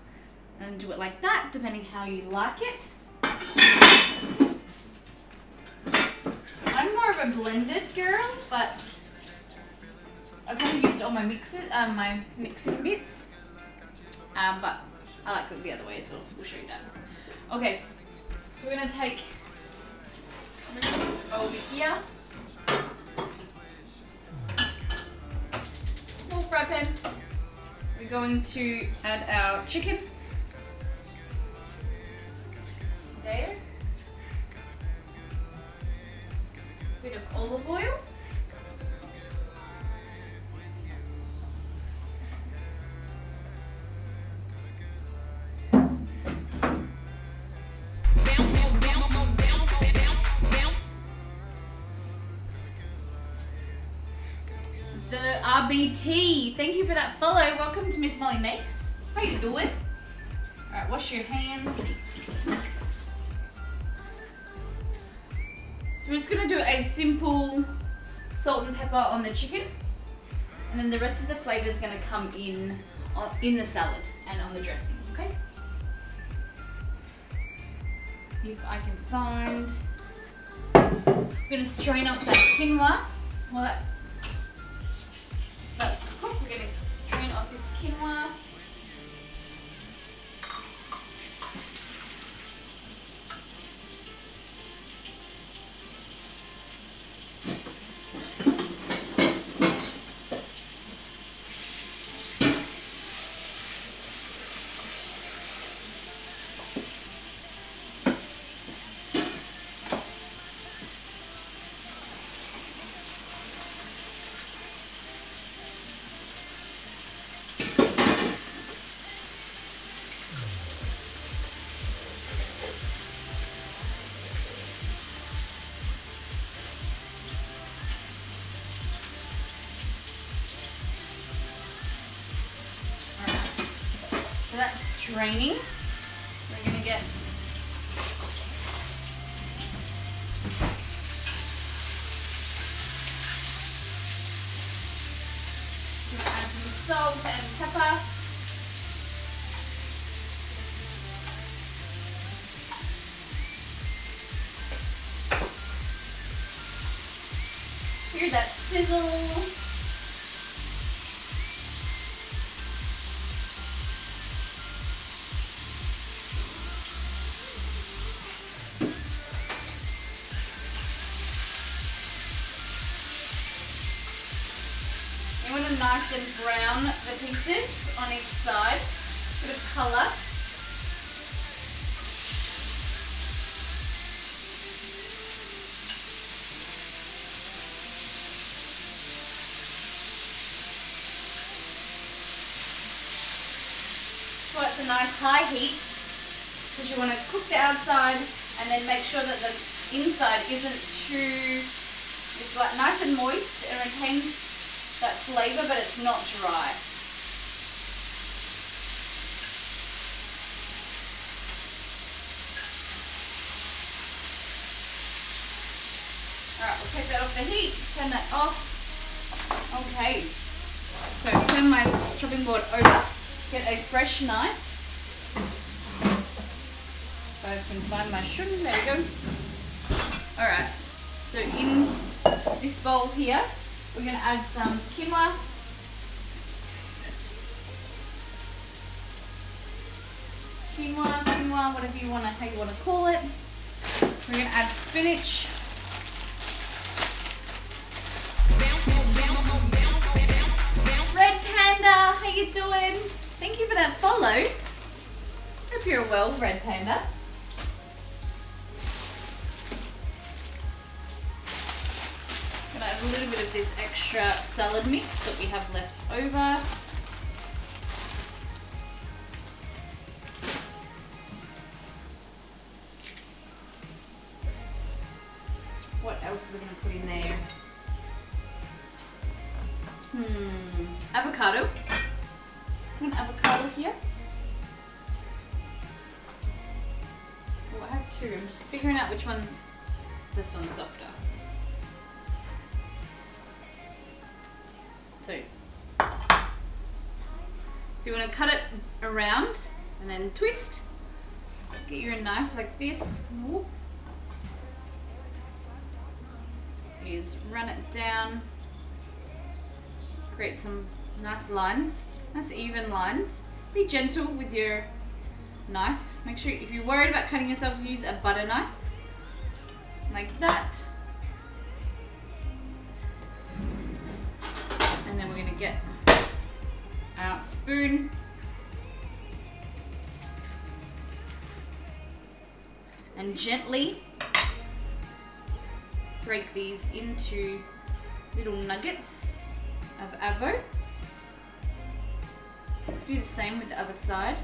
Speaker 2: and do it like that, depending how you like it. I'm more of a blended girl, but I've kind of used all my my mixing bits. But I like it the other way as well, so we'll show you that. Okay, so we're gonna take this over here. Small fry pan. We're going to add our chicken. There. Bit of olive oil. The RBT, thank you for that follow. Welcome to Miss Molly Makes. How you doing? Alright, wash your hands. So we're just going to do a simple salt and pepper on the chicken. And then the rest of the flavour is going to come in the salad and on the dressing, okay? If I can find... I'm going to strain off that quinoa. While that starts to cook, we're going to drain off this quinoa. So that's straining. We're going to get add some salt and pepper. Hear that sizzle. You want to nice and brown the pieces on each side. Bit of colour. So it's a nice high heat because you want to cook the outside and then make sure that the inside isn't too, it's like nice and moist and retains that flavour, but it's not dry. Alright, we'll take that off the heat, turn that off. Okay, so turn my chopping board over, get a fresh knife. If I can find my shun, there we go. Alright, so in this bowl here, we're going to add some quinoa. Quinoa, whatever you want to, how you want to call it. We're going to add spinach. Red Panda, how you doing? Thank you for that follow. Hope you're well, Red Panda. Gonna add a little bit of this extra salad mix that we have left over. What else are we gonna put in there? Avocado. An avocado here. Oh, I have two. I'm just figuring out which one's, this one's softer. So, So you want to cut it around and then twist. Get your knife like this. Whoop. Is run it down. Create some nice lines, nice even lines. Be gentle with your knife. Make sure if you're worried about cutting yourself, use a butter knife. Like that. And then we're going to get our spoon. And gently break these into little nuggets of avo. Do the same with the other side.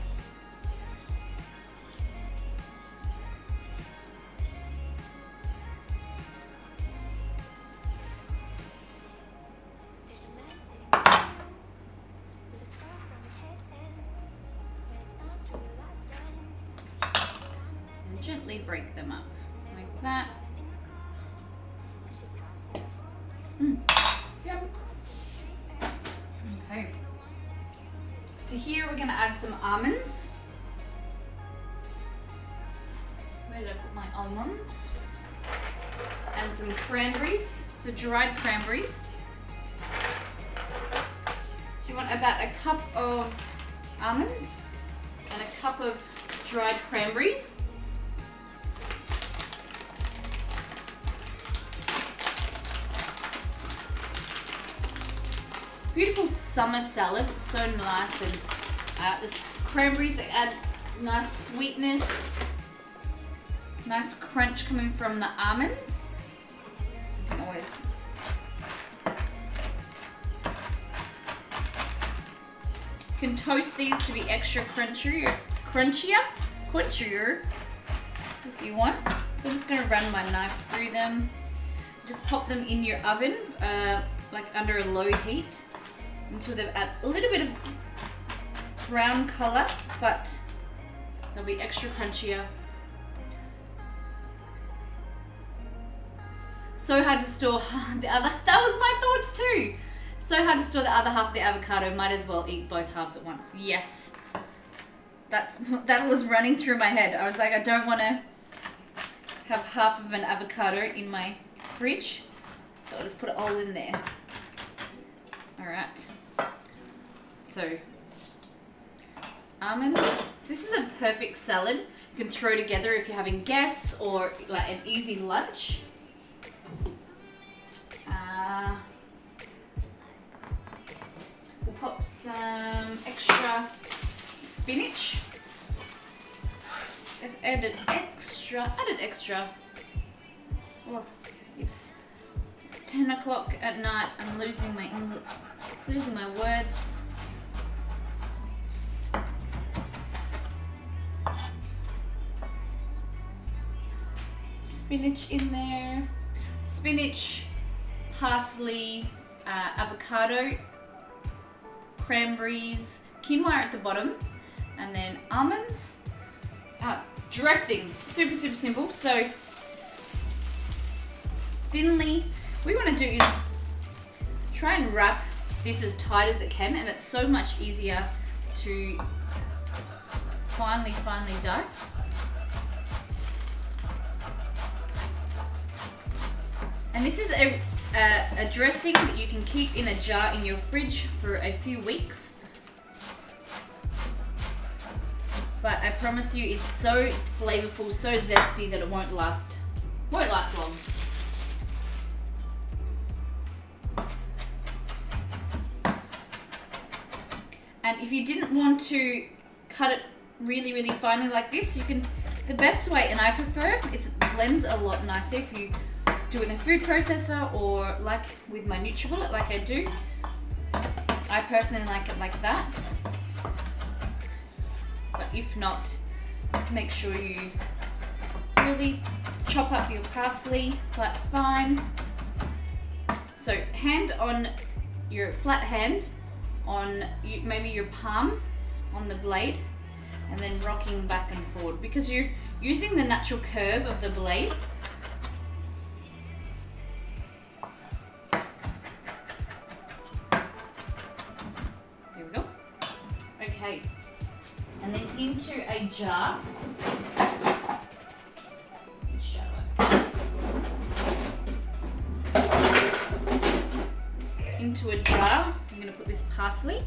Speaker 2: And gently break them up like that. Yep. Okay. To here we're going to add some almonds. Where did I put my almonds? And some cranberries, so dried cranberries. So you want about a cup of almonds and a cup of dried cranberries. Beautiful summer salad. It's so nice, and the cranberries add nice sweetness, nice crunch coming from the almonds. You can always toast these to be extra crunchier if you want. So I'm just going to run my knife through them. Just pop them in your oven, like under a low heat, until they've add a little bit of brown color, but they'll be extra crunchier. So hard to store the other. That was my thoughts too. So hard to store the other half of the avocado. Might as well eat both halves at once. Yes, that was running through my head. I was like, I don't want to have half of an avocado in my fridge, so I'll just put it all in there. All right. So, almonds. So this is a perfect salad you can throw together if you're having guests or like an easy lunch. We'll pop some extra spinach. Added extra. Oh, it's 10 o'clock at night. I'm losing my words. Spinach in there. Spinach, parsley, avocado, cranberries, quinoa at the bottom, and then almonds. Dressing, super simple. So thinly, what we want to do is try and wrap this as tight as it can, and it's so much easier to finely dice. And this is a dressing that you can keep in a jar in your fridge for a few weeks. But I promise you, it's so flavorful, so zesty that it won't last long. And if you didn't want to cut it really finely like this, you can, the best way, and I prefer, it blends a lot nicer if you do it in a food processor or like with my NutriBullet like I do. I personally like it like that. But if not, just make sure you really chop up your parsley quite fine. So hand on your flat hand on maybe your palm on the blade, and then rocking back and forward because you're using the natural curve of the blade. There we go. Okay. And then into a jar. Into a jar, I'm going to put this parsley.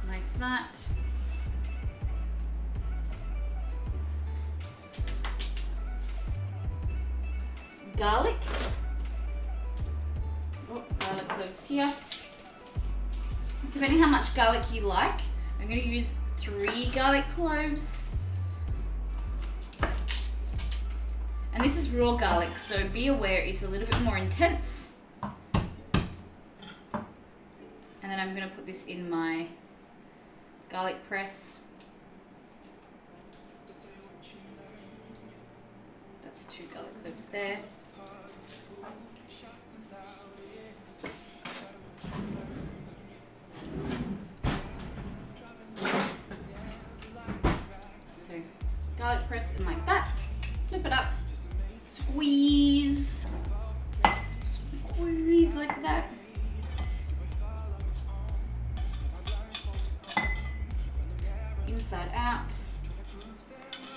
Speaker 2: Like that. Some garlic. Oh, garlic cloves here. Depending how much garlic you like, I'm going to use 3 garlic cloves. And this is raw garlic, so be aware it's a little bit more intense. And then I'm going to put this in my garlic press. That's 2 garlic cloves there. So garlic press in like that. Flip it up. Squeeze. Squeeze like that. Inside out.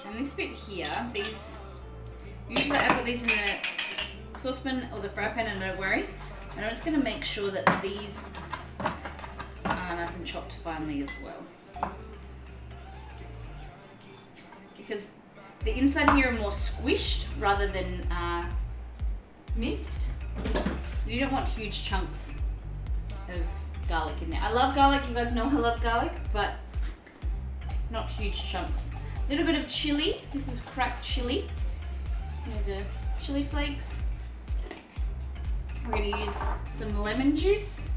Speaker 2: And this bit here, these, usually I put these in the saucepan or the fry pan and don't worry. And I'm just going to make sure that these are nice and chopped finely as well. Because the inside here are more squished rather than minced. You don't want huge chunks of garlic in there. I love garlic, you guys know I love garlic, but not huge chunks. A little bit of chili. This is cracked chili. The chili flakes. We're going to use some lemon juice.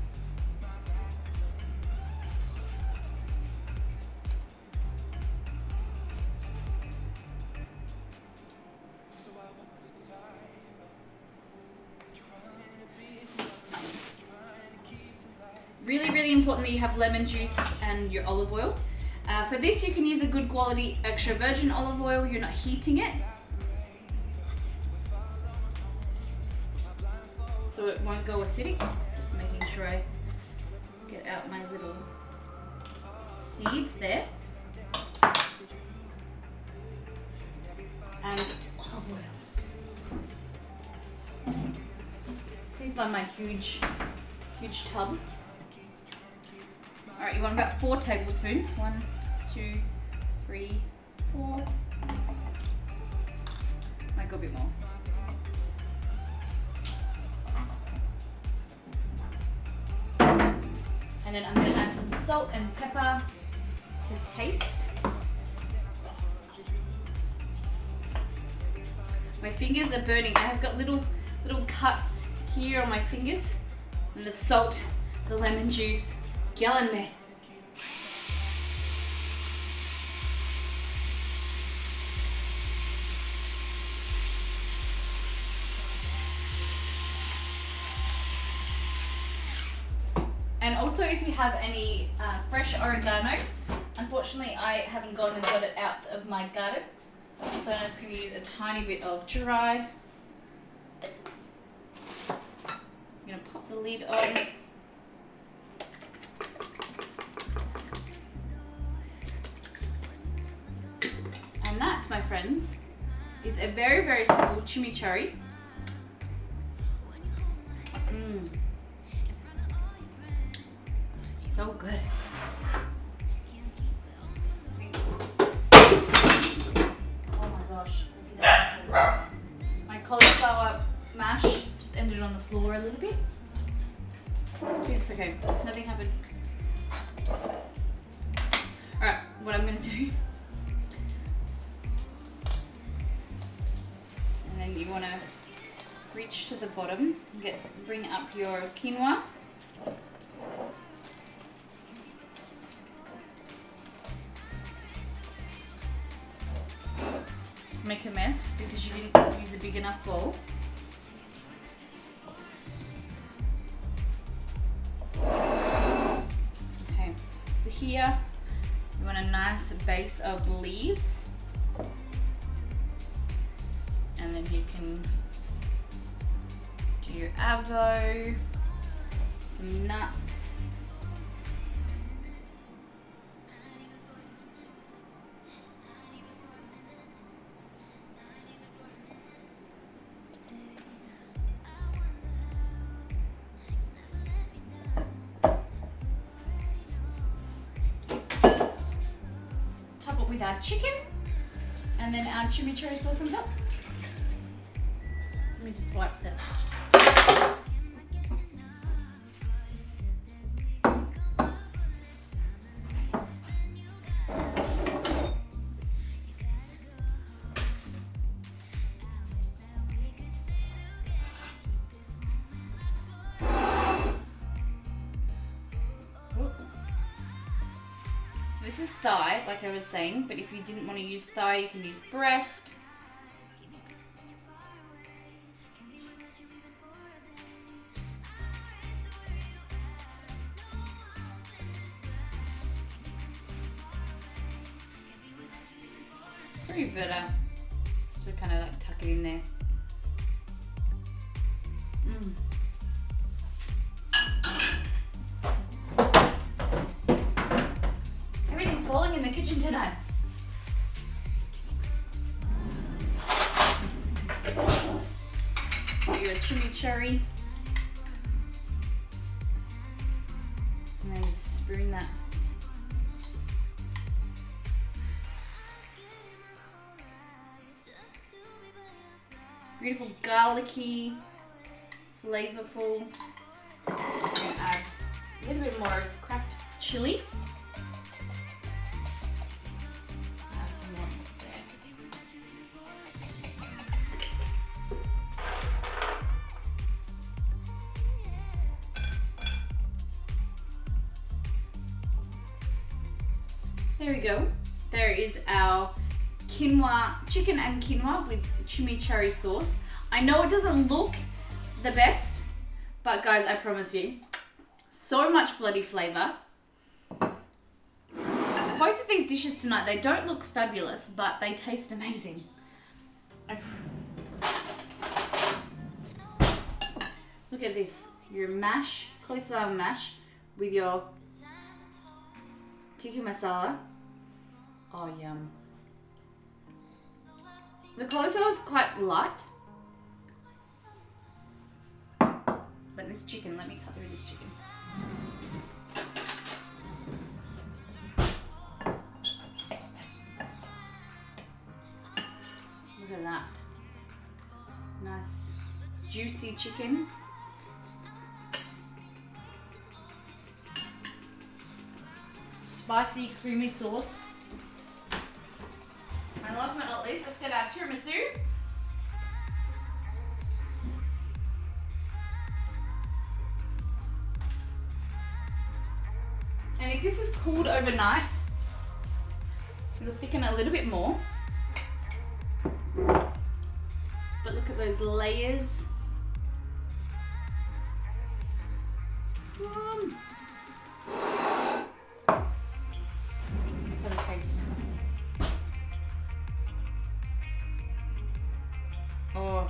Speaker 2: Really, really important that you have lemon juice and your olive oil. For this, you can use a good quality extra virgin olive oil. You're not heating it, so it won't go acidic. Just making sure I get out my little seeds there. And olive oil. Please buy my huge tub. Alright, you want about 4 tablespoons. 1, 2, 3, 4. Might go a bit more. And then I'm going to add some salt and pepper to taste. My fingers are burning. I have got little cuts here on my fingers. I'm going to salt the lemon juice. Killing me. And also, if you have any fresh oregano, unfortunately I haven't gone and got it out of my garden, so I'm just going to use a tiny bit of dry. I'm going to pop the lid on. And that, my friends, is a very, very simple chimichurri. So good. Oh my gosh. My cauliflower mash just ended on the floor a little bit. It's okay. Nothing happened. Alright, what I'm going to do. And then you want to reach to the bottom, bring up your quinoa. Make a mess because you didn't use a big enough bowl. Okay, so here you want a nice base of leaves, and then you can do your avo, some nuts, with our chicken and then our chimichurri sauce on top. Let me just wipe that. This is thigh, like I was saying, but if you didn't want to use thigh, you can use breast. Probably better just to kind of like tuck it in there. Everything's falling in the kitchen tonight. Your chimichurri. And then just spoon that. Beautiful garlicky, flavorful. I'm gonna add a little bit more of cracked chili. Add some more there. There we go. There is our quinoa, chicken and quinoa with chimichurri sauce. I know it doesn't look the best, but guys, I promise you, so much bloody flavor. Both of these dishes tonight, they don't look fabulous, but they taste amazing. Look at this, your mash, cauliflower mash with your tikka masala. Oh, yum. The cauliflower is quite light, but this chicken, let me cut through this chicken. Look at that. Nice, juicy chicken. Spicy, creamy sauce. And last but not least, let's get our tiramisu. And if this is cooled overnight, it'll thicken a little bit more. But look at those layers. Let's have a taste. Oh,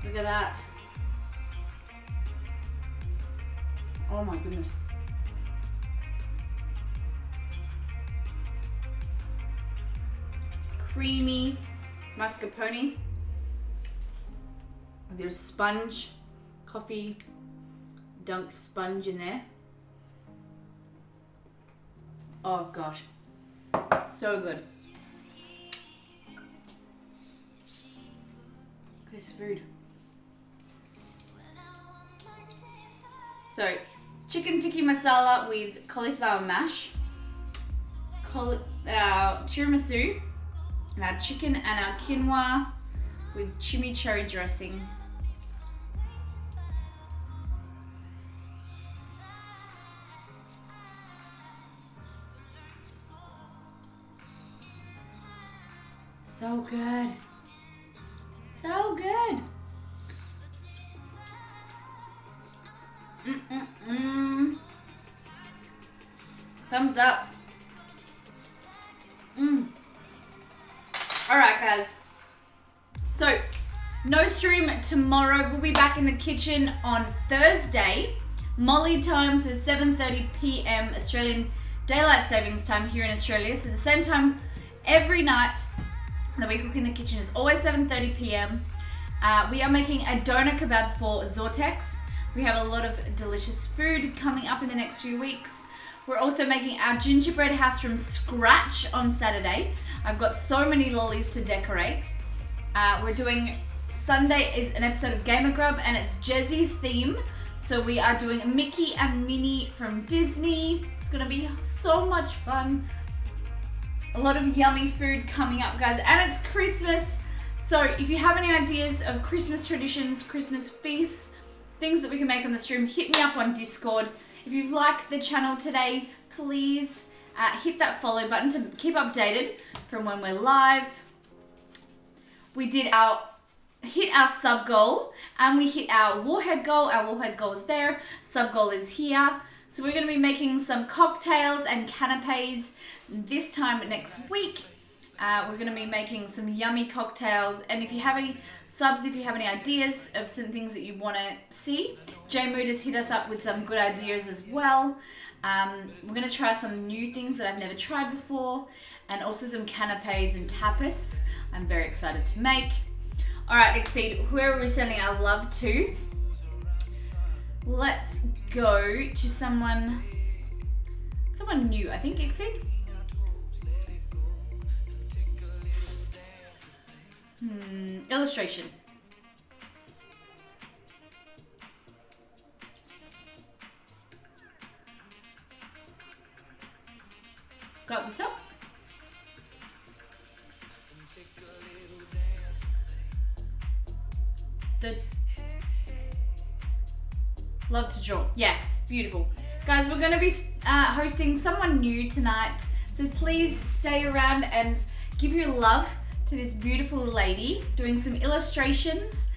Speaker 2: look at that. Oh my goodness. Creamy mascarpone with your sponge, coffee dunk sponge in there. Oh gosh, so good. This food. So, chicken tikka masala with cauliflower mash, tiramisu, and our chicken and our quinoa with chimichurri dressing. So good. So good. Thumbs up. Alright guys. So, no stream tomorrow. We'll be back in the kitchen on Thursday. Molly time, so 7:30 p.m. Australian Daylight Savings Time here in Australia. So the same time every night that we cook in the kitchen is always 7:30 p.m. We are making a doner kebab for Zortex. We have a lot of delicious food coming up in the next few weeks. We're also making our gingerbread house from scratch on Saturday. I've got so many lollies to decorate. We're doing Sunday is an episode of Gamer Grub and it's Jezzy's theme. So we are doing Mickey and Minnie from Disney. It's gonna be so much fun. A lot of yummy food coming up, guys, and it's Christmas. So if you have any ideas of Christmas traditions, Christmas feasts, things that we can make on the stream, hit me up on Discord. If you've liked the channel today, please hit that follow button to keep updated from when we're live. We hit our sub goal and we hit our warhead goal. Our warhead goal is there, sub goal is here. So we're going to be making some cocktails and canapes this time next week. We're going to be making some yummy cocktails, and if you have any subs, if you have any ideas of some things that you want to see, J Mood has hit us up with some good ideas as well. We're going to try some new things that I've never tried before, and also some canapes and tapas I'm very excited to make. Alright, Exceed, where are we sending our love to? Let's go to someone new, I think, Exceed. Illustration. Go up the top. Love to draw. Yes, beautiful. Guys, we're going to be hosting someone new tonight, so please stay around and give your love to this beautiful lady doing some illustrations.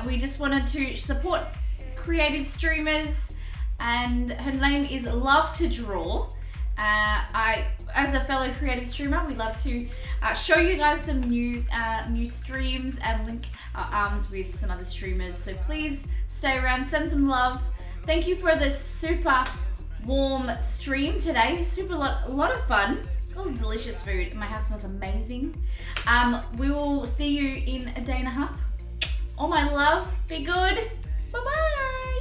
Speaker 2: We just wanted to support creative streamers, and her name is Love to Draw. As a fellow creative streamer, we love to show you guys some new streams and link our arms with some other streamers. So please stay around, send some love. Thank you for this super warm stream today. A lot of fun. All delicious food. My house smells amazing. We will see you in a day and a half. All my love. Be good. Bye-bye.